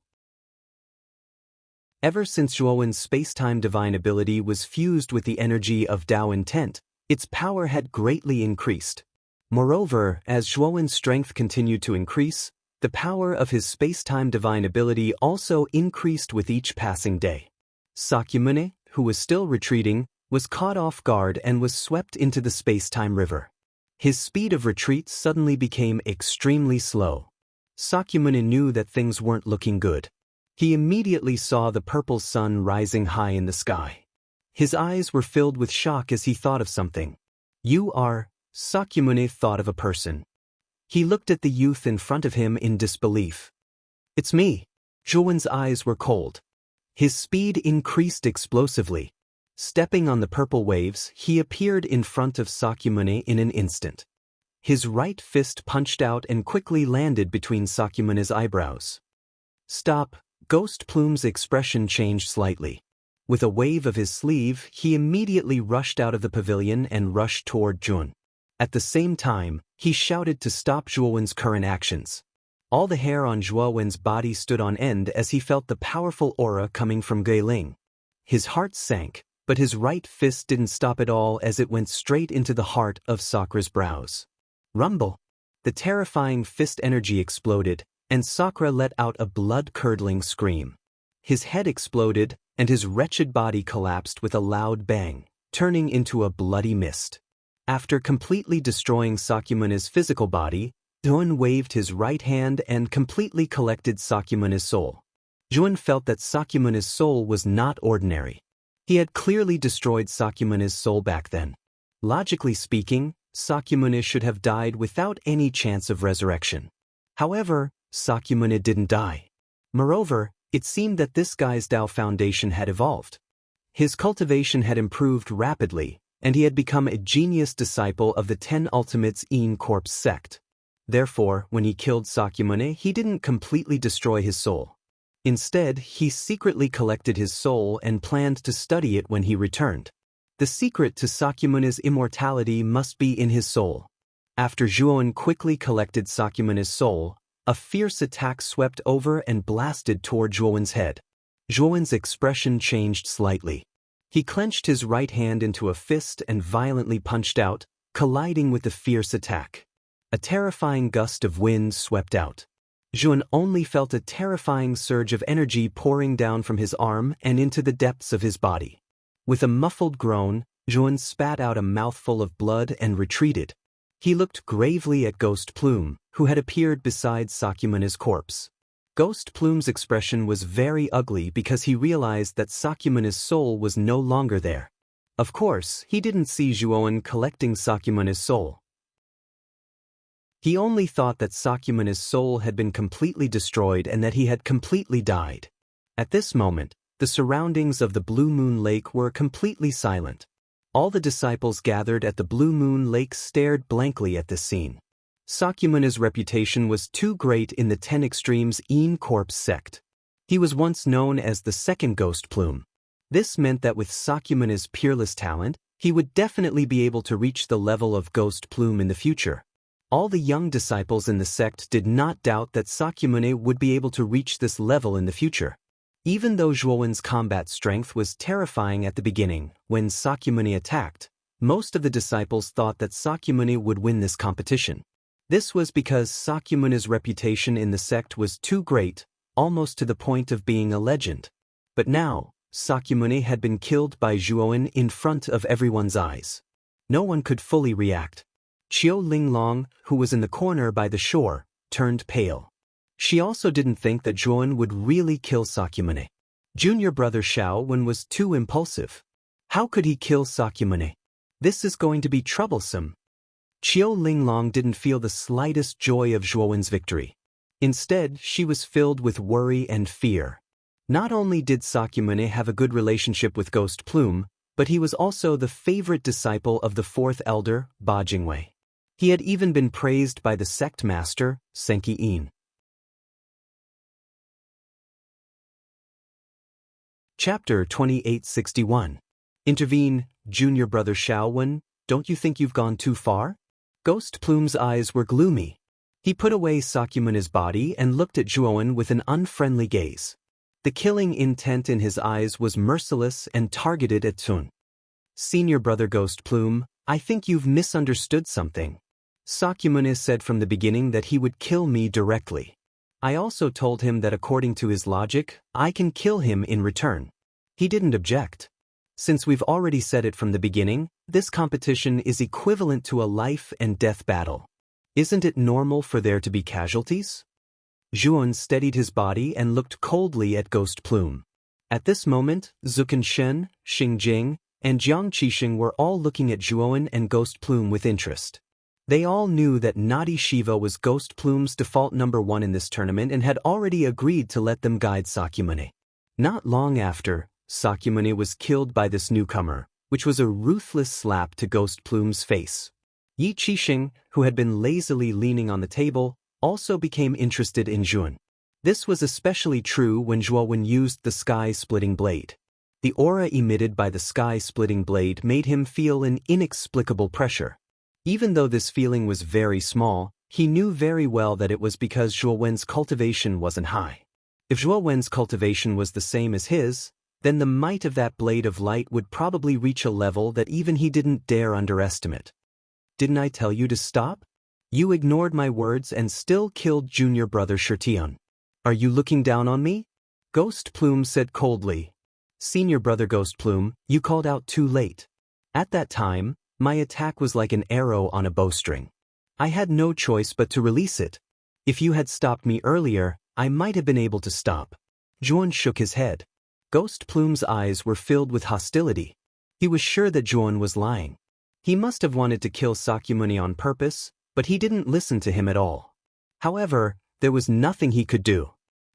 Ever since Zhuowen's space-time divine ability was fused with the energy of Tao intent, its power had greatly increased. Moreover, as Zhuowen's strength continued to increase, the power of his space-time divine ability also increased with each passing day. Sakyamuni, who was still retreating, was caught off guard and was swept into the space-time river. His speed of retreat suddenly became extremely slow. Sakyamuni knew that things weren't looking good. He immediately saw the purple sun rising high in the sky. His eyes were filled with shock as he thought of something. "You are," Sakyamuni thought of a person. He looked at the youth in front of him in disbelief. "It's me." Zhuowen's eyes were cold. His speed increased explosively. Stepping on the purple waves, he appeared in front of Sakyamuni in an instant. His right fist punched out and quickly landed between Sakyamuni's eyebrows. "Stop." Ghost Plume's expression changed slightly. With a wave of his sleeve, he immediately rushed out of the pavilion and rushed toward Zhuan. At the same time, he shouted to stop Zhuowen's current actions. All the hair on Zhuowen's body stood on end as he felt the powerful aura coming from Geiling. His heart sank, but his right fist didn't stop at all as it went straight into the heart of Sakra's brows. Rumble! The terrifying fist energy exploded, and Sakra let out a blood-curdling scream. His head exploded, and his wretched body collapsed with a loud bang, turning into a bloody mist. After completely destroying Sakyamuni's physical body, Zhuan waved his right hand and completely collected Sakyamuni's soul. Zhuan felt that Sakyamuni's soul was not ordinary. He had clearly destroyed Sakyamuni's soul back then. Logically speaking, Sakyamuni should have died without any chance of resurrection. However, Sakyamuni didn't die. Moreover, it seemed that this guy's Tao foundation had evolved. His cultivation had improved rapidly, and he had become a genius disciple of the 10 Ultimates Een Corpse sect. Therefore, when he killed Sakyamuni, he didn't completely destroy his soul. Instead, he secretly collected his soul and planned to study it when he returned. The secret to Sakyamuni's immortality must be in his soul. After Zhuowen quickly collected Sakyamuni's soul, a fierce attack swept over and blasted toward Zhuowen's head. Zhuowen's expression changed slightly. He clenched his right hand into a fist and violently punched out, colliding with the fierce attack. A terrifying gust of wind swept out. Zhuowen only felt a terrifying surge of energy pouring down from his arm and into the depths of his body. With a muffled groan, Zhuowen spat out a mouthful of blood and retreated. He looked gravely at Ghost Plume, who had appeared beside Sakyamuni's corpse. Ghost Plume's expression was very ugly because he realized that Sakyamuni's soul was no longer there. Of course, he didn't see Zhuowen collecting Sakyamuni's soul. He only thought that Sakyamuni's soul had been completely destroyed and that he had completely died. At this moment, the surroundings of the Blue Moon Lake were completely silent. All the disciples gathered at the Blue Moon Lake stared blankly at this scene. Sakyamuni's reputation was too great in the 10 Extremes Een Corpse sect. He was once known as the second Ghost Plume. This meant that with Sakyamuni's peerless talent, he would definitely be able to reach the level of Ghost Plume in the future. All the young disciples in the sect did not doubt that Sakyamuni would be able to reach this level in the future. Even though Zhuowen's combat strength was terrifying at the beginning, when Sakyamuni attacked, most of the disciples thought that Sakyamuni would win this competition. This was because Sakyamuni's reputation in the sect was too great, almost to the point of being a legend. But now, Sakyamuni had been killed by Zhuowen in front of everyone's eyes. No one could fully react. Qiu Linglong, who was in the corner by the shore, turned pale. She also didn't think that Zhuowen would really kill Sakyamuni. Junior brother Xiaowen was too impulsive. How could he kill Sakyamuni? This is going to be troublesome. Qiu Linglong didn't feel the slightest joy of Zhuowen's victory. Instead, she was filled with worry and fear. Not only did Sakyamuni have a good relationship with Ghost Plume, but he was also the favorite disciple of the fourth elder, Ba Jingwei. He had even been praised by the sect master, Senki-in. Chapter 2861. Intervene, Junior Brother Shaowen, don't you think you've gone too far? Ghost Plume's eyes were gloomy. He put away Sakyumune's body and looked at Zhuowen with an unfriendly gaze. The killing intent in his eyes was merciless and targeted at Sun. Senior Brother Ghost Plume, I think you've misunderstood something. Sakyamune said from the beginning that he would kill me directly. I also told him that according to his logic, I can kill him in return. He didn't object. Since we've already said it from the beginning, this competition is equivalent to a life and death battle. Isn't it normal for there to be casualties? Zhuan steadied his body and looked coldly at Ghost Plume. At this moment, Zuken Shen, Xing Jing, and Jiang Qixing were all looking at Zhuowen and Ghost Plume with interest. They all knew that Naughty Shiva was Ghost Plume's default number 1 in this tournament and had already agreed to let them guide Sakyamune. Not long after, Sakyamune was killed by this newcomer, which was a ruthless slap to Ghost Plume's face. Yi Qixing, who had been lazily leaning on the table, also became interested in Zhuan. This was especially true when Zhuowen used the sky-splitting blade. The aura emitted by the sky-splitting blade made him feel an inexplicable pressure. Even though this feeling was very small, he knew very well that it was because Zhuowen's cultivation wasn't high. If Zhuowen's cultivation was the same as his, then the might of that blade of light would probably reach a level that even he didn't dare underestimate. Didn't I tell you to stop? You ignored my words and still killed Junior Brother Shirtion. Are you looking down on me? Ghost Plume said coldly. Senior Brother Ghost Plume, you called out too late. At that time, my attack was like an arrow on a bowstring. I had no choice but to release it. If you had stopped me earlier, I might have been able to stop. Zhuan shook his head. Ghost Plume's eyes were filled with hostility. He was sure that Zhuan was lying. He must have wanted to kill Sakyamune on purpose, but he didn't listen to him at all. However, there was nothing he could do.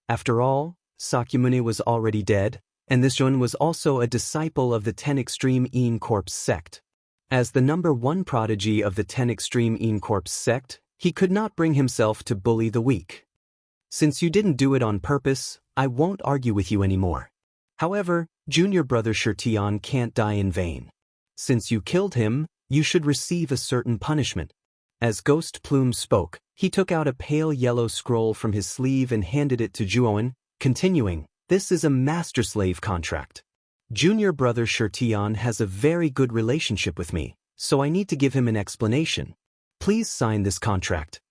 After all, Sakyamune was already dead, and this Zhuan was also a disciple of the 10 Extreme Een Corps sect. As the number 1 prodigy of the 10 Extreme Een Corps sect, he could not bring himself to bully the weak. Since you didn't do it on purpose, I won't argue with you anymore. However, Junior Brother Shirtion can't die in vain. Since you killed him, you should receive a certain punishment. As Ghost Plume spoke, he took out a pale yellow scroll from his sleeve and handed it to Zhuowen, continuing, this is a master-slave contract. Junior Brother Shirtion has a very good relationship with me, so I need to give him an explanation. Please sign this contract.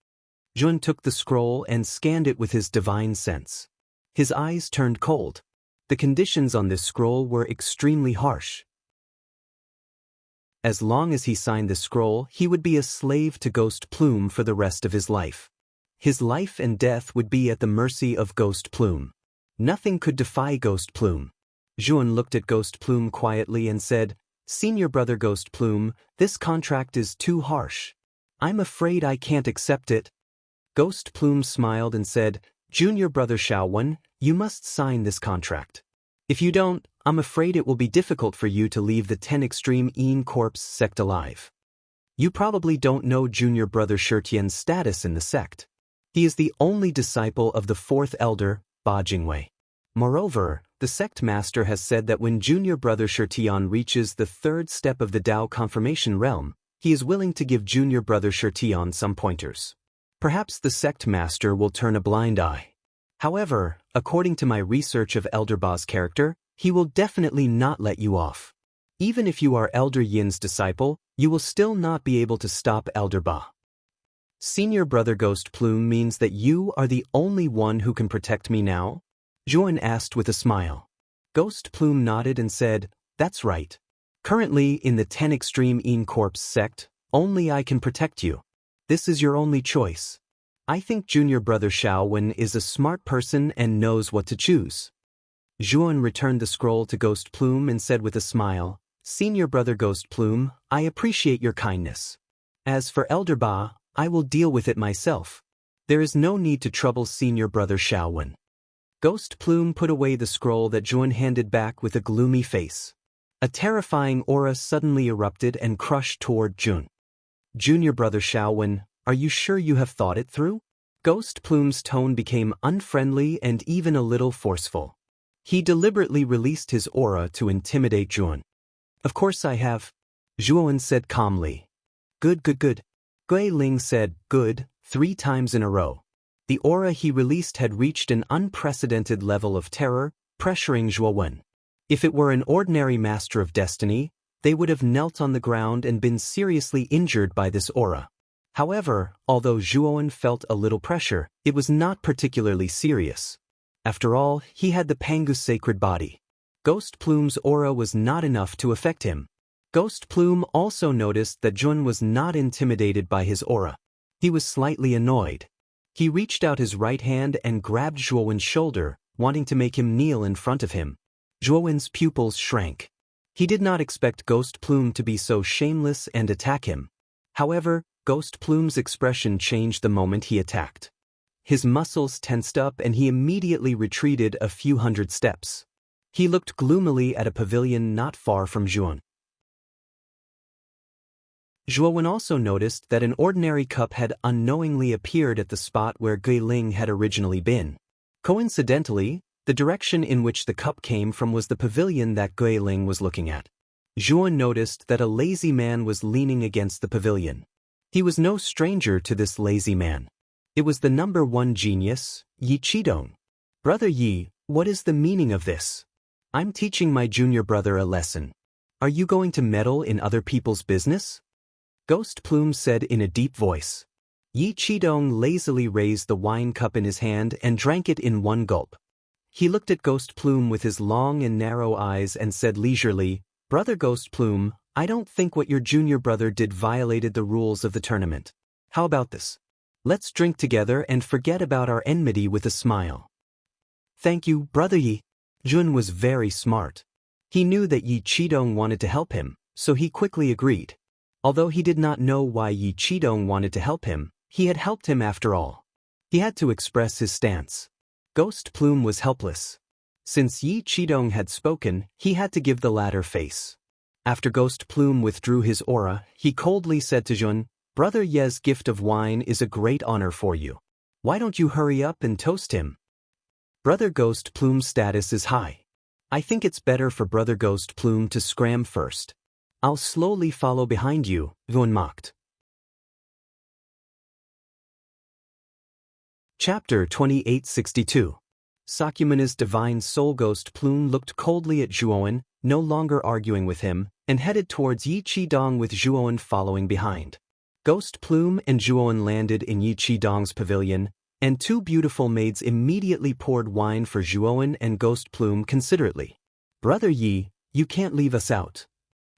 Zhuan took the scroll and scanned it with his divine sense. His eyes turned cold. The conditions on this scroll were extremely harsh. As long as he signed the scroll, he would be a slave to Ghost Plume for the rest of his life. His life and death would be at the mercy of Ghost Plume. Nothing could defy Ghost Plume. Zhuan looked at Ghost Plume quietly and said, Senior Brother Ghost Plume, this contract is too harsh. I'm afraid I can't accept it. Ghost Plume smiled and said, Junior Brother Shaowen, you must sign this contract. If you don't, I'm afraid it will be difficult for you to leave the 10 Extreme Een Corps sect alive. You probably don't know Junior Brother Shirtian's status in the sect. He is the only disciple of the 4th elder, Ba Jingwei. Moreover, the sect master has said that when Junior Brother Shirtian reaches the 3rd step of the Tao confirmation realm, he is willing to give Junior Brother Shirtian some pointers. Perhaps the sect master will turn a blind eye. However, according to my research of Elder Ba's character, he will definitely not let you off. Even if you are Elder Yin's disciple, you will still not be able to stop Elder Ba. Senior Brother Ghost Plume means that you are the only one who can protect me now? Zhuan asked with a smile. Ghost Plume nodded and said, that's right. Currently, in the 10 Extreme Een Corps sect, only I can protect you. This is your only choice. I think Junior Brother Shaowen is a smart person and knows what to choose. Zhuan returned the scroll to Ghost Plume and said with a smile, Senior Brother Ghost Plume, I appreciate your kindness. As for Elder Ba, I will deal with it myself. There is no need to trouble Senior Brother Shaowen. Ghost Plume put away the scroll that Zhuan handed back with a gloomy face. A terrifying aura suddenly erupted and crushed toward Zhuan. Junior brother Xiaowen, are you sure you have thought it through? Ghost Plume's tone became unfriendly and even a little forceful. He deliberately released his aura to intimidate Zhuan. Of course I have, Zhuan said calmly. Good. Gui Ling said, good, 3 times in a row. The aura he released had reached an unprecedented level of terror, pressuring Zhuan. If it were an ordinary master of destiny, they would have knelt on the ground and been seriously injured by this aura. However, although Zhuan felt a little pressure, it was not particularly serious. After all, he had the Pangu's sacred body. Ghost Plume's aura was not enough to affect him. Ghost Plume also noticed that Zhuan was not intimidated by his aura. He was slightly annoyed. He reached out his right hand and grabbed Zhuan's shoulder, wanting to make him kneel in front of him. Zhuan's pupils shrank. He did not expect Ghost Plume to be so shameless and attack him. However, Ghost Plume's expression changed the moment he attacked. His muscles tensed up and he immediately retreated a few hundred steps. He looked gloomily at a pavilion not far from Zhuan. Zhuan also noticed that an ordinary cup had unknowingly appeared at the spot where Gui Ling had originally been. Coincidentally, the direction in which the cup came from was the pavilion that Gui Ling was looking at. Zhuan noticed that a lazy man was leaning against the pavilion. He was no stranger to this lazy man. It was the number 1 genius, Yi Qidong. Brother Yi, what is the meaning of this? I'm teaching my junior brother a lesson. Are you going to meddle in other people's business? Ghost Plume said in a deep voice. Yi Qidong lazily raised the wine cup in his hand and drank it in one gulp. He looked at Ghost Plume with his long and narrow eyes and said leisurely, Brother Ghost Plume, I don't think what your junior brother did violated the rules of the tournament. How about this? Let's drink together and forget about our enmity with a smile. Thank you, Brother Yi. Zhuan was very smart. He knew that Yi Qidong wanted to help him, so he quickly agreed. Although he did not know why Yi Qidong wanted to help him, he had helped him after all. He had to express his stance. Ghost Plume was helpless. Since Yi Qidong had spoken, he had to give the latter face. After Ghost Plume withdrew his aura, he coldly said to Zhuan, Brother Ye's gift of wine is a great honor for you. Why don't you hurry up and toast him? Brother Ghost Plume's status is high. I think it's better for Brother Ghost Plume to scram first. I'll slowly follow behind you, Zhuan mocked. Chapter 2862. Sakyamana's divine soul Ghost Plume looked coldly at Zhuan, no longer arguing with him, and headed towards Yi Qidong with Zhuan following behind. Ghost Plume and Zhuan landed in Yi Qidong's pavilion, and 2 beautiful maids immediately poured wine for Zhuan and Ghost Plume considerately. Brother Yi, you can't leave us out.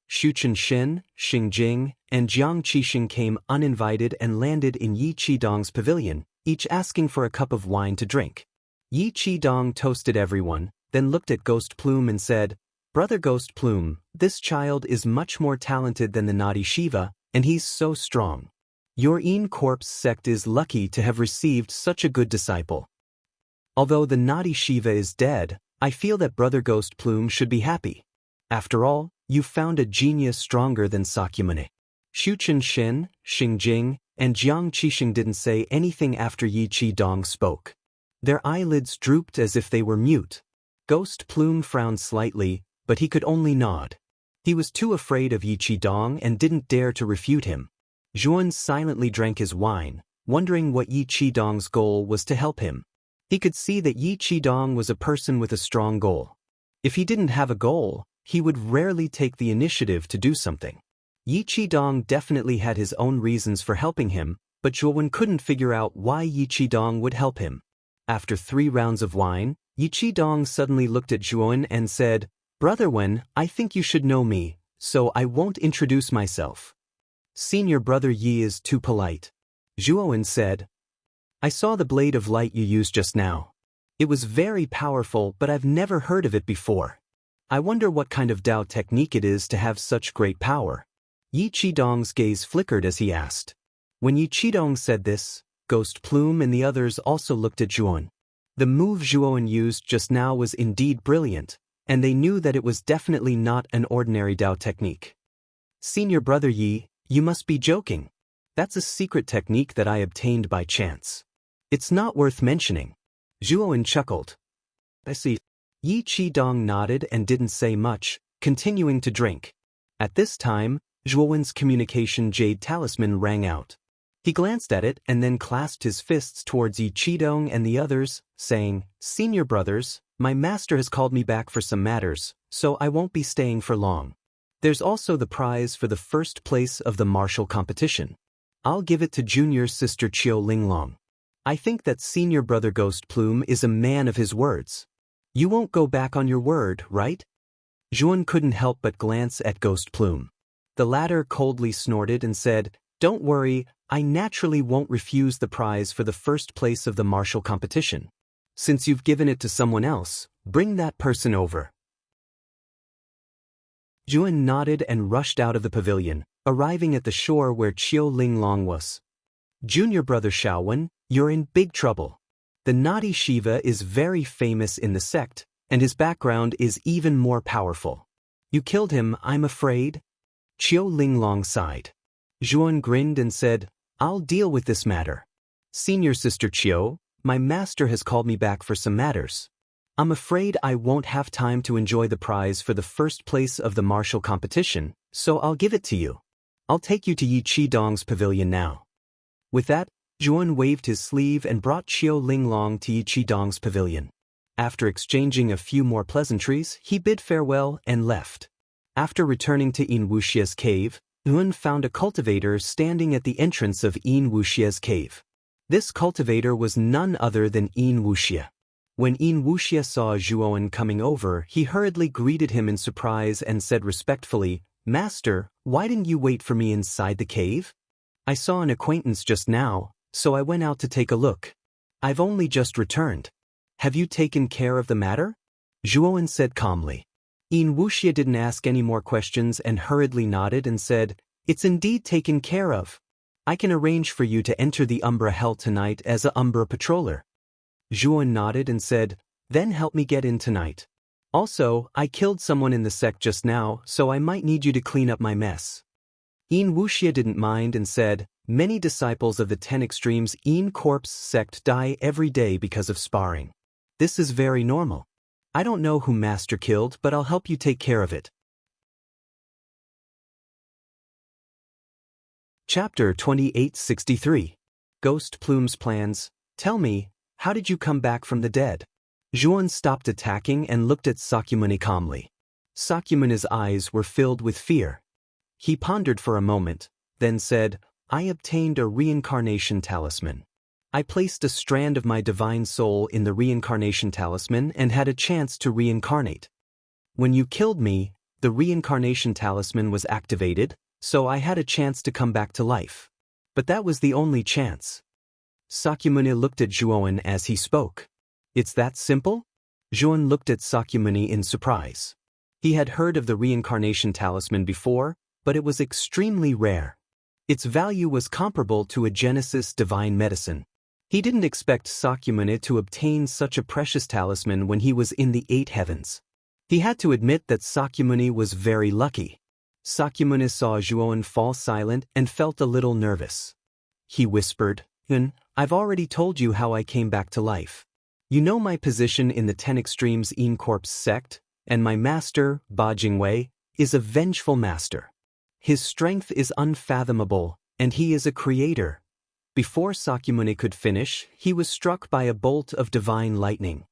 Xu Chenshin, Xing Jing, and Jiang Qixing came uninvited and landed in Yi Qidong's pavilion, each asking for a cup of wine to drink. Yi Qidong toasted everyone, then looked at Ghost Plume and said, Brother Ghost Plume, this child is much more talented than the naughty Shiva, and he's so strong. Your Een Corpse sect is lucky to have received such a good disciple. Although the naughty Shiva is dead, I feel that Brother Ghost Plume should be happy. After all, you found a genius stronger than Sakyamune. Xu Chenshin, Xing Jing, and Jiang Qixing didn't say anything after Yi Qidong spoke. Their eyelids drooped as if they were mute. Ghost Plume frowned slightly, but he could only nod. He was too afraid of Yi Qidong and didn't dare to refute him. Zhuan silently drank his wine, wondering what Yi Qidong's goal was to help him. He could see that Yi Qidong was a person with a strong goal. If he didn't have a goal, he would rarely take the initiative to do something. Yi Qidong definitely had his own reasons for helping him, but Zhuan couldn't figure out why Yi Qidong would help him. After 3 rounds of wine, Yi Qidong suddenly looked at Zhuan and said, Brother Wen, I think you should know me, so I won't introduce myself. Senior Brother Yi is too polite. Zhuan said, I saw the blade of light you used just now. It was very powerful, but I've never heard of it before. I wonder what kind of Dao technique it is to have such great power. Yi Qidong's gaze flickered as he asked. When Yi Qidong said this, Ghost Plume and the others also looked at Zhuan. The move Zhuan used just now was indeed brilliant, and they knew that it was definitely not an ordinary Dao technique. Senior Brother Yi, you must be joking. That's a secret technique that I obtained by chance. It's not worth mentioning. Zhuowen chuckled. I see. Yi Qidong nodded and didn't say much, continuing to drink. At this time, Zhuowen's communication jade talisman rang out. He glanced at it and then clasped his fists towards Yi Qidong and the others, saying, "Senior brothers, my master has called me back for some matters, so I won't be staying for long. There's also the prize for the first place of the martial competition. I'll give it to junior sister Qiu Linglong. I think that senior brother Ghost Plume is a man of his words. You won't go back on your word, right?" Zhuan couldn't help but glance at Ghost Plume. The latter coldly snorted and said, "Don't worry, I naturally won't refuse the prize for the first place of the martial competition. Since you've given it to someone else, bring that person over." Zhuan nodded and rushed out of the pavilion, arriving at the shore where Qiu Linglong was. "Junior brother Shaowen, you're in big trouble. The naughty Shiva is very famous in the sect, and his background is even more powerful. You killed him, I'm afraid?" Qiu Linglong sighed. Zhuan grinned and said, "I'll deal with this matter. Senior sister Qiu, my master has called me back for some matters. I'm afraid I won't have time to enjoy the prize for the first place of the martial competition, so I'll give it to you. I'll take you to Yi Qidong's pavilion now." With that, Zhuan waved his sleeve and brought Qiu Linglong to Yi Qidong's pavilion. After exchanging a few more pleasantries, he bid farewell and left. After returning to Yin Wuxia's cave, Zhuan found a cultivator standing at the entrance of Yin Wuxia's cave. This cultivator was none other than Yin Wuxia. When Yin Wuxia saw Zhuowen coming over, he hurriedly greeted him in surprise and said respectfully, "Master, why didn't you wait for me inside the cave? I saw an acquaintance just now, so I went out to take a look. I've only just returned. Have you taken care of the matter?" Zhuowen said calmly. Yin Wuxia didn't ask any more questions and hurriedly nodded and said, "It's indeed taken care of. I can arrange for you to enter the Umbra Hell tonight as a Umbra patroller." Zhuowen nodded and said, "Then help me get in tonight. Also, I killed someone in the sect just now, so I might need you to clean up my mess." Yin Wuxia didn't mind and said, "Many disciples of the 10 Extremes Yin Corpse sect die every day because of sparring. This is very normal. I don't know who Master killed, but I'll help you take care of it." Chapter 2863. Ghost Plume's Plans. Tell me, how did you come back from the dead? Zhuan stopped attacking and looked at Sakyamuni calmly. Sakyamuni's eyes were filled with fear. He pondered for a moment, then said, "I obtained a reincarnation talisman. I placed a strand of my divine soul in the reincarnation talisman and had a chance to reincarnate. When you killed me, the reincarnation talisman was activated, so I had a chance to come back to life. But that was the only chance." Sakyamuni looked at Zhuowen as he spoke. "It's that simple?" Zhuowen looked at Sakyamuni in surprise. He had heard of the reincarnation talisman before, but it was extremely rare. Its value was comparable to a Genesis divine medicine. He didn't expect Sakyamuni to obtain such a precious talisman when he was in the 8 heavens. He had to admit that Sakyamuni was very lucky. Sakyamuni saw Zhuowen fall silent and felt a little nervous. He whispered, "I've already told you how I came back to life. You know my position in the 10 Extremes Yin Corpse sect, and my master, Ba Jingwei, is a vengeful master. His strength is unfathomable, and he is a creator." Before Sakyamuni could finish, he was struck by a bolt of divine lightning.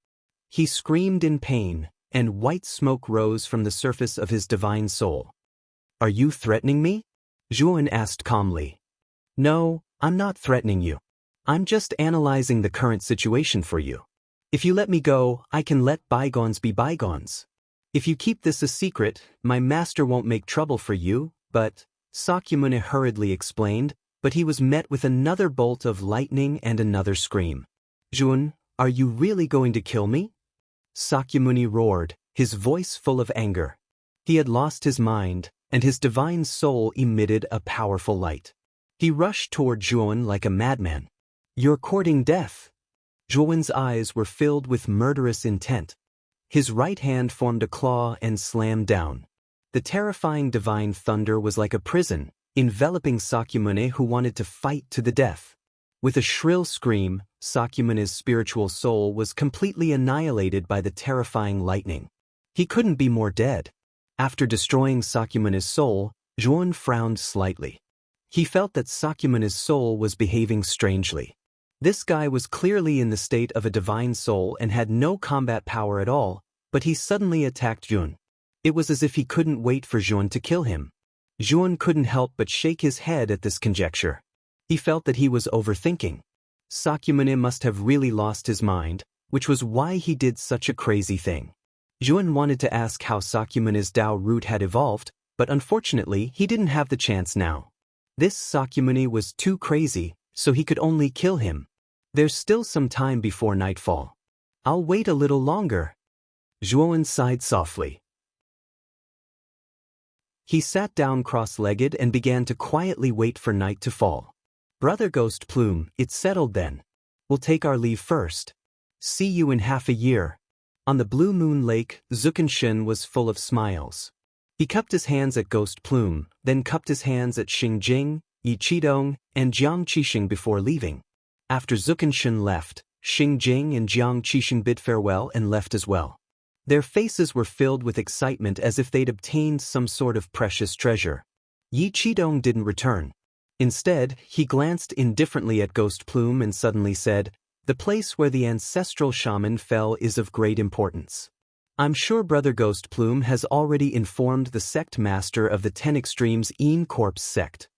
He screamed in pain, and white smoke rose from the surface of his divine soul. "Are you threatening me?" Zhuowen asked calmly. "No, I'm not threatening you. I'm just analyzing the current situation for you. If you let me go, I can let bygones be bygones. If you keep this a secret, my master won't make trouble for you, but," Sakyamuni hurriedly explained, but he was met with another bolt of lightning and another scream. "Zhuowen, are you really going to kill me?" Sakyamuni roared, his voice full of anger. He had lost his mind, and his divine soul emitted a powerful light. He rushed toward Zhuowen like a madman. "You're courting death." Zhuowen's eyes were filled with murderous intent. His right hand formed a claw and slammed down. The terrifying divine thunder was like a prison, enveloping Sakyamune, who wanted to fight to the death. With a shrill scream, Sakyamune's spiritual soul was completely annihilated by the terrifying lightning. He couldn't be more dead. After destroying Sakyamune's soul, Zhuan frowned slightly. He felt that Sakyamune's soul was behaving strangely. This guy was clearly in the state of a divine soul and had no combat power at all, but he suddenly attacked Zhuan. It was as if he couldn't wait for Zhuan to kill him. Zhuan couldn't help but shake his head at this conjecture. He felt that he was overthinking. Sakyamune must have really lost his mind, which was why he did such a crazy thing. Zhuan wanted to ask how Sakyamune's Tao root had evolved, but unfortunately he didn't have the chance now. This Sakyamune was too crazy, so he could only kill him. There's still some time before nightfall. I'll wait a little longer. Zhuan sighed softly. He sat down cross-legged and began to quietly wait for night to fall. Brother Ghost Plume, it's settled then. We'll take our leave first. See you in half a year. On the Blue Moon Lake, Zukanshin was full of smiles. He cupped his hands at Ghost Plume, then cupped his hands at Xingjing, Yi Qidong, and Jiang Qixing before leaving. After Zukanshin left, Xingjing and Jiang Qixing bid farewell and left as well. Their faces were filled with excitement as if they'd obtained some sort of precious treasure. Yi Qidong didn't return. Instead, he glanced indifferently at Ghost Plume and suddenly said, "The place where the ancestral shaman fell is of great importance. I'm sure Brother Ghost Plume has already informed the sect master of the 10 Extremes Een Corpse sect."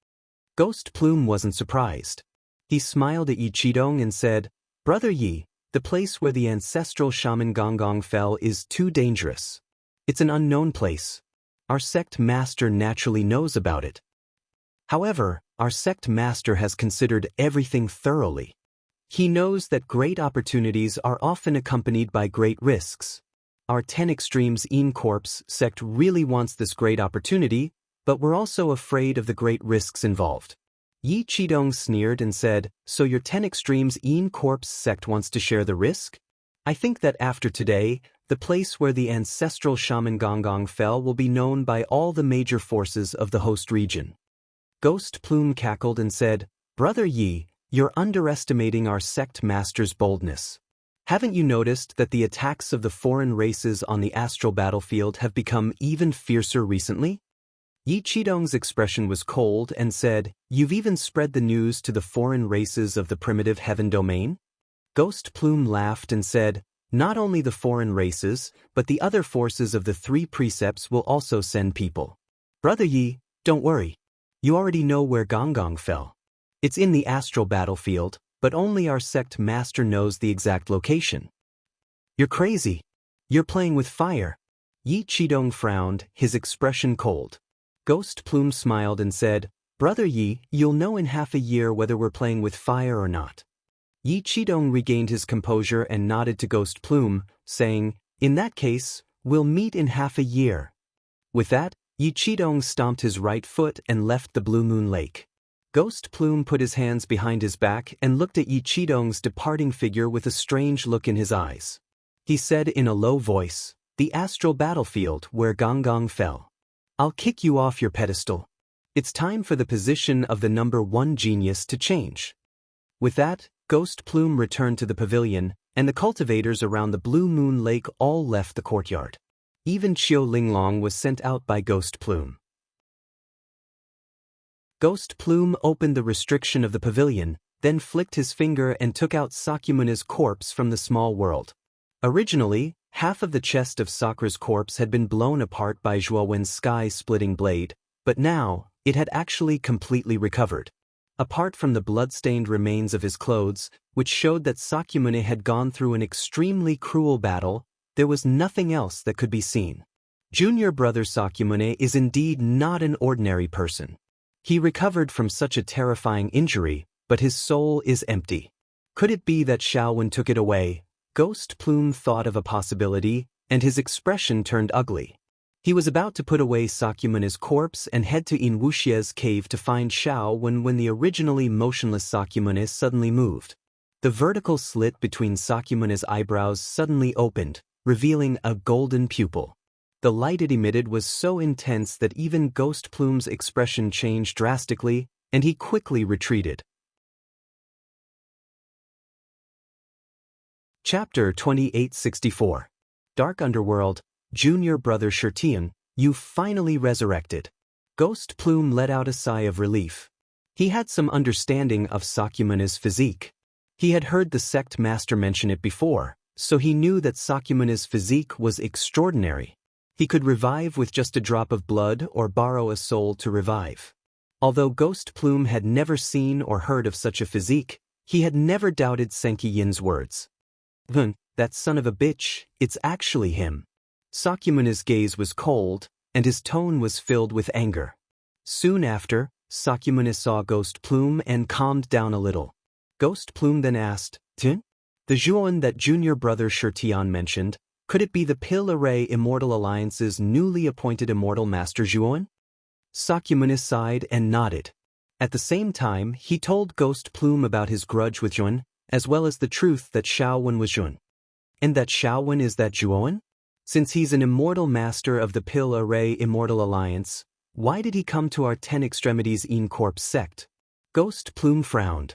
Ghost Plume wasn't surprised. He smiled at Yi Qidong and said, "Brother Yi, the place where the ancestral shaman Gonggong fell is too dangerous. It's an unknown place. Our sect master naturally knows about it. However, our sect master has considered everything thoroughly. He knows that great opportunities are often accompanied by great risks. Our 10 Extremes Een Corpse sect really wants this great opportunity, but we're also afraid of the great risks involved." Yi Qidong sneered and said, "So your 10 Extremes Een Corpse sect wants to share the risk? I think that after today, the place where the ancestral shaman Gonggong fell will be known by all the major forces of the host region." Ghost Plume cackled and said, "Brother Yi, you're underestimating our sect master's boldness. Haven't you noticed that the attacks of the foreign races on the astral battlefield have become even fiercer recently?" Yi Qidong's expression was cold and said, "You've even spread the news to the foreign races of the primitive heaven domain?" Ghost Plume laughed and said, "Not only the foreign races, but the other forces of the 3 precepts will also send people. Brother Yi, don't worry. You already know where Gonggong fell. It's in the astral battlefield, but only our sect master knows the exact location." "You're crazy. You're playing with fire." Yi Qidong frowned, his expression cold. Ghost Plume smiled and said, "Brother Yi, you'll know in half a year whether we're playing with fire or not." Yi Qidong regained his composure and nodded to Ghost Plume, saying, "In that case, we'll meet in half a year." With that, Yi Qidong stomped his right foot and left the Blue Moon Lake. Ghost Plume put his hands behind his back and looked at Yi Qidong's departing figure with a strange look in his eyes. He said in a low voice, "The astral battlefield where Gonggong fell. I'll kick you off your pedestal. It's time for the position of the number 1 genius to change." With that, Ghost Plume returned to the pavilion, and the cultivators around the Blue Moon Lake all left the courtyard. Even Qiu Linglong was sent out by Ghost Plume. Ghost Plume opened the restriction of the pavilion, then flicked his finger and took out Sakyamune's corpse from the small world. Originally, half of the chest of Sakra's corpse had been blown apart by Zhuowen's sky-splitting blade, but now, it had actually completely recovered. Apart from the blood-stained remains of his clothes, which showed that Sakyamune had gone through an extremely cruel battle, there was nothing else that could be seen. Junior brother Sakyamune is indeed not an ordinary person. He recovered from such a terrifying injury, but his soul is empty. Could it be that Shaowen took it away? Ghost Plume thought of a possibility, and his expression turned ugly. He was about to put away Sakyamune's corpse and head to In Wuxie's cave to find Shaowen when the originally motionless Sakyamune suddenly moved. The vertical slit between Sakyamune's eyebrows suddenly opened, revealing a golden pupil. The light it emitted was so intense that even Ghost Plume's expression changed drastically, and he quickly retreated. Chapter 2864. Dark Underworld, Junior Brother Shirtian, you finally resurrected. Ghost Plume let out a sigh of relief. He had some understanding of Sakymune's physique. He had heard the sect master mention it before, so he knew that Sakymune's physique was extraordinary. He could revive with just a drop of blood or borrow a soul to revive. Although Ghost Plume had never seen or heard of such a physique, he had never doubted Senki Yin's words. That son of a bitch, it's actually him. Sakymune's gaze was cold, and his tone was filled with anger. Soon after, Sakyamune saw Ghost Plume and calmed down a little. Ghost Plume then asked, The Zhuan that Junior Brother Shirtian mentioned, could it be the Pill Array Immortal Alliance's newly appointed Immortal Master Zhuan? Sakyamune sighed and nodded. At the same time, he told Ghost Plume about his grudge with Zhuan, as well as the truth that Xiaowen was Zhuan. And that Xiaowen is that Zhuan? Since he's an immortal master of the Pill Array Immortal Alliance, why did he come to our 10 Extremities In Corpse sect? Ghost Plume frowned.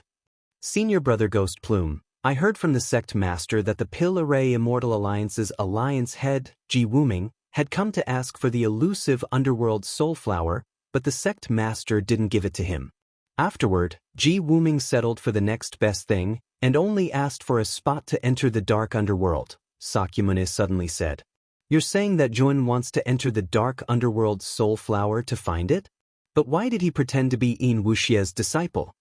Senior Brother Ghost Plume, I heard from the sect master that the Pill Array Immortal Alliance's alliance head, Ji Wuming, had come to ask for the elusive underworld soul flower, but the sect master didn't give it to him. Afterward, Ji Wuming settled for the next best thing, and only asked for a spot to enter the dark underworld, Sakyamune suddenly said. You're saying that Zhuan wants to enter the dark underworld soul flower to find it? But why did he pretend to be Yin Wuxie's disciple?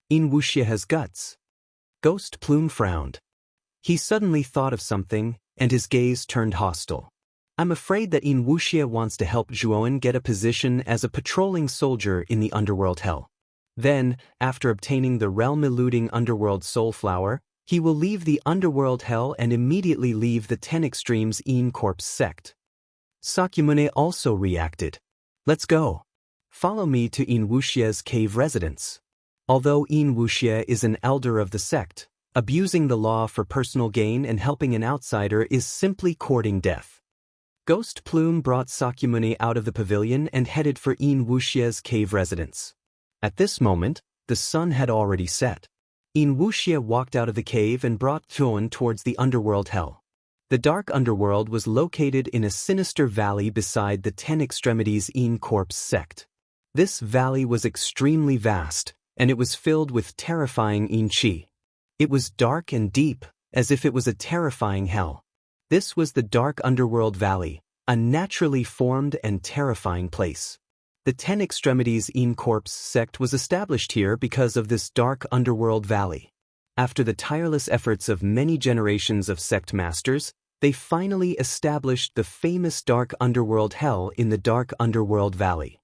Yin Wuxie has guts. Ghost Plume frowned. He suddenly thought of something, and his gaze turned hostile. I'm afraid that Yin Wuxie wants to help Zhuan get a position as a patrolling soldier in the underworld hell. Then, after obtaining the realm-eluding underworld soul flower, he will leave the underworld hell and immediately leave the 10 Extremes In Corpse sect. Sakyamune also reacted. Let's go. Follow me to Yin Wuxie's cave residence. Although Yin Wuxie is an elder of the sect, abusing the law for personal gain and helping an outsider is simply courting death. Ghost Plume brought Sakyamune out of the pavilion and headed for Yin Wuxie's cave residence. At this moment, the sun had already set. Yin Wuxie walked out of the cave and brought Zhuan towards the underworld hell. The dark underworld was located in a sinister valley beside the 10 Extremities In Corpse sect. This valley was extremely vast, and it was filled with terrifying Yin Qi. It was dark and deep, as if it was a terrifying hell. This was the dark underworld valley, a naturally formed and terrifying place. The 10 Extremities In Corpse sect was established here because of this dark underworld valley. After the tireless efforts of many generations of sect masters, they finally established the famous dark underworld hell in the dark underworld valley.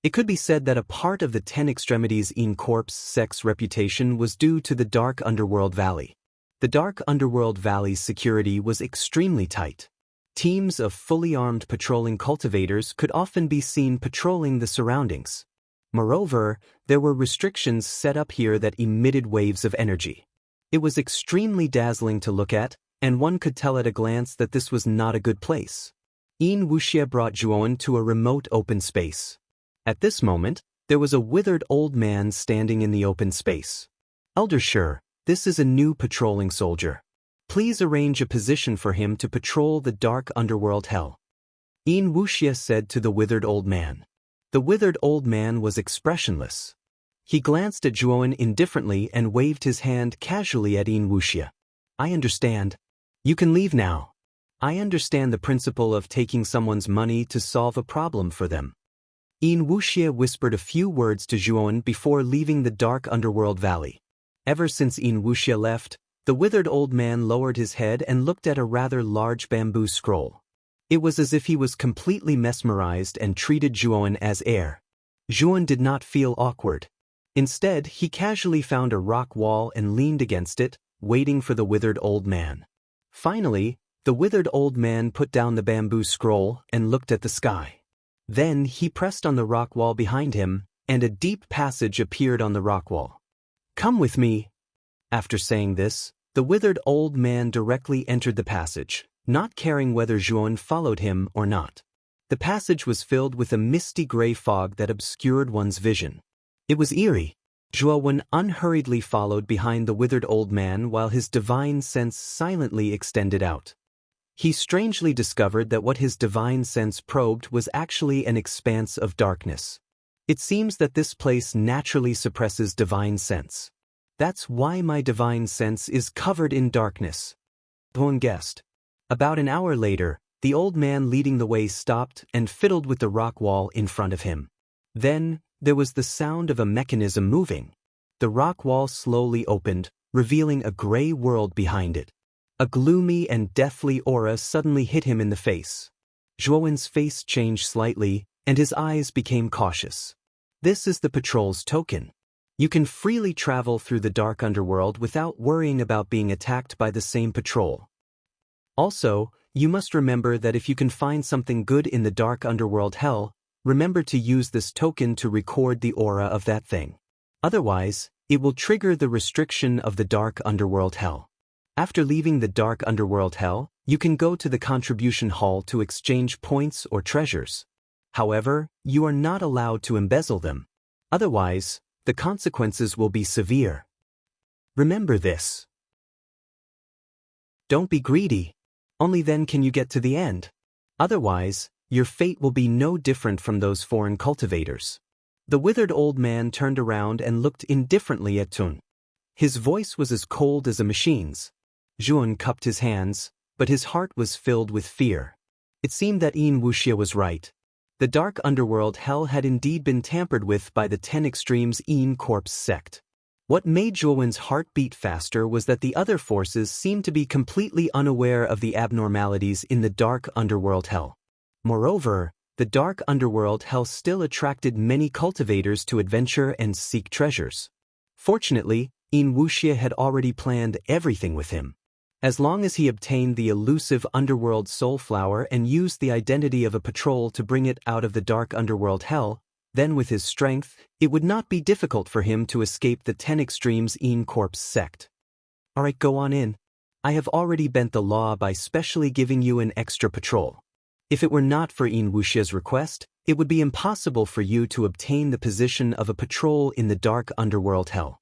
It could be said that a part of the 10 Extremities In Corpse sect's reputation was due to the dark underworld valley. The dark underworld valley's security was extremely tight. Teams of fully armed patrolling cultivators could often be seen patrolling the surroundings. Moreover, there were restrictions set up here that emitted waves of energy. It was extremely dazzling to look at, and one could tell at a glance that this was not a good place. Yin Wuxie brought Zhuan to a remote open space. At this moment, there was a withered old man standing in the open space. Elder Shi, this is a new patrolling soldier. Please arrange a position for him to patrol the dark underworld hell. Yin Wuxie said to the withered old man. The withered old man was expressionless. He glanced at Zhuan indifferently and waved his hand casually at Yin Wuxie. I understand. You can leave now. I understand the principle of taking someone's money to solve a problem for them. Yin Wuxie whispered a few words to Zhuan before leaving the dark underworld valley. Ever since Yin Wuxie left, the withered old man lowered his head and looked at a rather large bamboo scroll. It was as if he was completely mesmerized and treated Zhuan as air. Zhuan did not feel awkward. Instead, he casually found a rock wall and leaned against it, waiting for the withered old man. Finally, the withered old man put down the bamboo scroll and looked at the sky. Then he pressed on the rock wall behind him, and a deep passage appeared on the rock wall. Come with me. After saying this, the withered old man directly entered the passage, not caring whether Zhuan followed him or not. The passage was filled with a misty gray fog that obscured one's vision. It was eerie. Zhuan unhurriedly followed behind the withered old man while his divine sense silently extended out. He strangely discovered that what his divine sense probed was actually an expanse of darkness. It seems that this place naturally suppresses divine sense. That's why my divine sense is covered in darkness. Zhuan guessed. About an hour later, the old man leading the way stopped and fiddled with the rock wall in front of him. Then, there was the sound of a mechanism moving. The rock wall slowly opened, revealing a gray world behind it. A gloomy and deathly aura suddenly hit him in the face. Zhuan's face changed slightly, and his eyes became cautious. This is the patrol's token. You can freely travel through the dark underworld without worrying about being attacked by the same patrol. Also, you must remember that if you can find something good in the dark underworld hell, remember to use this token to record the aura of that thing. Otherwise, it will trigger the restriction of the dark underworld hell. After leaving the dark underworld hell, you can go to the contribution hall to exchange points or treasures. However, you are not allowed to embezzle them. Otherwise, the consequences will be severe. Remember this. Don't be greedy. Only then can you get to the end. Otherwise, your fate will be no different from those foreign cultivators. The withered old man turned around and looked indifferently at Zhuan. His voice was as cold as a machine's. Zhuan cupped his hands, but his heart was filled with fear. It seemed that Yin Wuxia was right. The dark underworld hell had indeed been tampered with by the 10 Extremes Yin Corpse sect. What made Zhuan's heart beat faster was that the other forces seemed to be completely unaware of the abnormalities in the dark underworld hell. Moreover, the dark underworld hell still attracted many cultivators to adventure and seek treasures. Fortunately, Yin Wuxia had already planned everything with him. As long as he obtained the elusive underworld soul flower and used the identity of a patrol to bring it out of the dark underworld hell, then with his strength, it would not be difficult for him to escape the 10 Extremes Yin Corpse sect. Alright, go on in. I have already bent the law by specially giving you an extra patrol. If it were not for Yin Wuxia's request, it would be impossible for you to obtain the position of a patrol in the dark underworld hell.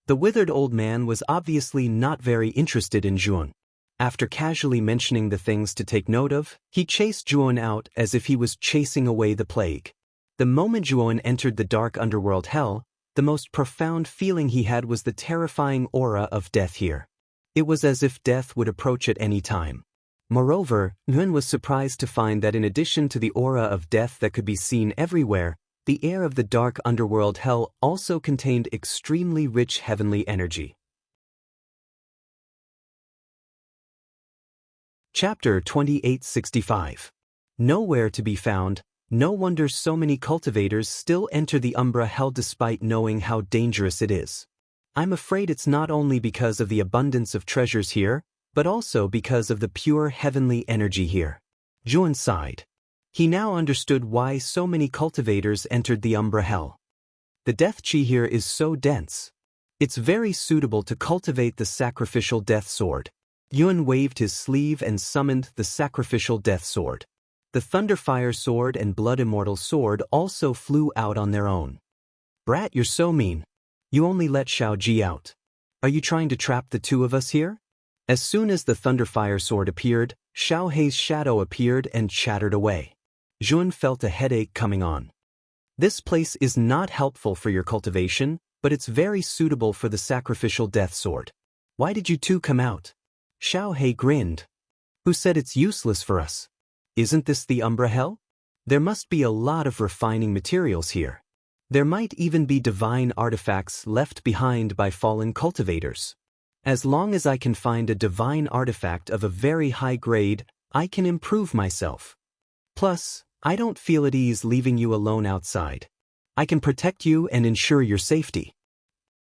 The withered old man was obviously not very interested in Zhuan. After casually mentioning the things to take note of, he chased Zhuan out as if he was chasing away the plague. The moment Zhuan entered the dark underworld hell, the most profound feeling he had was the terrifying aura of death here. It was as if death would approach at any time. Moreover, Zhuan was surprised to find that in addition to the aura of death that could be seen everywhere, the air of the dark underworld hell also contained extremely rich heavenly energy. Chapter 2865. Nowhere to be found. No wonder so many cultivators still enter the Umbra Hell despite knowing how dangerous it is. I'm afraid it's not only because of the abundance of treasures here, but also because of the pure heavenly energy here. Zhuan sighed. He now understood why so many cultivators entered the Umbra Hell. The death chi here is so dense. It's very suitable to cultivate the sacrificial death sword. Yuan waved his sleeve and summoned the sacrificial death sword. The Thunderfire sword and Blood Immortal sword also flew out on their own. Brat, you're so mean. You only let Xiao Ji out. Are you trying to trap the two of us here? As soon as the Thunderfire sword appeared, Xiao Hei's shadow appeared and chattered away. Zhuan felt a headache coming on. This place is not helpful for your cultivation, but it's very suitable for the sacrificial death sword. Why did you two come out? Xiao Hei grinned. Who said it's useless for us? Isn't this the Umbra Hell? There must be a lot of refining materials here. There might even be divine artifacts left behind by fallen cultivators. As long as I can find a divine artifact of a very high grade, I can improve myself. Plus, I don't feel at ease leaving you alone outside. I can protect you and ensure your safety.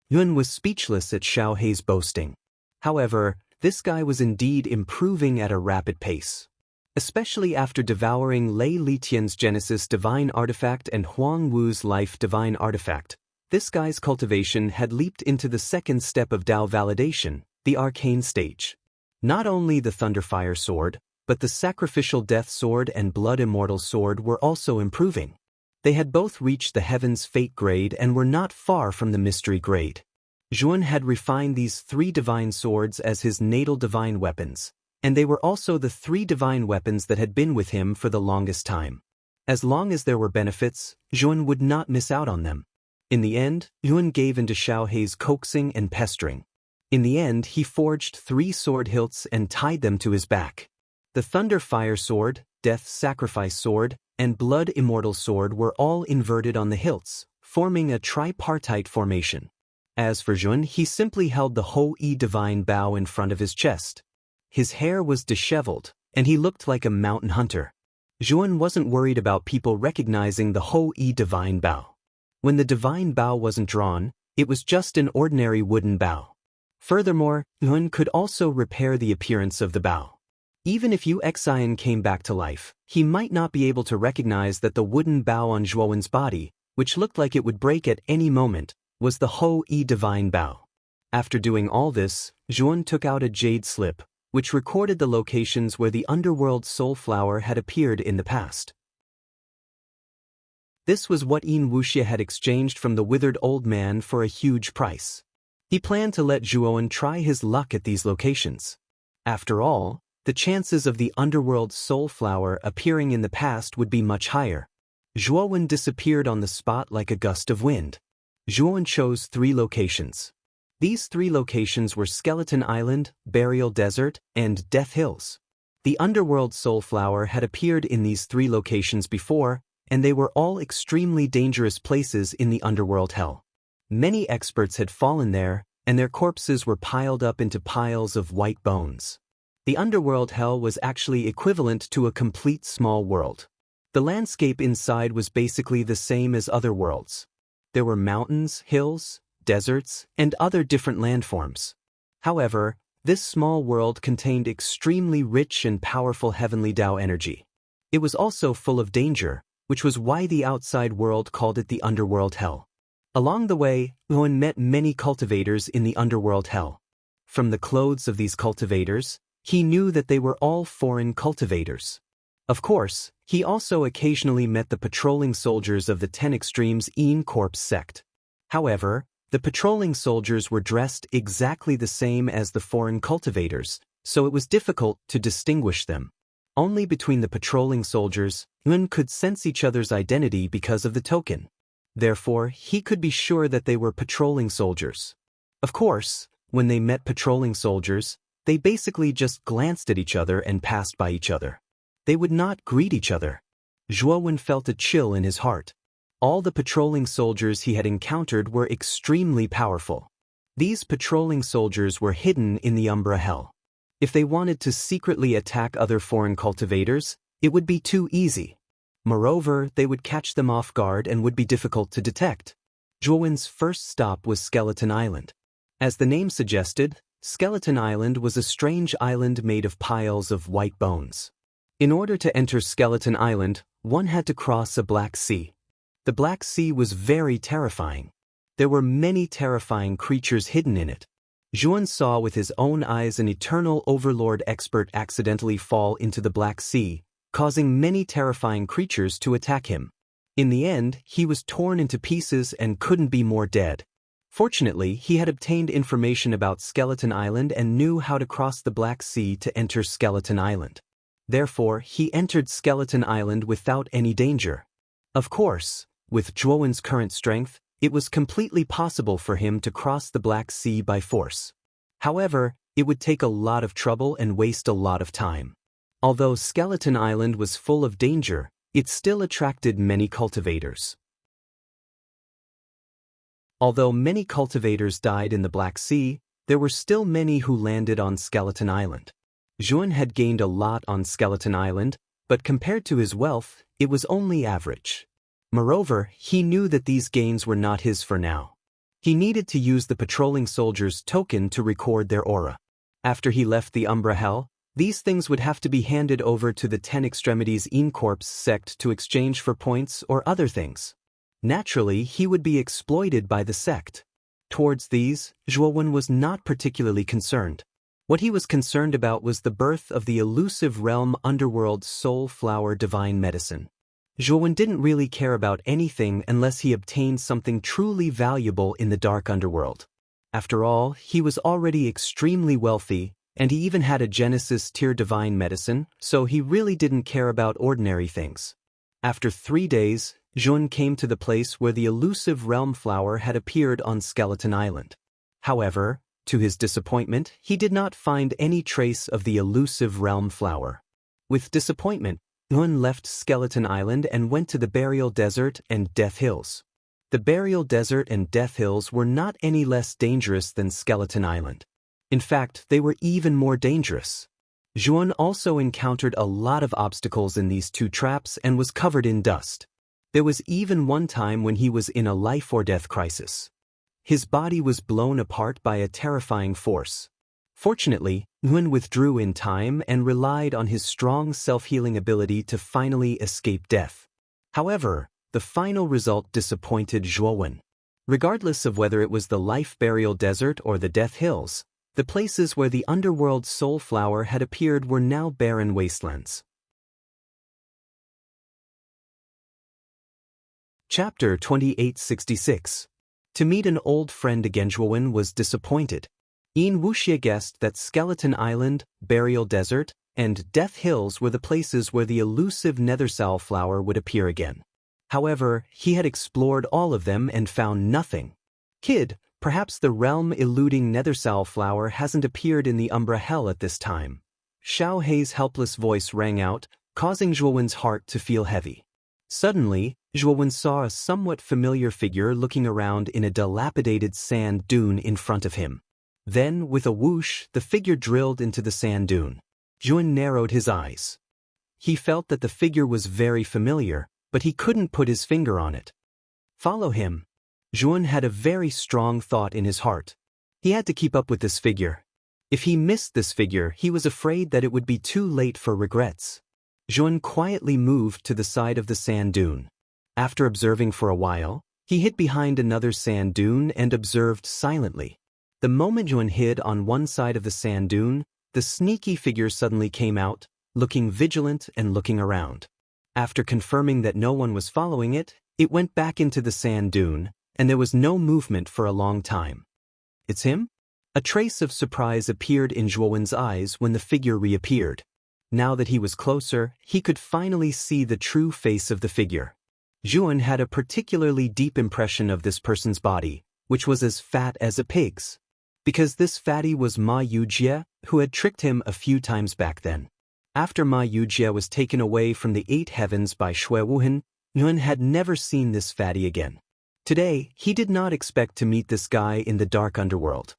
Yuan was speechless at Xiao Hei's boasting. However, this guy was indeed improving at a rapid pace. Especially after devouring Lei Litian's Genesis Divine Artifact and Huang Wu's Life Divine Artifact, this guy's cultivation had leaped into the second step of Dao validation, the arcane stage. Not only the Thunderfire sword, but the sacrificial death sword and blood immortal sword were also improving. They had both reached the heaven's fate grade and were not far from the mystery grade. Zhuan had refined these 3 divine swords as his natal divine weapons, and they were also the 3 divine weapons that had been with him for the longest time. As long as there were benefits, Zhuan would not miss out on them. In the end, Zhuan gave in to Xiaohei's coaxing and pestering. In the end, he forged 3 sword hilts and tied them to his back. The Thunder Fire Sword, Death Sacrifice Sword, and Blood Immortal Sword were all inverted on the hilts, forming a tripartite formation. As for Zhuan, he simply held the Ho-I Divine Bow in front of his chest. His hair was disheveled, and he looked like a mountain hunter. Zhuan wasn't worried about people recognizing the Ho-I Divine Bow. When the Divine Bow wasn't drawn, it was just an ordinary wooden bow. Furthermore, Zhuan could also repair the appearance of the bow. Even if Yu Xian came back to life, he might not be able to recognize that the wooden bow on Zhuowen's body, which looked like it would break at any moment, was the Ho-I Divine Bow. After doing all this, Zhuan took out a jade slip, which recorded the locations where the underworld soul flower had appeared in the past. This was what Yin Wuxia had exchanged from the withered old man for a huge price. He planned to let Zhuowen try his luck at these locations. After all, the chances of the underworld soul flower appearing in the past would be much higher. Zhuowen disappeared on the spot like a gust of wind. Zhuowen chose 3 locations. These 3 locations were Skeleton Island, Burial Desert, and Death Hills. The underworld soul flower had appeared in these 3 locations before, and they were all extremely dangerous places in the underworld hell. Many experts had fallen there, and their corpses were piled up into piles of white bones. The underworld hell was actually equivalent to a complete small world. The landscape inside was basically the same as other worlds. There were mountains, hills, deserts, and other different landforms. However, this small world contained extremely rich and powerful heavenly Tao energy. It was also full of danger, which was why the outside world called it the underworld hell. Along the way, Zhuowen met many cultivators in the underworld hell. From the clothes of these cultivators, he knew that they were all foreign cultivators. Of course, he also occasionally met the patrolling soldiers of the 10 Extremes Yin Corps sect. However, the patrolling soldiers were dressed exactly the same as the foreign cultivators, so it was difficult to distinguish them. Only between the patrolling soldiers, Zhuowen could sense each other's identity because of the token. Therefore, he could be sure that they were patrolling soldiers. Of course, when they met patrolling soldiers, they basically just glanced at each other and passed by each other. They would not greet each other. Zhuowen felt a chill in his heart. All the patrolling soldiers he had encountered were extremely powerful. These patrolling soldiers were hidden in the Umbra Hell. If they wanted to secretly attack other foreign cultivators, it would be too easy. Moreover, they would catch them off guard and would be difficult to detect. Zhuowen's first stop was Skeleton Island. As the name suggested, Skeleton Island was a strange island made of piles of white bones. In order to enter Skeleton Island, one had to cross a Black Sea. The Black Sea was very terrifying. There were many terrifying creatures hidden in it. Zhuowen saw with his own eyes an eternal overlord expert accidentally fall into the Black Sea, causing many terrifying creatures to attack him. In the end, he was torn into pieces and couldn't be more dead. Fortunately, he had obtained information about Skeleton Island and knew how to cross the Black Sea to enter Skeleton Island. Therefore, he entered Skeleton Island without any danger. Of course, with Zhuowen's current strength, it was completely possible for him to cross the Black Sea by force. However, it would take a lot of trouble and waste a lot of time. Although Skeleton Island was full of danger, it still attracted many cultivators. Although many cultivators died in the Black Sea, there were still many who landed on Skeleton Island. Zhuowen had gained a lot on Skeleton Island, but compared to his wealth, it was only average. Moreover, he knew that these gains were not his for now. He needed to use the patrolling soldiers' token to record their aura. After he left the Umbra Hell, these things would have to be handed over to the 10 Extremities Yin Corps sect to exchange for points or other things. Naturally, he would be exploited by the sect. Towards these, Zhuowen was not particularly concerned. What he was concerned about was the birth of the elusive realm underworld soul flower divine medicine. Zhuowen didn't really care about anything unless he obtained something truly valuable in the dark underworld. After all, he was already extremely wealthy, and he even had a Genesis tier divine medicine, so he really didn't care about ordinary things. After 3 days, Zhuowen came to the place where the elusive realm flower had appeared on Skeleton Island. However, to his disappointment, he did not find any trace of the elusive realm flower. With disappointment, Zhuowen left Skeleton Island and went to the Burial Desert and Death Hills. The Burial Desert and Death Hills were not any less dangerous than Skeleton Island. In fact, they were even more dangerous. Zhuowen also encountered a lot of obstacles in these 2 traps and was covered in dust. There was even one time when he was in a life-or-death crisis. His body was blown apart by a terrifying force. Fortunately, Zhuowen withdrew in time and relied on his strong self-healing ability to finally escape death. However, the final result disappointed Zhuowen. Regardless of whether it was the Life Burial Desert or the Death Hills, the places where the underworld soul flower had appeared were now barren wastelands. Chapter 2866. To meet an old friend again, Zhuowen was disappointed. Yin Wuxie guessed that Skeleton Island, Burial Desert, and Death Hills were the places where the elusive Nethersal flower would appear again. However, he had explored all of them and found nothing. Kid, perhaps the realm-eluding Nethersal flower hasn't appeared in the Umbra Hell at this time. Xiao Hei's helpless voice rang out, causing Zhuowen's heart to feel heavy. Suddenly, Zhuowen saw a somewhat familiar figure looking around in a dilapidated sand dune in front of him. Then, with a whoosh, the figure drilled into the sand dune. Zhuowen narrowed his eyes. He felt that the figure was very familiar, but he couldn't put his finger on it. Follow him. Zhuowen had a very strong thought in his heart. He had to keep up with this figure. If he missed this figure, he was afraid that it would be too late for regrets. Zhuowen quietly moved to the side of the sand dune. After observing for a while, he hid behind another sand dune and observed silently. The moment Zhuowen hid on one side of the sand dune, the sneaky figure suddenly came out, looking vigilant and looking around. After confirming that no one was following it, it went back into the sand dune, and there was no movement for a long time. It's him? A trace of surprise appeared in Zhuowen's eyes when the figure reappeared. Now that he was closer, he could finally see the true face of the figure. Zhuowen had a particularly deep impression of this person's body, which was as fat as a pig's. Because this fatty was Ma Yujie, who had tricked him a few times back then. After Ma Yujie was taken away from the 8 heavens by Shui Wuhan, Zhuowen had never seen this fatty again. Today, he did not expect to meet this guy in the dark underworld.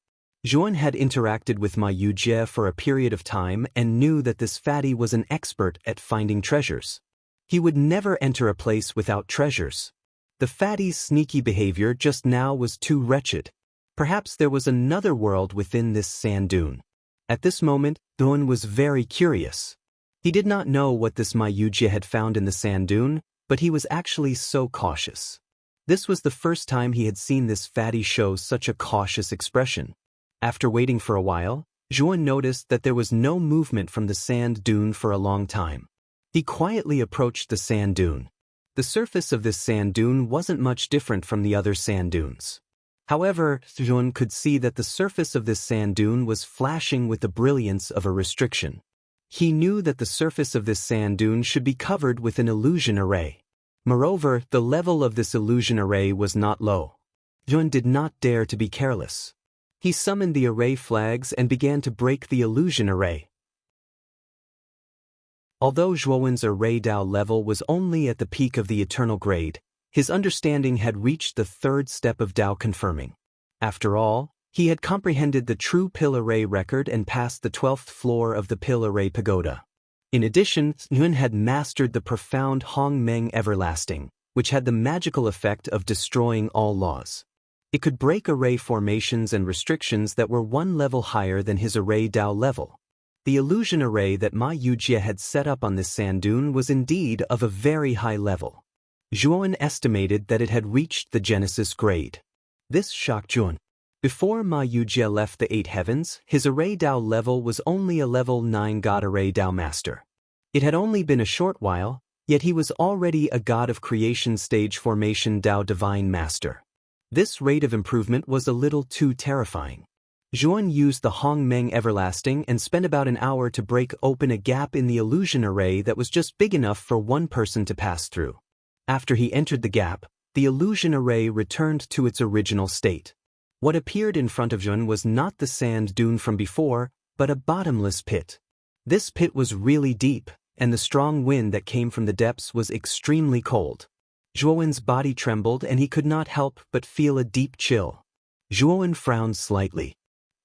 Zhuowen had interacted with Ma Yujie for a period of time and knew that this fatty was an expert at finding treasures. He would never enter a place without treasures. The fatty's sneaky behavior just now was too wretched. Perhaps there was another world within this sand dune. At this moment, Zhuowen was very curious. He did not know what this Ma Yujie had found in the sand dune, but he was actually so cautious. This was the first time he had seen this fatty show such a cautious expression. After waiting for a while, Zhuowen noticed that there was no movement from the sand dune for a long time. He quietly approached the sand dune. The surface of this sand dune wasn't much different from the other sand dunes. However, Zhuowen could see that the surface of this sand dune was flashing with the brilliance of a restriction. He knew that the surface of this sand dune should be covered with an illusion array. Moreover, the level of this illusion array was not low. Zhuowen did not dare to be careless. He summoned the array flags and began to break the illusion array. Although Zhuowen's array Dao level was only at the peak of the eternal grade, his understanding had reached the 3rd step of Dao confirming. After all, he had comprehended the true pill array record and passed the 12th floor of the pill array pagoda. In addition, Zhuowen had mastered the profound Hong Meng Everlasting, which had the magical effect of destroying all laws. It could break array formations and restrictions that were one level higher than his array Dao level. The illusion array that Ma Yujie had set up on this sand dune was indeed of a very high level. Zhuowen estimated that it had reached the Genesis grade. This shocked Zhuowen. Before Ma Yujie left the 8 heavens, his array Dao level was only a level 9 God array Dao master. It had only been a short while, yet he was already a God of creation stage formation Dao divine master. This rate of improvement was a little too terrifying. Zhuan used the Hong Meng Everlasting and spent about an hour to break open a gap in the illusion array that was just big enough for one person to pass through. After he entered the gap, the illusion array returned to its original state. What appeared in front of Zhuan was not the sand dune from before, but a bottomless pit. This pit was really deep, and the strong wind that came from the depths was extremely cold. Zhuowen's body trembled and he could not help but feel a deep chill. Zhuowen frowned slightly.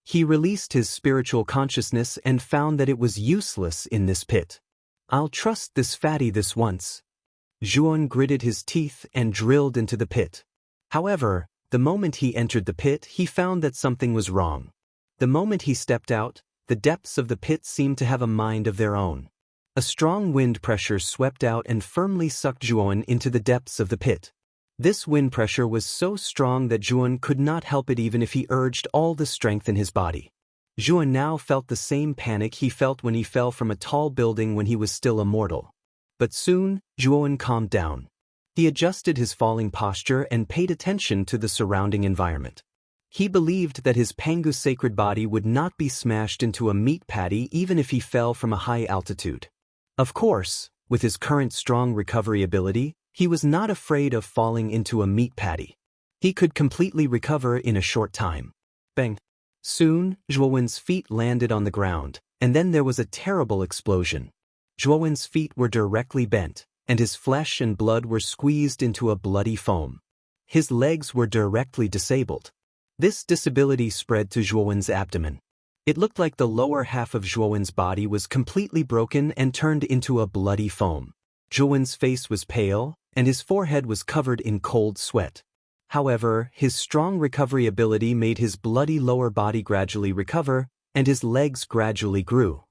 He released his spiritual consciousness and found that it was useless in this pit. I'll trust this fatty this once. Zhuowen gritted his teeth and drilled into the pit. However, the moment he entered the pit, he found that something was wrong. The moment he stepped out, the depths of the pit seemed to have a mind of their own. A strong wind pressure swept out and firmly sucked Zhuowen into the depths of the pit. This wind pressure was so strong that Zhuowen could not help it even if he urged all the strength in his body. Zhuowen now felt the same panic he felt when he fell from a tall building when he was still a mortal. But soon, Zhuowen calmed down. He adjusted his falling posture and paid attention to the surrounding environment. He believed that his Pangu sacred body would not be smashed into a meat patty even if he fell from a high altitude. Of course, with his current strong recovery ability, he was not afraid of falling into a meat patty. He could completely recover in a short time. Bang! Soon, Zhuowen's feet landed on the ground, and then there was a terrible explosion. Zhuowen's feet were directly bent, and his flesh and blood were squeezed into a bloody foam. His legs were directly disabled. This disability spread to Zhuowen's abdomen. It looked like the lower half of Zhuowen's body was completely broken and turned into a bloody foam. Zhuowen's face was pale, and his forehead was covered in cold sweat. However, his strong recovery ability made his bloody lower body gradually recover, and his legs gradually grew.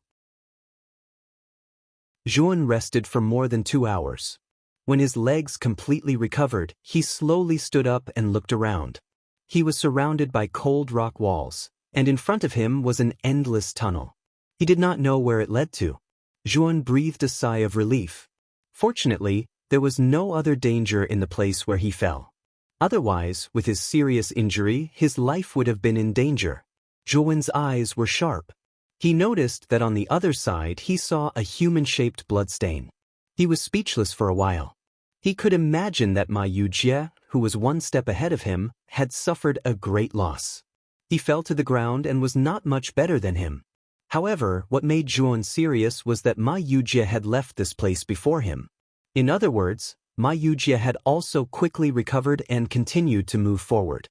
Zhuowen rested for more than 2 hours. When his legs completely recovered, he slowly stood up and looked around. He was surrounded by cold rock walls, and in front of him was an endless tunnel. He did not know where it led to. Zhuowen breathed a sigh of relief. Fortunately, there was no other danger in the place where he fell. Otherwise, with his serious injury, his life would have been in danger. Zhuowen's eyes were sharp. He noticed that on the other side he saw a human-shaped bloodstain. He was speechless for a while. He could imagine that Ma Yujie, who was one step ahead of him, had suffered a great loss. He fell to the ground and was not much better than him. However, what made Zhuowen serious was that Ma Yujie had left this place before him. In other words, Ma Yujie had also quickly recovered and continued to move forward.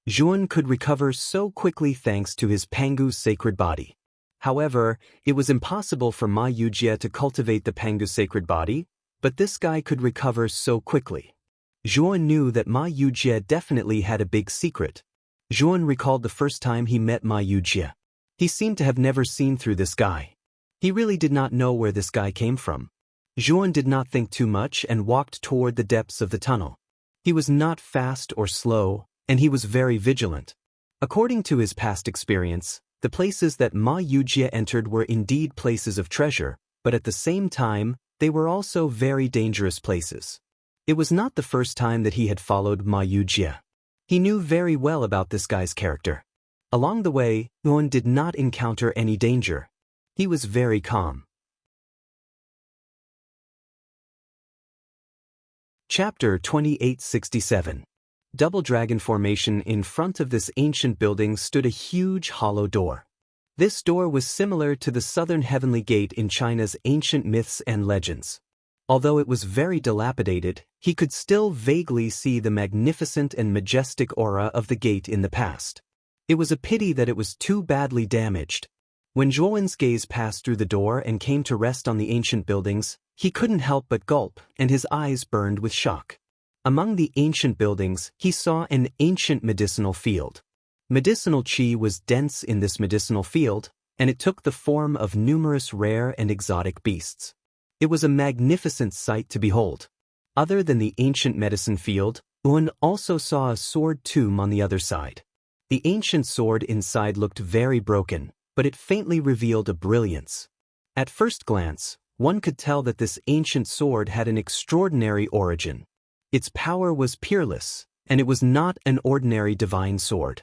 Zhuowen could recover so quickly thanks to his Pangu sacred body. However, it was impossible for Ma Yujie to cultivate the Pangu sacred body, but this guy could recover so quickly. Zhuowen knew that Ma Yujie definitely had a big secret. Zhuowen recalled the first time he met Ma Yujie. He seemed to have never seen through this guy. He really did not know where this guy came from. Zhuowen did not think too much and walked toward the depths of the tunnel. He was not fast or slow, and he was very vigilant. According to his past experience, the places that Ma Yujie entered were indeed places of treasure, but at the same time, they were also very dangerous places. It was not the first time that he had followed Ma Yujie. He knew very well about this guy's character. Along the way, Zhuowen did not encounter any danger. He was very calm. Chapter 2867. Double Dragon Formation. In front of this ancient building stood a huge hollow door. This door was similar to the Southern Heavenly Gate in China's ancient myths and legends. Although it was very dilapidated, he could still vaguely see the magnificent and majestic aura of the gate in the past. It was a pity that it was too badly damaged. When Zhuowen's gaze passed through the door and came to rest on the ancient buildings, he couldn't help but gulp, and his eyes burned with shock. Among the ancient buildings, he saw an ancient medicinal field. Medicinal qi was dense in this medicinal field, and it took the form of numerous rare and exotic beasts. It was a magnificent sight to behold. Other than the ancient medicine field, Zhuowen also saw a sword tomb on the other side. The ancient sword inside looked very broken, but it faintly revealed a brilliance. At first glance, one could tell that this ancient sword had an extraordinary origin. Its power was peerless, and it was not an ordinary divine sword.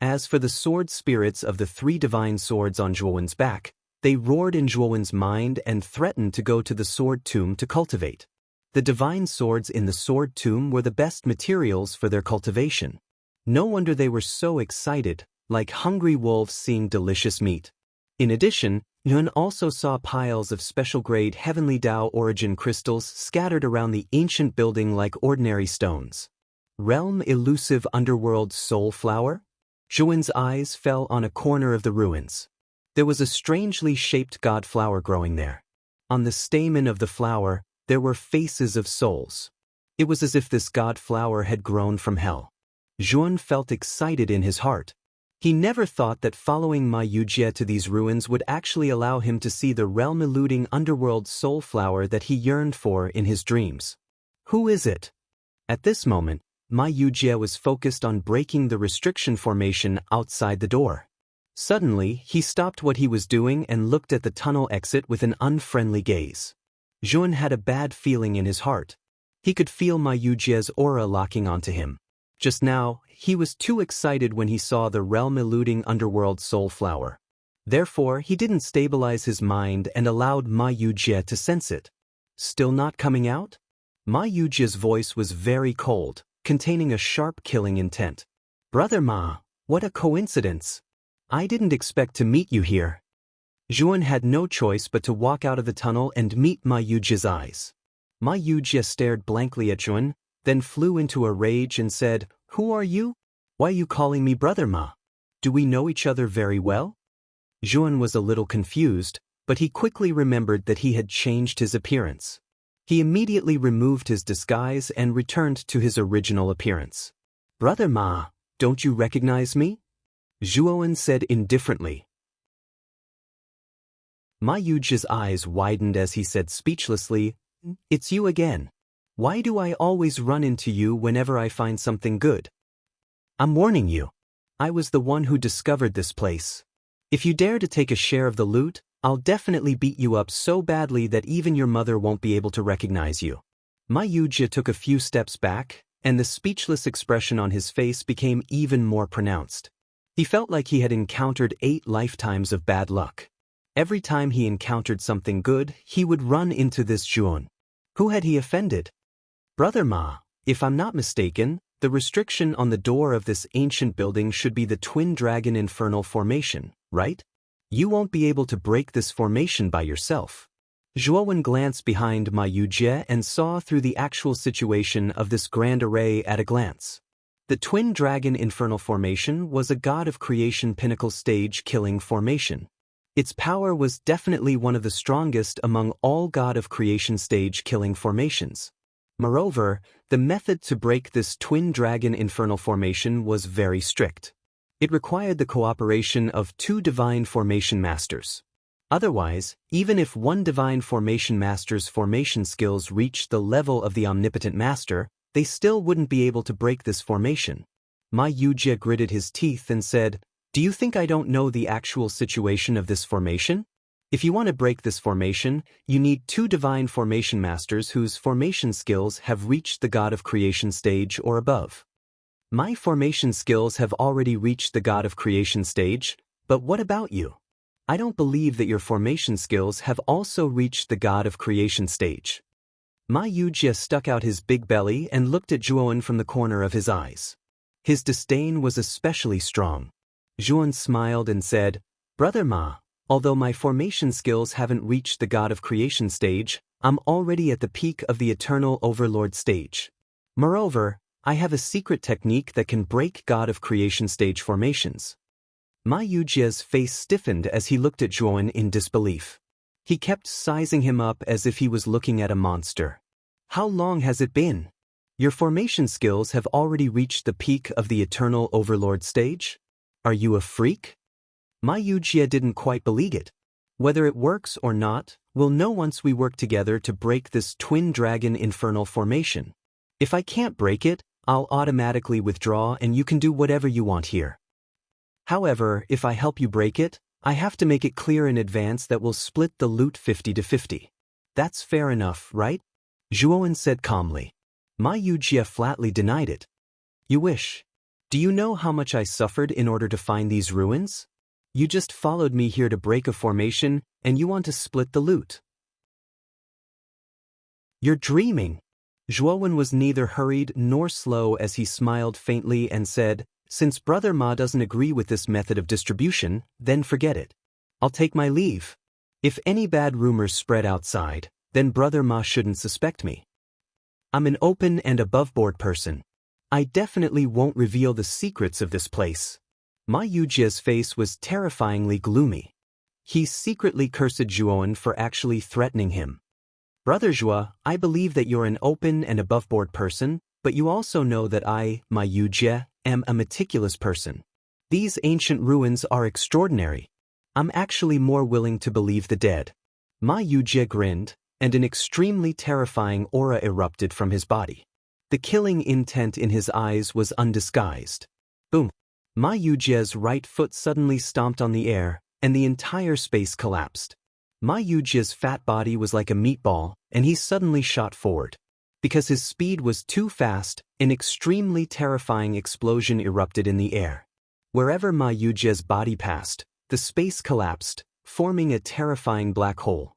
As for the sword spirits of the 3 divine swords on Zhuowen's back, they roared in Zhuowen's mind and threatened to go to the sword tomb to cultivate. The divine swords in the sword tomb were the best materials for their cultivation. No wonder they were so excited, like hungry wolves seeing delicious meat. In addition, Yun also saw piles of special-grade heavenly Tao origin crystals scattered around the ancient building like ordinary stones. Realm elusive underworld soul flower? Zhuowen's eyes fell on a corner of the ruins. There was a strangely shaped god flower growing there. On the stamen of the flower, there were faces of souls. It was as if this god flower had grown from hell. Zhuowen felt excited in his heart. He never thought that following Ma Yujie to these ruins would actually allow him to see the realm-eluding underworld soul flower that he yearned for in his dreams. Who is it? At this moment, Ma Yujie was focused on breaking the restriction formation outside the door. Suddenly, he stopped what he was doing and looked at the tunnel exit with an unfriendly gaze. Zhuowen had a bad feeling in his heart. He could feel Ma Yujie's aura locking onto him. Just now, he was too excited when he saw the realm-eluding underworld soul flower. Therefore, he didn't stabilize his mind and allowed Ma Yujie to sense it. Still not coming out? Ma Yujie's voice was very cold, containing a sharp killing intent. Brother Ma, what a coincidence! I didn't expect to meet you here. Zhuowen had no choice but to walk out of the tunnel and meet Ma Yujie's eyes. Ma Yujie stared blankly at Zhuowen, then flew into a rage and said, "Who are you? Why are you calling me Brother Ma? Do we know each other very well?" Zhuowen was a little confused, but he quickly remembered that he had changed his appearance. He immediately removed his disguise and returned to his original appearance. "Brother Ma, don't you recognize me?" Zhuowen said indifferently. Ma Yujie's eyes widened as he said speechlessly, "It's you again. Why do I always run into you whenever I find something good? I'm warning you. I was the one who discovered this place. If you dare to take a share of the loot, I'll definitely beat you up so badly that even your mother won't be able to recognize you." Ma Yujie took a few steps back, and the speechless expression on his face became even more pronounced. He felt like he had encountered 8 lifetimes of bad luck. Every time he encountered something good, he would run into this Zhuowen. Who had he offended? "Brother Ma, if I'm not mistaken, the restriction on the door of this ancient building should be the Twin Dragon Infernal Formation, right? You won't be able to break this formation by yourself." Zhuowen glanced behind Ma Yujie and saw through the actual situation of this grand array at a glance. The Twin Dragon Infernal Formation was a God of Creation pinnacle stage killing formation. Its power was definitely one of the strongest among all God of Creation stage killing formations. Moreover, the method to break this Twin Dragon Infernal Formation was very strict. It required the cooperation of 2 Divine Formation Masters. Otherwise, even if one Divine Formation Master's formation skills reached the level of the Omnipotent Master, they still wouldn't be able to break this formation. Ma Yujie gritted his teeth and said, "Do you think I don't know the actual situation of this formation? If you want to break this formation, you need 2 Divine Formation Masters whose formation skills have reached the God of Creation stage or above. My formation skills have already reached the God of Creation stage, but what about you? I don't believe that your formation skills have also reached the God of Creation stage." Ma Yujie stuck out his big belly and looked at Zhuowen from the corner of his eyes. His disdain was especially strong. Zhuowen smiled and said, "Brother Ma, although my formation skills haven't reached the God of Creation stage, I'm already at the peak of the Eternal Overlord stage. Moreover, I have a secret technique that can break God of Creation stage formations." Ma Yujie's face stiffened as he looked at Zhuowen in disbelief. He kept sizing him up as if he was looking at a monster. "How long has it been? Your formation skills have already reached the peak of the Eternal Overlord stage? Are you a freak?" Ma Yujie didn't quite believe it. "Whether it works or not, we'll know once we work together to break this Twin Dragon Infernal Formation. If I can't break it, I'll automatically withdraw and you can do whatever you want here." However, if I help you break it, I have to make it clear in advance that we'll split the loot 50-50. That's fair enough, right? Zhuowen said calmly. Ma Yujie flatly denied it. You wish. Do you know how much I suffered in order to find these ruins? You just followed me here to break a formation, and you want to split the loot. You're dreaming. Zhuowen was neither hurried nor slow as he smiled faintly and said, Since Brother Ma doesn't agree with this method of distribution, then forget it. I'll take my leave. If any bad rumors spread outside, then Brother Ma shouldn't suspect me. I'm an open and above-board person. I definitely won't reveal the secrets of this place. Ma Yujie's face was terrifyingly gloomy. He secretly cursed Zhuowen for actually threatening him. Brother Zhua, I believe that you're an open and above-board person, but you also know that I, Ma Yujie, am a meticulous person. These ancient ruins are extraordinary. I'm actually more willing to believe the dead. Ma Yujie grinned, and an extremely terrifying aura erupted from his body. The killing intent in his eyes was undisguised. Boom! Ma Yujie's right foot suddenly stomped on the air, and the entire space collapsed. Ma Yujie's fat body was like a meatball, and he suddenly shot forward. Because his speed was too fast, an extremely terrifying explosion erupted in the air. Wherever Ma Yujie's body passed, the space collapsed, forming a terrifying black hole.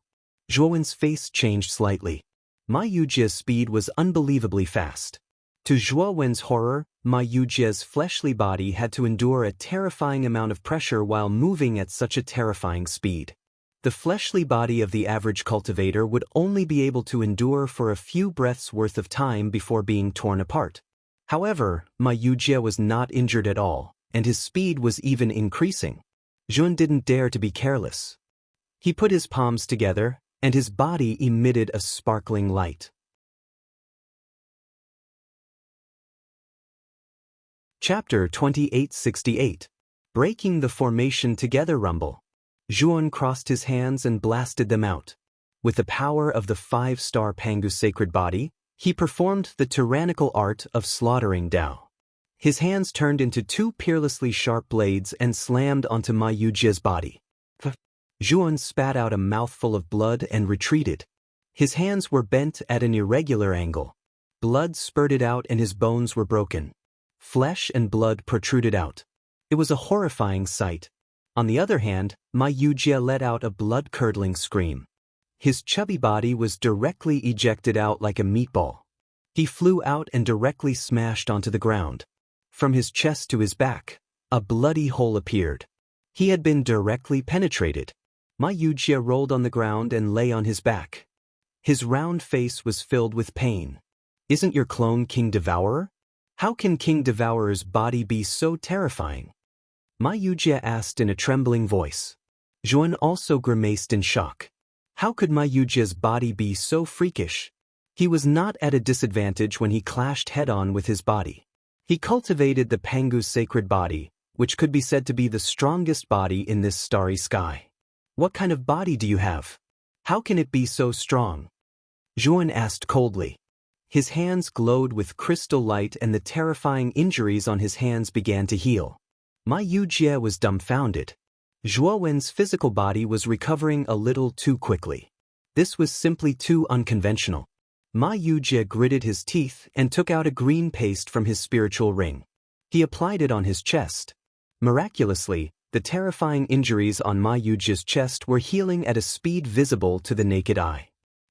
Zhuowen's face changed slightly. Ma Yujie's speed was unbelievably fast. To Zhuowen's horror, Ma Yujie's fleshly body had to endure a terrifying amount of pressure while moving at such a terrifying speed. The fleshly body of the average cultivator would only be able to endure for a few breaths worth of time before being torn apart. However, Ma Yujie was not injured at all, and his speed was even increasing. Jun didn't dare to be careless. He put his palms together, and his body emitted a sparkling light. Chapter 2868. Breaking the Formation Together Rumble. Zhuan crossed his hands and blasted them out. With the power of the 5-star Pangu sacred body, he performed the tyrannical art of slaughtering Dao. His hands turned into 2 peerlessly sharp blades and slammed onto Ma Yujie's body. Zhuan spat out a mouthful of blood and retreated. His hands were bent at an irregular angle. Blood spurted out and his bones were broken. Flesh and blood protruded out. It was a horrifying sight. On the other hand, Ma Yujie let out a blood-curdling scream. His chubby body was directly ejected out like a meatball. He flew out and directly smashed onto the ground. From his chest to his back, a bloody hole appeared. He had been directly penetrated. Ma Yujie rolled on the ground and lay on his back. His round face was filled with pain. Isn't your clone King Devourer? How can King Devourer's body be so terrifying? Ma Yujie asked in a trembling voice. Zhuan also grimaced in shock. How could Ma Yujie's body be so freakish? He was not at a disadvantage when he clashed head-on with his body. He cultivated the Pangu's sacred body, which could be said to be the strongest body in this starry sky. What kind of body do you have? How can it be so strong? Zhuan asked coldly. His hands glowed with crystal light and the terrifying injuries on his hands began to heal. Ma Yujie was dumbfounded. Zhuowen's physical body was recovering a little too quickly. This was simply too unconventional. Ma Yujie gritted his teeth and took out a green paste from his spiritual ring. He applied it on his chest. Miraculously, the terrifying injuries on Ma Yujie's chest were healing at a speed visible to the naked eye.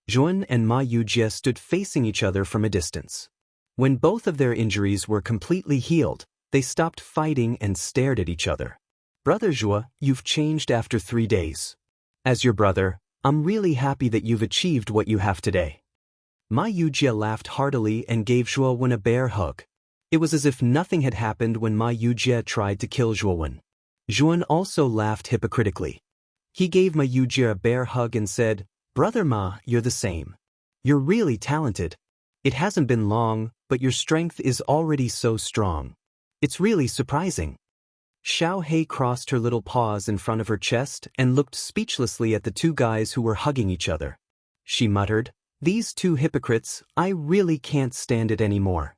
Zhuan and Ma Yujie stood facing each other from a distance. When both of their injuries were completely healed, they stopped fighting and stared at each other. Brother Zhua, you've changed after 3 days. As your brother, I'm really happy that you've achieved what you have today. Ma Yujie laughed heartily and gave Zhuowen a bear hug. It was as if nothing had happened when Ma Yujie tried to kill Zhuowen. Zhuan also laughed hypocritically. He gave Ma Yujie a bear hug and said, Brother Ma, you're the same. You're really talented. It hasn't been long, but your strength is already so strong. It's really surprising. Xiao Hei crossed her little paws in front of her chest and looked speechlessly at the 2 guys who were hugging each other. She muttered, These 2 hypocrites, I really can't stand it anymore.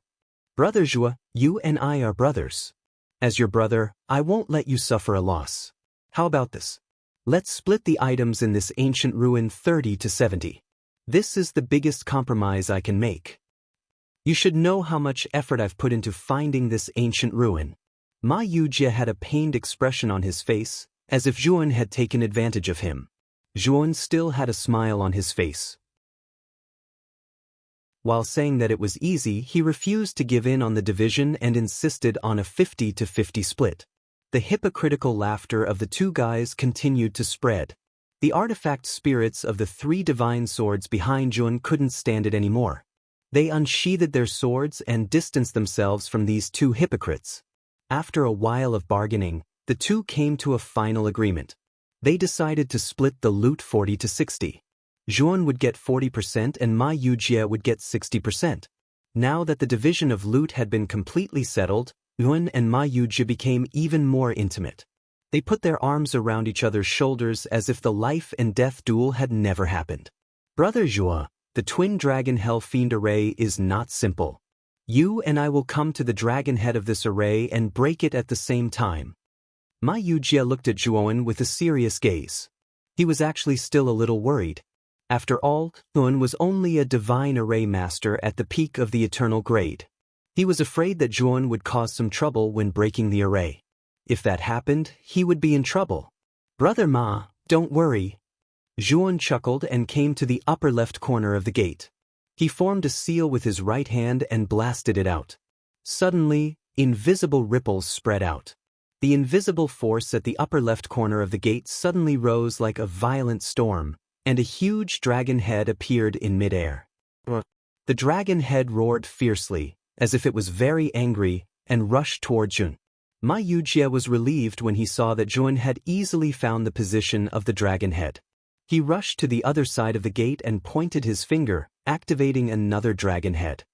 Brother Zhua, you and I are brothers. As your brother, I won't let you suffer a loss. How about this? Let's split the items in this ancient ruin 30 to 70. This is the biggest compromise I can make. You should know how much effort I've put into finding this ancient ruin. Ma Yujie had a pained expression on his face, as if Zhuan had taken advantage of him. Zhuan still had a smile on his face. While saying that it was easy, he refused to give in on the division and insisted on a 50 to 50 split. The hypocritical laughter of the two guys continued to spread. The artifact spirits of the three divine swords behind Zhuan couldn't stand it anymore. They unsheathed their swords and distanced themselves from these two hypocrites. After a while of bargaining, the two came to a final agreement. They decided to split the loot 40 to 60. Zhuan would get 40% and Ma Yujie would get 60%. Now that the division of loot had been completely settled, Zhuan and Ma Yujie became even more intimate. They put their arms around each other's shoulders as if the life and death duel had never happened. Brother Zhua, the twin dragon hell fiend array is not simple. You and I will come to the dragon head of this array and break it at the same time. Ma Yujie looked at Zhuan with a serious gaze. He was actually still a little worried. After all, Zhuan was only a divine array master at the peak of the eternal grade. He was afraid that Zhuan would cause some trouble when breaking the array. If that happened, he would be in trouble. Brother Ma, don't worry. Zhuan chuckled and came to the upper left corner of the gate. He formed a seal with his right hand and blasted it out. Suddenly, invisible ripples spread out. The invisible force at the upper left corner of the gate suddenly rose like a violent storm, and a huge dragon head appeared in midair. The dragon head roared fiercely, as if it was very angry, and rushed toward Zhuan. Ma Yujie was relieved when he saw that Zhuan had easily found the position of the dragon head. He rushed to the other side of the gate and pointed his finger, activating another dragon head.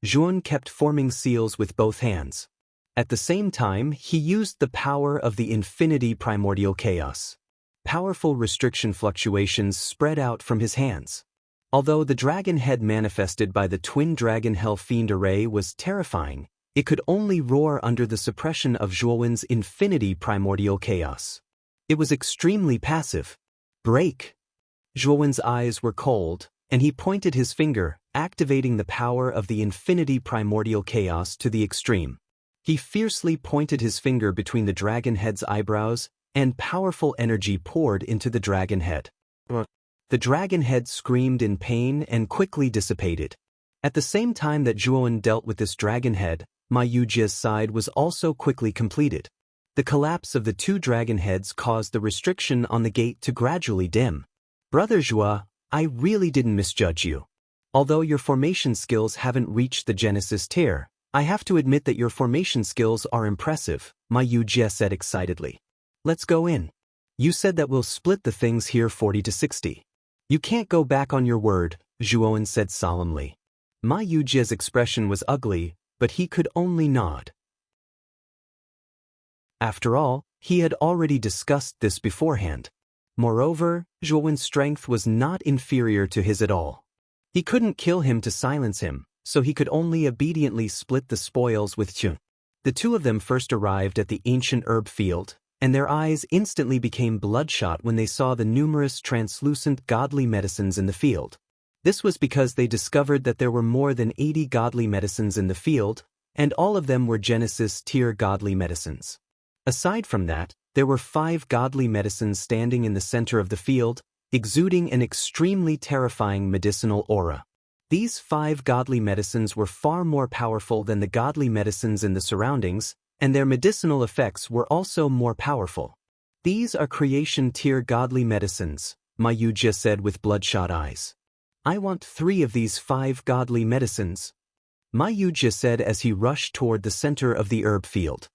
Zhuan kept forming seals with both hands. At the same time, he used the power of the infinity primordial chaos. Powerful restriction fluctuations spread out from his hands. Although the dragon head manifested by the twin dragon hell fiend array was terrifying, it could only roar under the suppression of Zhuan's infinity primordial chaos. It was extremely passive. Break! Zhuan's eyes were cold, and he pointed his finger, activating the power of the infinity primordial chaos to the extreme. He fiercely pointed his finger between the dragon head's eyebrows, and powerful energy poured into the dragon head. The dragon head screamed in pain and quickly dissipated. At the same time that Zhuan dealt with this dragon head, Ma Yujie's side was also quickly completed. The collapse of the two dragon heads caused the restriction on the gate to gradually dim. Brother Zhua, I really didn't misjudge you. Although your formation skills haven't reached the Genesis tier, I have to admit that your formation skills are impressive, Ma Yujie said excitedly. Let's go in. You said that we'll split the things here 40 to 60. You can't go back on your word, Zhuan said solemnly. Ma Yujie's expression was ugly, but he could only nod. After all, he had already discussed this beforehand. Moreover, Zhuan's strength was not inferior to his at all. He couldn't kill him to silence him, so he could only obediently split the spoils with Zhuan. The two of them first arrived at the ancient herb field, and their eyes instantly became bloodshot when they saw the numerous translucent godly medicines in the field. This was because they discovered that there were more than 80 godly medicines in the field, and all of them were Genesis tier godly medicines. Aside from that, there were 5 godly medicines standing in the center of the field, exuding an extremely terrifying medicinal aura. These 5 godly medicines were far more powerful than the godly medicines in the surroundings, and their medicinal effects were also more powerful. These are creation tier godly medicines, Ma Yujie said with bloodshot eyes. I want 3 of these 5 godly medicines, Ma Yujie said as he rushed toward the center of the herb field.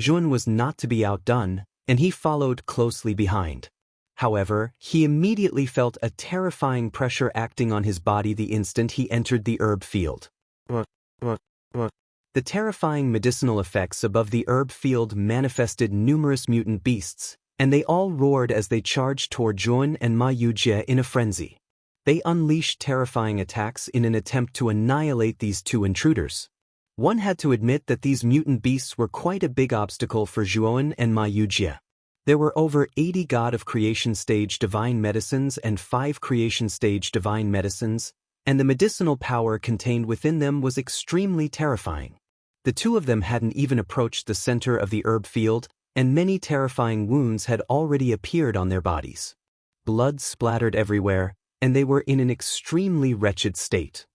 Zhuan was not to be outdone, and he followed closely behind. However, he immediately felt a terrifying pressure acting on his body the instant he entered the herb field. The terrifying medicinal effects above the herb field manifested numerous mutant beasts, and they all roared as they charged toward Zhuan and Ma Yujie in a frenzy. They unleashed terrifying attacks in an attempt to annihilate these 2 intruders. One had to admit that these mutant beasts were quite a big obstacle for Zhuan and Ma Yujie. There were over 80 God of Creation stage divine medicines and 5 creation stage divine medicines, and the medicinal power contained within them was extremely terrifying. The two of them hadn't even approached the center of the herb field, and many terrifying wounds had already appeared on their bodies. Blood splattered everywhere, and they were in an extremely wretched state.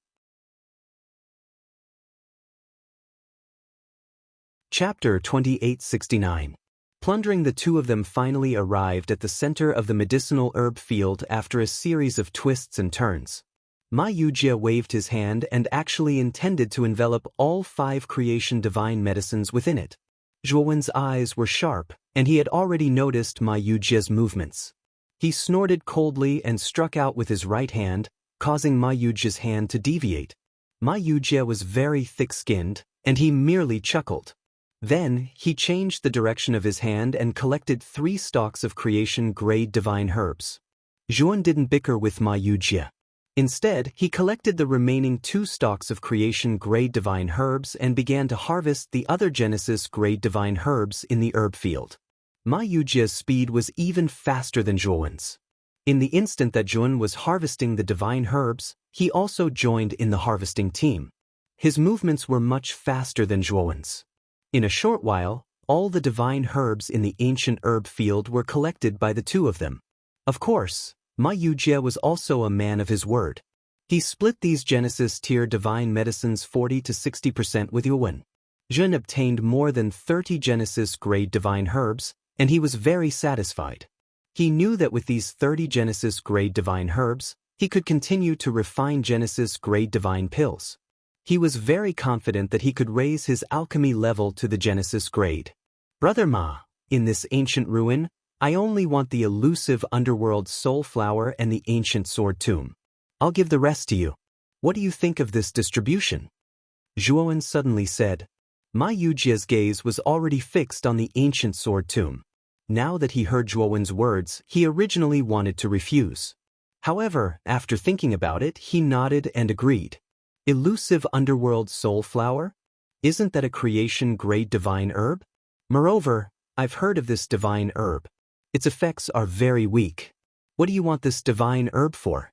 Chapter 2869. Plundering. The two of them finally arrived at the center of the medicinal herb field after a series of twists and turns. Ma Yujie waved his hand and actually intended to envelop all 5 creation divine medicines within it. Zhuowen's eyes were sharp, and he had already noticed Ma Yujie's movements. He snorted coldly and struck out with his right hand, causing Ma Yujie's hand to deviate. Ma Yujie was very thick-skinned, and he merely chuckled. Then, he changed the direction of his hand and collected 3 stalks of creation-grade divine herbs. Zhuan didn't bicker with Ma Yujie. Instead, he collected the remaining 2 stalks of creation-grade divine herbs and began to harvest the other Genesis-grade divine herbs in the herb field. Ma Yujie's speed was even faster than Zhuan's. In the instant that Zhuan was harvesting the divine herbs, he also joined in the harvesting team. His movements were much faster than Zhuan's. In a short while, all the divine herbs in the ancient herb field were collected by the two of them. Of course, Ma Yujie was also a man of his word. He split these Genesis-tier divine medicines 40 to 60% with Yuan. Zhuan obtained more than 30 Genesis-grade divine herbs, and he was very satisfied. He knew that with these 30 Genesis-grade divine herbs, he could continue to refine Genesis-grade divine pills. He was very confident that he could raise his alchemy level to the Genesis grade. Brother Ma, in this ancient ruin, I only want the elusive underworld soul flower and the ancient sword tomb. I'll give the rest to you. What do you think of this distribution? Zhuan suddenly said. Ma Yujie's gaze was already fixed on the ancient sword tomb. Now that he heard Zhuan's words, he originally wanted to refuse. However, after thinking about it, he nodded and agreed. Elusive underworld soul flower? Isn't that a creation-grade divine herb? Moreover, I've heard of this divine herb. Its effects are very weak. What do you want this divine herb for?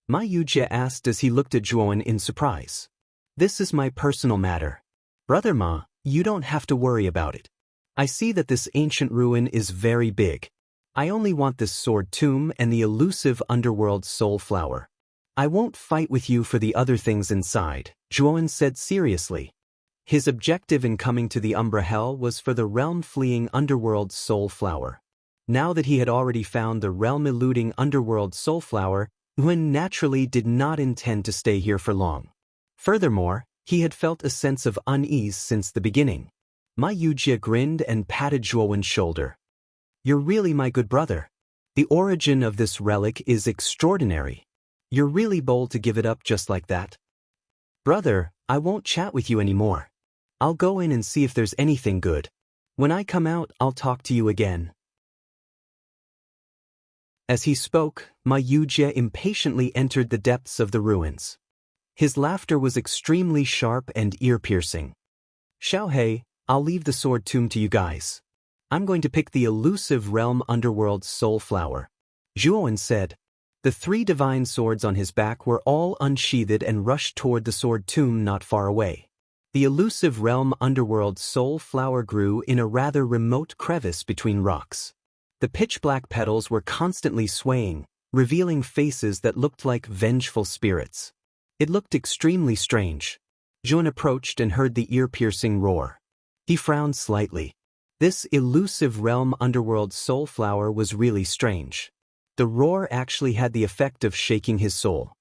Ma Yujie asked as he looked at Zhuan in surprise. This is my personal matter. Brother Ma, you don't have to worry about it. I see that this ancient ruin is very big. I only want this sword tomb and the elusive underworld soul flower. I won't fight with you for the other things inside, Zhuan said seriously. His objective in coming to the Umbra Hell was for the realm-fleeing underworld soul flower. Now that he had already found the realm-eluding underworld soul flower, Yuan naturally did not intend to stay here for long. Furthermore, he had felt a sense of unease since the beginning. Ma Yujie grinned and patted Zhuan's shoulder. You're really my good brother. The origin of this relic is extraordinary. You're really bold to give it up just like that. Brother, I won't chat with you anymore. I'll go in and see if there's anything good. When I come out, I'll talk to you again. As he spoke, Ma Yujie impatiently entered the depths of the ruins. His laughter was extremely sharp and ear-piercing. Xiaohei, I'll leave the sword tomb to you guys. I'm going to pick the elusive realm underworld soul flower. Zhuan said. The 3 divine swords on his back were all unsheathed and rushed toward the sword tomb not far away. The elusive realm underworld soul flower grew in a rather remote crevice between rocks. The pitch-black petals were constantly swaying, revealing faces that looked like vengeful spirits. It looked extremely strange. Zhuan approached and heard the ear-piercing roar. He frowned slightly. This elusive realm underworld soul flower was really strange. The roar actually had the effect of shaking his soul.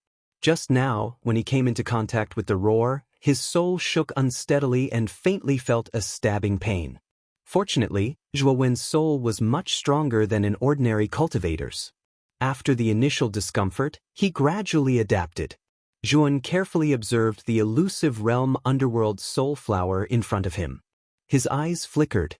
Just now, when he came into contact with the roar, his soul shook unsteadily and faintly felt a stabbing pain. Fortunately, Zhuowen's soul was much stronger than an ordinary cultivator's. After the initial discomfort, he gradually adapted. Zhuan carefully observed the elusive realm underworld soul flower in front of him. His eyes flickered.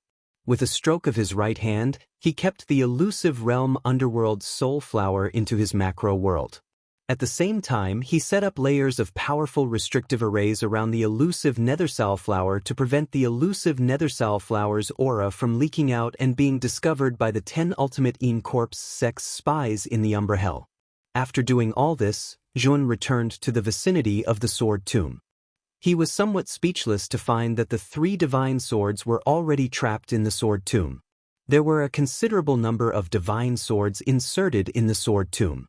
With a stroke of his right hand, he kept the elusive realm underworld soul flower into his macro world. At the same time, he set up layers of powerful restrictive arrays around the elusive Nethersal flower to prevent the elusive Nethersal flower's aura from leaking out and being discovered by the 10 ultimate Een Corps sex spies in the Umbra Hell. After doing all this, Jun returned to the vicinity of the sword tomb. He was somewhat speechless to find that the 3 divine swords were already trapped in the sword tomb. There were a considerable number of divine swords inserted in the sword tomb.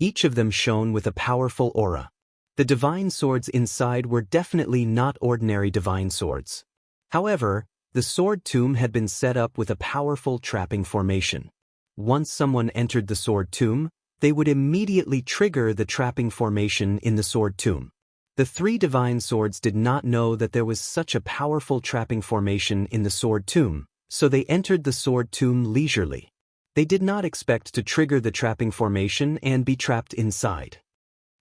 Each of them shone with a powerful aura. The divine swords inside were definitely not ordinary divine swords. However, the sword tomb had been set up with a powerful trapping formation. Once someone entered the sword tomb, they would immediately trigger the trapping formation in the sword tomb. The 3 divine swords did not know that there was such a powerful trapping formation in the sword tomb, so they entered the sword tomb leisurely. They did not expect to trigger the trapping formation and be trapped inside.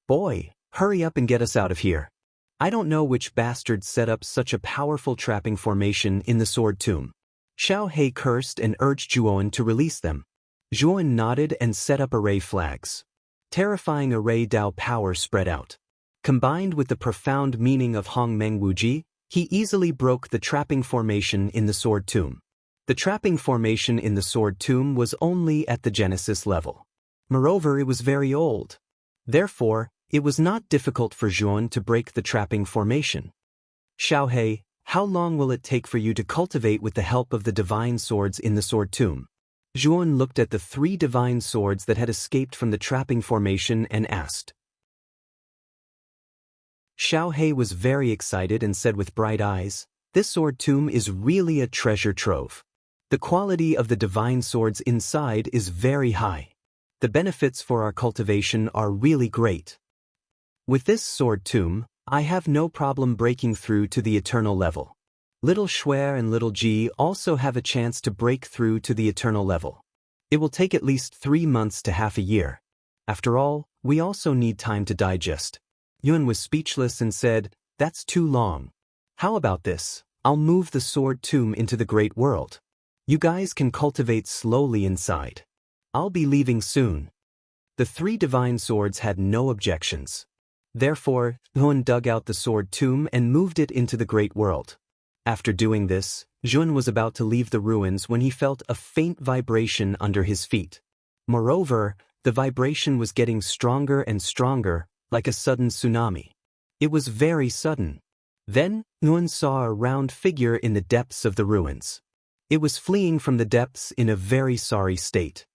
Boy, hurry up and get us out of here. I don't know which bastard set up such a powerful trapping formation in the sword tomb. Xiao He cursed and urged Zhuowen to release them. Zhuowen nodded and set up array flags. Terrifying array Dao power spread out. Combined with the profound meaning of Hong Meng Wuji, he easily broke the trapping formation in the sword tomb. The trapping formation in the sword tomb was only at the Genesis level. Moreover, it was very old. Therefore, it was not difficult for Zhuowen to break the trapping formation. Xiao He, how long will it take for you to cultivate with the help of the divine swords in the sword tomb? Zhuowen looked at the 3 divine swords that had escaped from the trapping formation and asked. Xiao He was very excited and said with bright eyes, "This sword tomb is really a treasure trove. The quality of the divine swords inside is very high. The benefits for our cultivation are really great. With this sword tomb, I have no problem breaking through to the eternal level. Little Shuer and Little Ji also have a chance to break through to the eternal level. It will take at least 3 months to half a year. After all, we also need time to digest." Yun was speechless and said, "That's too long. How about this? I'll move the sword tomb into the great world. You guys can cultivate slowly inside. I'll be leaving soon." The 3 divine swords had no objections. Therefore, Yun dug out the sword tomb and moved it into the great world. After doing this, Jun was about to leave the ruins when he felt a faint vibration under his feet. Moreover, the vibration was getting stronger and stronger, like a sudden tsunami. It was very sudden. Then, Yun saw a round figure in the depths of the ruins. It was fleeing from the depths in a very sorry state.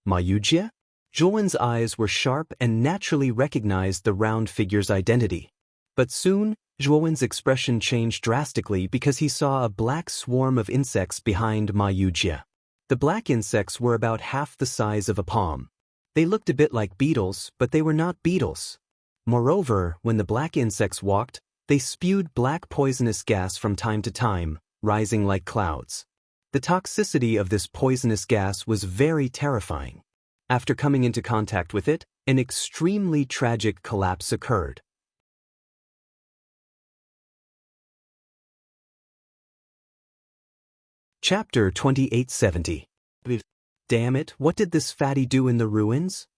Ma Yujie? Zhuowen's eyes were sharp and naturally recognized the round figure's identity. But soon, Zhuowen's expression changed drastically because he saw a black swarm of insects behind Ma Yujie. The black insects were about half the size of a palm. They looked a bit like beetles, but they were not beetles. Moreover, when the black insects walked, they spewed black poisonous gas from time to time, rising like clouds. The toxicity of this poisonous gas was very terrifying. After coming into contact with it, an extremely tragic collapse occurred. Chapter 2870. Damn it, what did this fatty do in the ruins?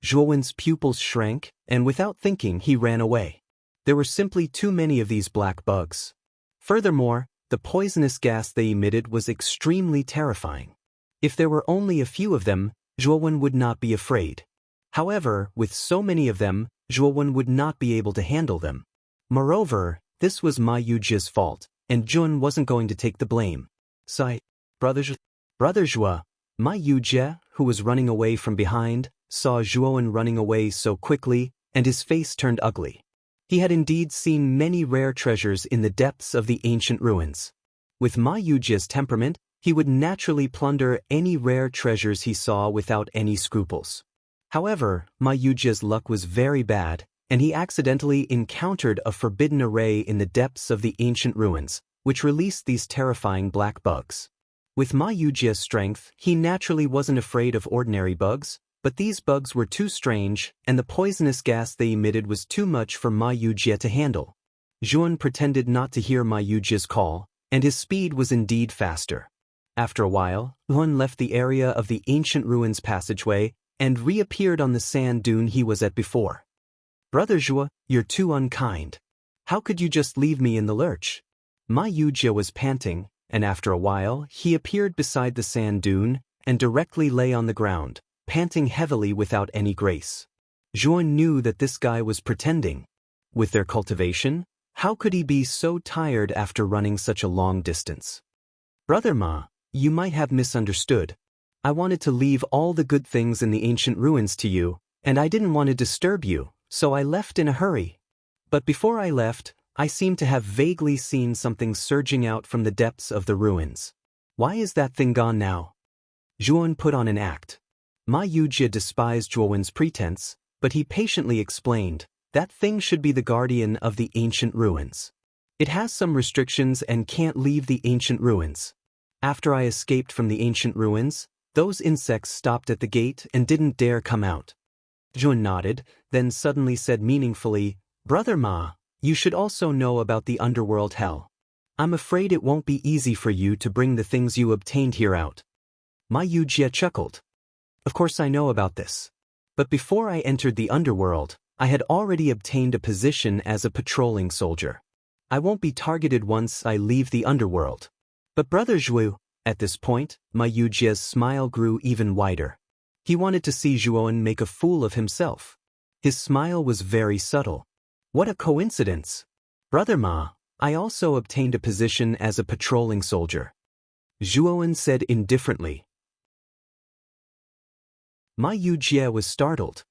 Zhuowen's pupils shrank, and without thinking he ran away. There were simply too many of these black bugs. Furthermore, the poisonous gas they emitted was extremely terrifying. If there were only a few of them, Zhuowen would not be afraid. However, with so many of them, Zhuowen would not be able to handle them. Moreover, this was Ma Yujie's fault, and Jun wasn't going to take the blame. Sigh, Brother Zhuo. Ma Yujie, who was running away from behind, saw Zhuowen running away so quickly, and his face turned ugly. He had indeed seen many rare treasures in the depths of the ancient ruins. With Ma Yujie's temperament, he would naturally plunder any rare treasures he saw without any scruples. However, Ma Yujie's luck was very bad, and he accidentally encountered a forbidden array in the depths of the ancient ruins, which released these terrifying black bugs. With Ma Yujie's strength, he naturally wasn't afraid of ordinary bugs, but these bugs were too strange, and the poisonous gas they emitted was too much for Ma Yujie to handle. Zhuowen pretended not to hear Ma Yujie's call, and his speed was indeed faster. After a while, Zhuowen left the area of the ancient ruins passageway and reappeared on the sand dune he was at before. Brother Zhua, you're too unkind. How could you just leave me in the lurch? Ma Yujia was panting, and after a while, he appeared beside the sand dune and directly lay on the ground, panting heavily without any grace. Zhuan knew that this guy was pretending. With their cultivation, how could he be so tired after running such a long distance? Brother Ma, you might have misunderstood. I wanted to leave all the good things in the ancient ruins to you, and I didn't want to disturb you, so I left in a hurry. But before I left, I seemed to have vaguely seen something surging out from the depths of the ruins. Why is that thing gone now? Zhuan put on an act. Ma Yujia despised Zhuowen's pretense, but he patiently explained, that thing should be the guardian of the ancient ruins. It has some restrictions and can't leave the ancient ruins. After I escaped from the ancient ruins, those insects stopped at the gate and didn't dare come out. Zhuan nodded, then suddenly said meaningfully, Brother Ma, you should also know about the underworld hell. I'm afraid it won't be easy for you to bring the things you obtained here out. Ma Yujia chuckled. Of course I know about this. But before I entered the underworld, I had already obtained a position as a patrolling soldier. I won't be targeted once I leave the underworld. But Brother Zhu, at this point, Ma Yujia's smile grew even wider. He wanted to see Zhuowen make a fool of himself. His smile was very subtle. What a coincidence! Brother Ma, I also obtained a position as a patrolling soldier. Zhuowen said indifferently. Ma Yujia was startled.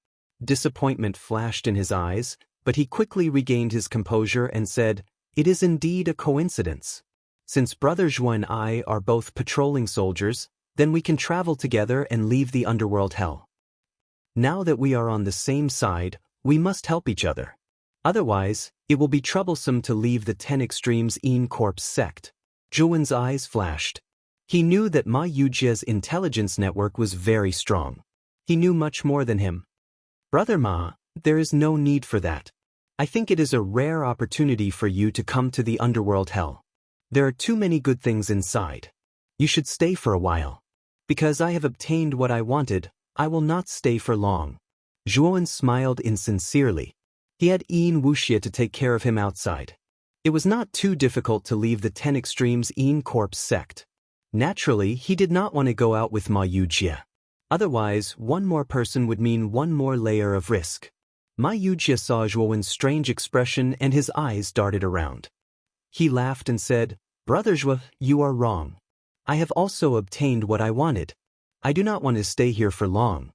Disappointment flashed in his eyes, but he quickly regained his composure and said, It is indeed a coincidence. Since Brother Zhuo and I are both patrolling soldiers, then we can travel together and leave the underworld hell. Now that we are on the same side, we must help each other. Otherwise, it will be troublesome to leave the 10 Extremes Een Corpse sect. Zhuowen's eyes flashed. He knew that Ma Yujia's intelligence network was very strong. He knew much more than him. Brother Ma, there is no need for that. I think it is a rare opportunity for you to come to the underworld hell. There are too many good things inside. You should stay for a while. Because I have obtained what I wanted, I will not stay for long. Zhuowen smiled insincerely. He had Een Wuxia to take care of him outside. It was not too difficult to leave the 10 Extremes Een Corpse sect. Naturally, he did not want to go out with Ma Yujia. Otherwise, one more person would mean one more layer of risk. Ma Yujia saw Zhuowen's strange expression and his eyes darted around. He laughed and said, Brother Zhuo, you are wrong. I have also obtained what I wanted. I do not want to stay here for long.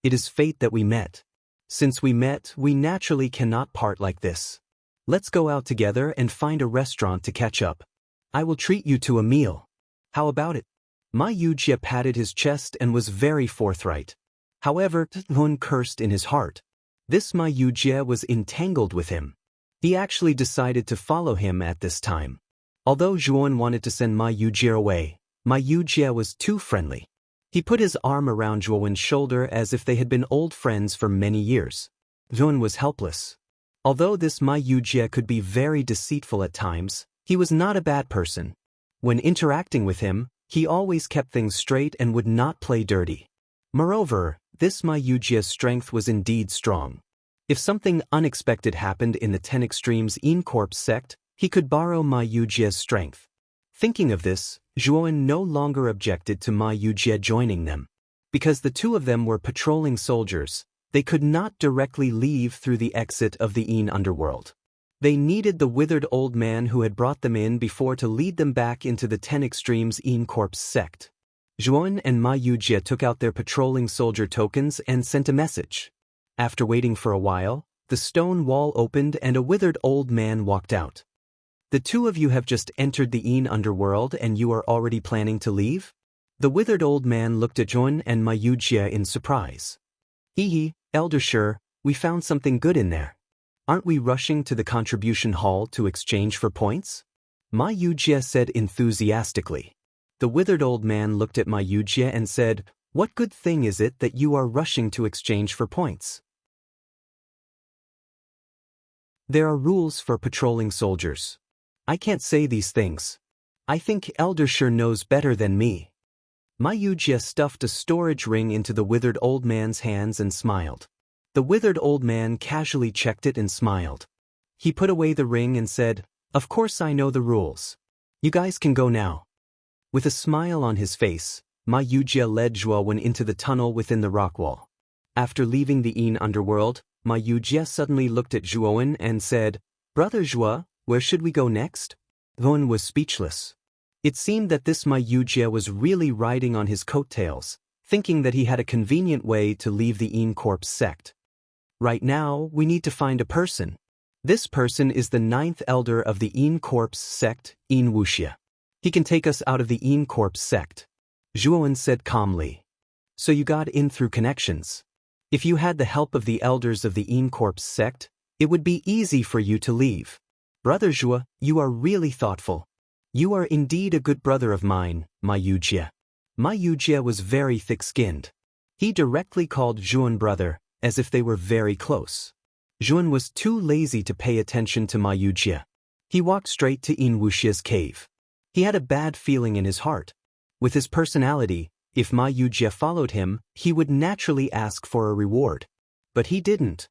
It is fate that we met. Since we met, we naturally cannot part like this. Let's go out together and find a restaurant to catch up. I will treat you to a meal. How about it? Ma Yujia patted his chest and was very forthright. However, Zhuowen cursed in his heart. This Ma Yujia was entangled with him. He actually decided to follow him at this time. Although Zhuowen wanted to send Ma Yujia away, Ma Yujia was too friendly. He put his arm around Zhuowen's shoulder as if they had been old friends for many years. Zhuowen was helpless. Although this Ma Yujia could be very deceitful at times, he was not a bad person. When interacting with him, he always kept things straight and would not play dirty. Moreover, this Ma Yujia's strength was indeed strong. If something unexpected happened in the 10 Extremes Een Corpse sect, he could borrow Ma Yujia's strength. Thinking of this, Zhuowen no longer objected to Ma Yujia joining them. Because the two of them were patrolling soldiers, they could not directly leave through the exit of the Een underworld. They needed the withered old man who had brought them in before to lead them back into the 10 Extremes Een Corpse sect. Zhuowen and Ma Yujia took out their patrolling soldier tokens and sent a message. After waiting for a while, the stone wall opened and a withered old man walked out. The two of you have just entered the Een underworld and you are already planning to leave? The withered old man looked at Zhuowen and Ma Yujia in surprise. Hee, Elder Shi, we found something good in there. Aren't we rushing to the contribution hall to exchange for points? Ma Yujia said enthusiastically. The withered old man looked at Ma Yujia and said, What good thing is it that you are rushing to exchange for points? There are rules for patrolling soldiers. I can't say these things. I think Elder Shi knows better than me. Ma Yujia stuffed a storage ring into the withered old man's hands and smiled. The withered old man casually checked it and smiled. He put away the ring and said, "Of course I know the rules. You guys can go now." With a smile on his face, Ma Yujia led Zhuowen into the tunnel within the rock wall. After leaving the Yin underworld, Ma Yujia suddenly looked at Zhuowen and said, "Brother Zhuo, where should we go next?" Zhuowen was speechless. It seemed that this Ma Yujia was really riding on his coattails, thinking that he had a convenient way to leave the Yin Corpse sect. "Right now, we need to find a person. This person is the 9th elder of the Yin Corpse sect, Yin Wuxia. He can take us out of the Yin Corpse sect," Zhuowen said calmly. "So you got in through connections. If you had the help of the elders of the Yin Corpse sect, it would be easy for you to leave. Brother Zhuo, you are really thoughtful. You are indeed a good brother of mine, Ma Yujia." Ma Yujia was very thick-skinned. He directly called Zhuowen brother, as if they were very close. Zhuowen was too lazy to pay attention to Ma Yujia. He walked straight to Yin Wuxia's cave. He had a bad feeling in his heart. With his personality, if Ma Yujia followed him, he would naturally ask for a reward. But he didn't.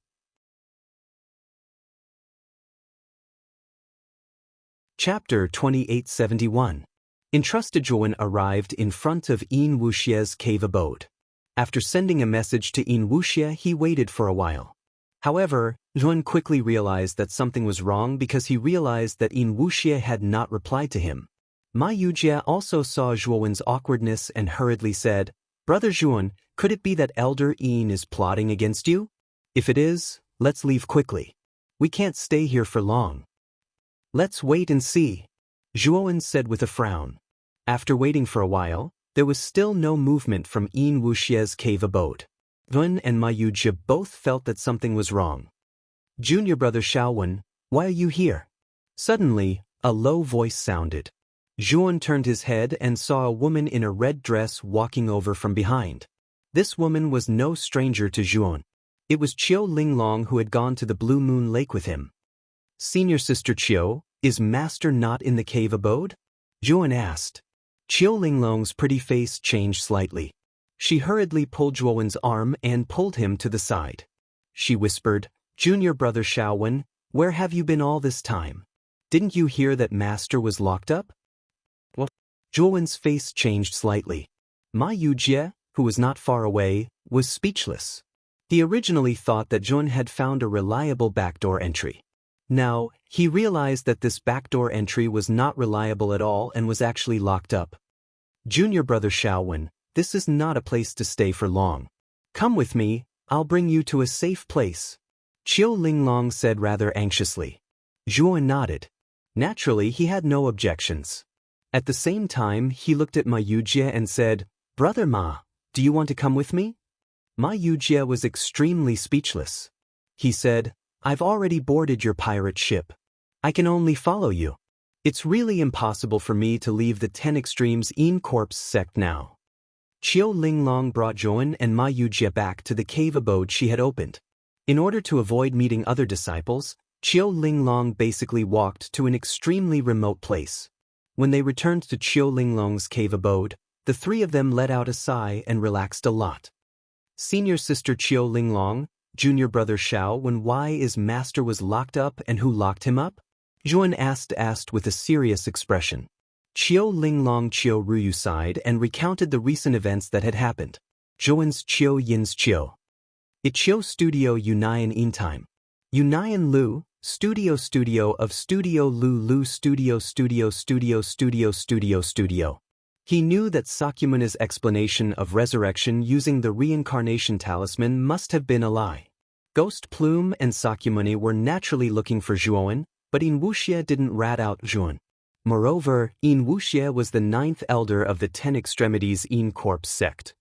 Chapter 2871. Entrusted Zhuowen arrived in front of Yin Wuxia's cave abode. After sending a message to Yin Wuxia, he waited for a while. However, Zhuowen quickly realized that something was wrong because he realized that Yin Wuxia had not replied to him. Ma Yujia also saw Zhuowen's awkwardness and hurriedly said, "Brother Zhuowen, could it be that Elder Yin is plotting against you? If it is, let's leave quickly. We can't stay here for long." "Let's wait and see," Zhuowen said with a frown. After waiting for a while, there was still no movement from Yin Wuxia's cave abode. Zhuowen and Ma Yujia both felt that something was wrong. "Junior brother Shaowen, why are you here?" Suddenly, a low voice sounded. Zhuowen turned his head and saw a woman in a red dress walking over from behind. This woman was no stranger to Zhuowen. It was Qiu Linglong who had gone to the Blue Moon Lake with him. "Senior Sister Qiu, is Master not in the cave abode?" Zhuowen asked. Qiu Linglong's pretty face changed slightly. She hurriedly pulled Zhuowen's arm and pulled him to the side. She whispered, "Junior brother Shaowen, where have you been all this time? Didn't you hear that Master was locked up?" "What?" Zhuowen's face changed slightly. Ma Yujie, who was not far away, was speechless. He originally thought that Zhuowen had found a reliable backdoor entry. Now, he realized that this backdoor entry was not reliable at all and was actually locked up. "Junior brother Shaowen, this is not a place to stay for long. Come with me, I'll bring you to a safe place," Qiu Linglong said rather anxiously. Zhuowen nodded. Naturally, he had no objections. At the same time, he looked at Ma Yujie and said, "Brother Ma, do you want to come with me?" Ma Yujie was extremely speechless. He said, "I've already boarded your pirate ship. I can only follow you. It's really impossible for me to leave the 10 Extremes Yin Corpse sect now." Qiu Linglong brought Zhuowen and Ma Yujie back to the cave abode she had opened. In order to avoid meeting other disciples, Qiu Linglong basically walked to an extremely remote place. When they returned to Qiu Linglong's cave abode, the three of them let out a sigh and relaxed a lot. "Senior Sister Qiu Linglong, Junior brother Shaowen, why is Master was locked up and who locked him up?" Zhuowen asked with a serious expression. Qiu Linglong Qiu Ruyu sighed and recounted the recent events that had happened. Zhuowen's Qiu Yin's Qiu. It Qiu Studio Union in time. Union Lu, Studio of Studio Lu Studio. He knew that Sakyamuni explanation of resurrection using the reincarnation talisman must have been a lie. Ghost Plume and Sakyamuni were naturally looking for Zhuowen, but Yin Wuxia didn't rat out Zhuowen. Moreover, Yin Wuxia was the 9th elder of the 10 Extremities Yin Corpse sect.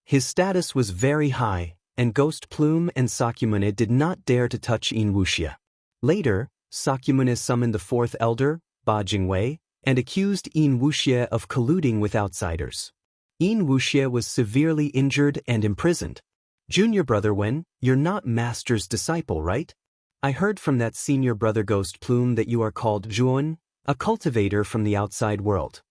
His status was very high, and Ghost Plume and Sakyamuni did not dare to touch Yin Wuxia. Later, Sakyamuni summoned the 4th elder, Ba Jingwei, and accused Yin Wuxia of colluding with outsiders. Yin Wuxia was severely injured and imprisoned. "Junior brother Wen, you're not Master's disciple, right? I heard from that senior brother Ghost Plume that you are called Zhuowen, a cultivator from the outside world."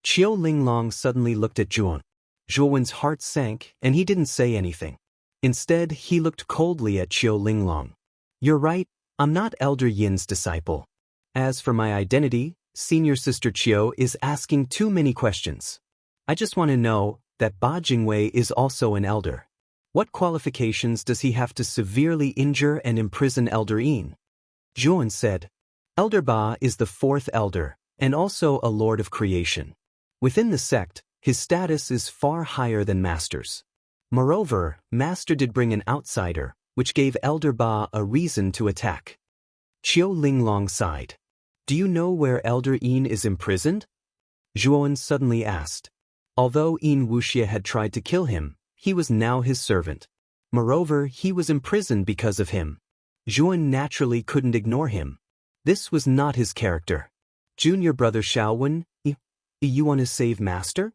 Qiu Linglong suddenly looked at Zhuowen. Zhuowen's heart sank, and he didn't say anything. Instead, he looked coldly at Qiu Linglong. You're right, I'm not Elder Yin's disciple. As for my identity, senior sister Qiu is asking too many questions. I just want to know that Ba Jingwei is also an elder. What qualifications does he have to severely injure and imprison Elder Yin? Zhuan said, Elder Ba is the fourth elder, and also a lord of creation. Within the sect, his status is far higher than Master's. Moreover, Master did bring an outsider, which gave Elder Ba a reason to attack. Qiu Linglong sighed. Do you know where Elder Yin is imprisoned? Zhuan suddenly asked. Although Yin Wuxie had tried to kill him, he was now his servant. Moreover, he was imprisoned because of him. Zhuan naturally couldn't ignore him. This was not his character. Junior brother Xiaowen, you want to save Master?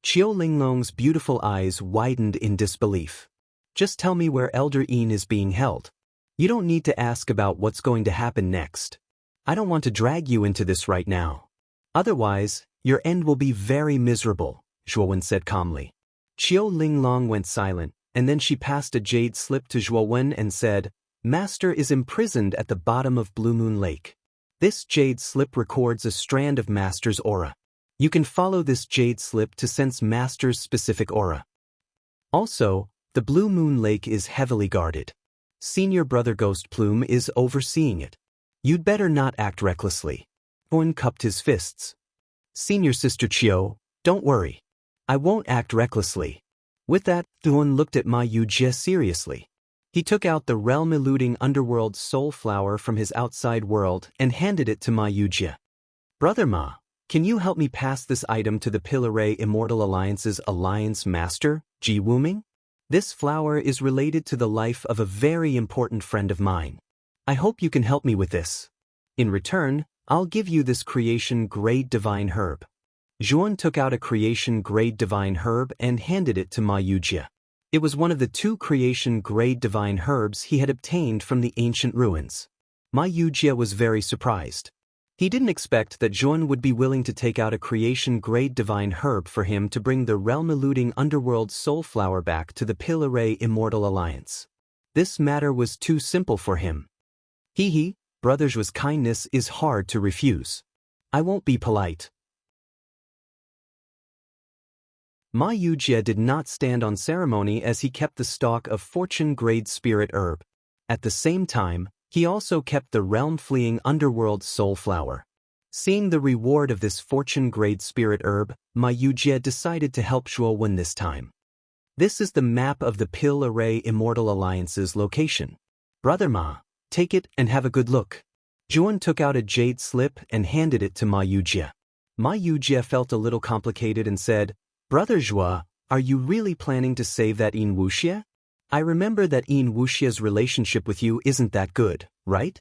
Qiu Linglong's beautiful eyes widened in disbelief. Just tell me where Elder Yin is being held. You don't need to ask about what's going to happen next. I don't want to drag you into this right now. Otherwise, your end will be very miserable, Zhuowen said calmly. Qiu Linglong went silent, and then she passed a jade slip to Zhuowen and said, Master is imprisoned at the bottom of Blue Moon Lake. This jade slip records a strand of Master's aura. You can follow this jade slip to sense Master's specific aura. Also, the Blue Moon Lake is heavily guarded. Senior brother Ghost Plume is overseeing it. You'd better not act recklessly. Zhuowen cupped his fists. Senior sister Qiu, don't worry. I won't act recklessly. With that, Zhuowen looked at Ma Yujie seriously. He took out the realm-eluding underworld soul flower from his outside world and handed it to Ma Yujie. Brother Ma, can you help me pass this item to the Pillaray Immortal Alliance's Alliance Master, Ji Wuming? This flower is related to the life of a very important friend of mine. I hope you can help me with this. In return, I'll give you this creation-grade divine herb. Zhuan took out a creation-grade divine herb and handed it to Ma Yujie. It was one of the 2 creation-grade divine herbs he had obtained from the ancient ruins. Ma Yujie was very surprised. He didn't expect that Zhuan would be willing to take out a creation-grade divine herb for him to bring the realm-eluding underworld soul flower back to the Pillaray Immortal Alliance. This matter was too simple for him. Brother Zhu's kindness is hard to refuse. I won't be polite. Ma Yujie did not stand on ceremony as he kept the stalk of fortune-grade spirit herb. At the same time, he also kept the realm-fleeing underworld soul flower. Seeing the reward of this fortune-grade spirit herb, Ma Yujie decided to help Zhuowen this time. This is the map of the Pillaray Immortal Alliance's location. Brother Ma, take it and have a good look. Zhuowen took out a jade slip and handed it to Ma Yujie. Ma Yujie felt a little complicated and said, Brother Zhua, are you really planning to save that Yin Wuxie? I remember that Yin Wuxie's relationship with you isn't that good, right?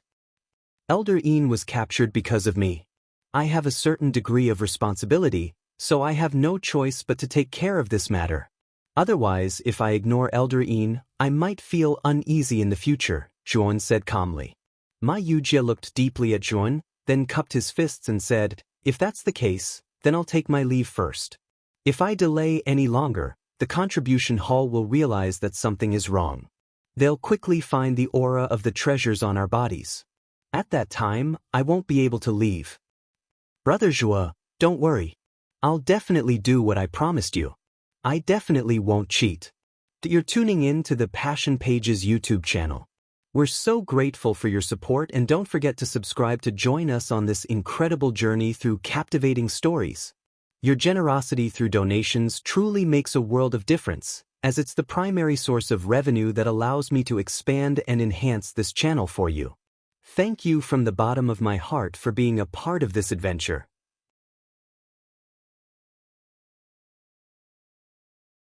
Elder Yin was captured because of me. I have a certain degree of responsibility, so I have no choice but to take care of this matter. Otherwise, if I ignore Elder Yin, I might feel uneasy in the future, Zhuan said calmly. Ma Yujie looked deeply at Zhuan, then cupped his fists and said, If that's the case, then I'll take my leave first. If I delay any longer, the contribution hall will realize that something is wrong. They'll quickly find the aura of the treasures on our bodies. At that time, I won't be able to leave. Brother Zhua, don't worry. I'll definitely do what I promised you. I definitely won't cheat. You're tuning in to the Passion Pages YouTube channel. We're so grateful for your support, and don't forget to subscribe to join us on this incredible journey through captivating stories. Your generosity through donations truly makes a world of difference, as it's the primary source of revenue that allows me to expand and enhance this channel for you. Thank you from the bottom of my heart for being a part of this adventure.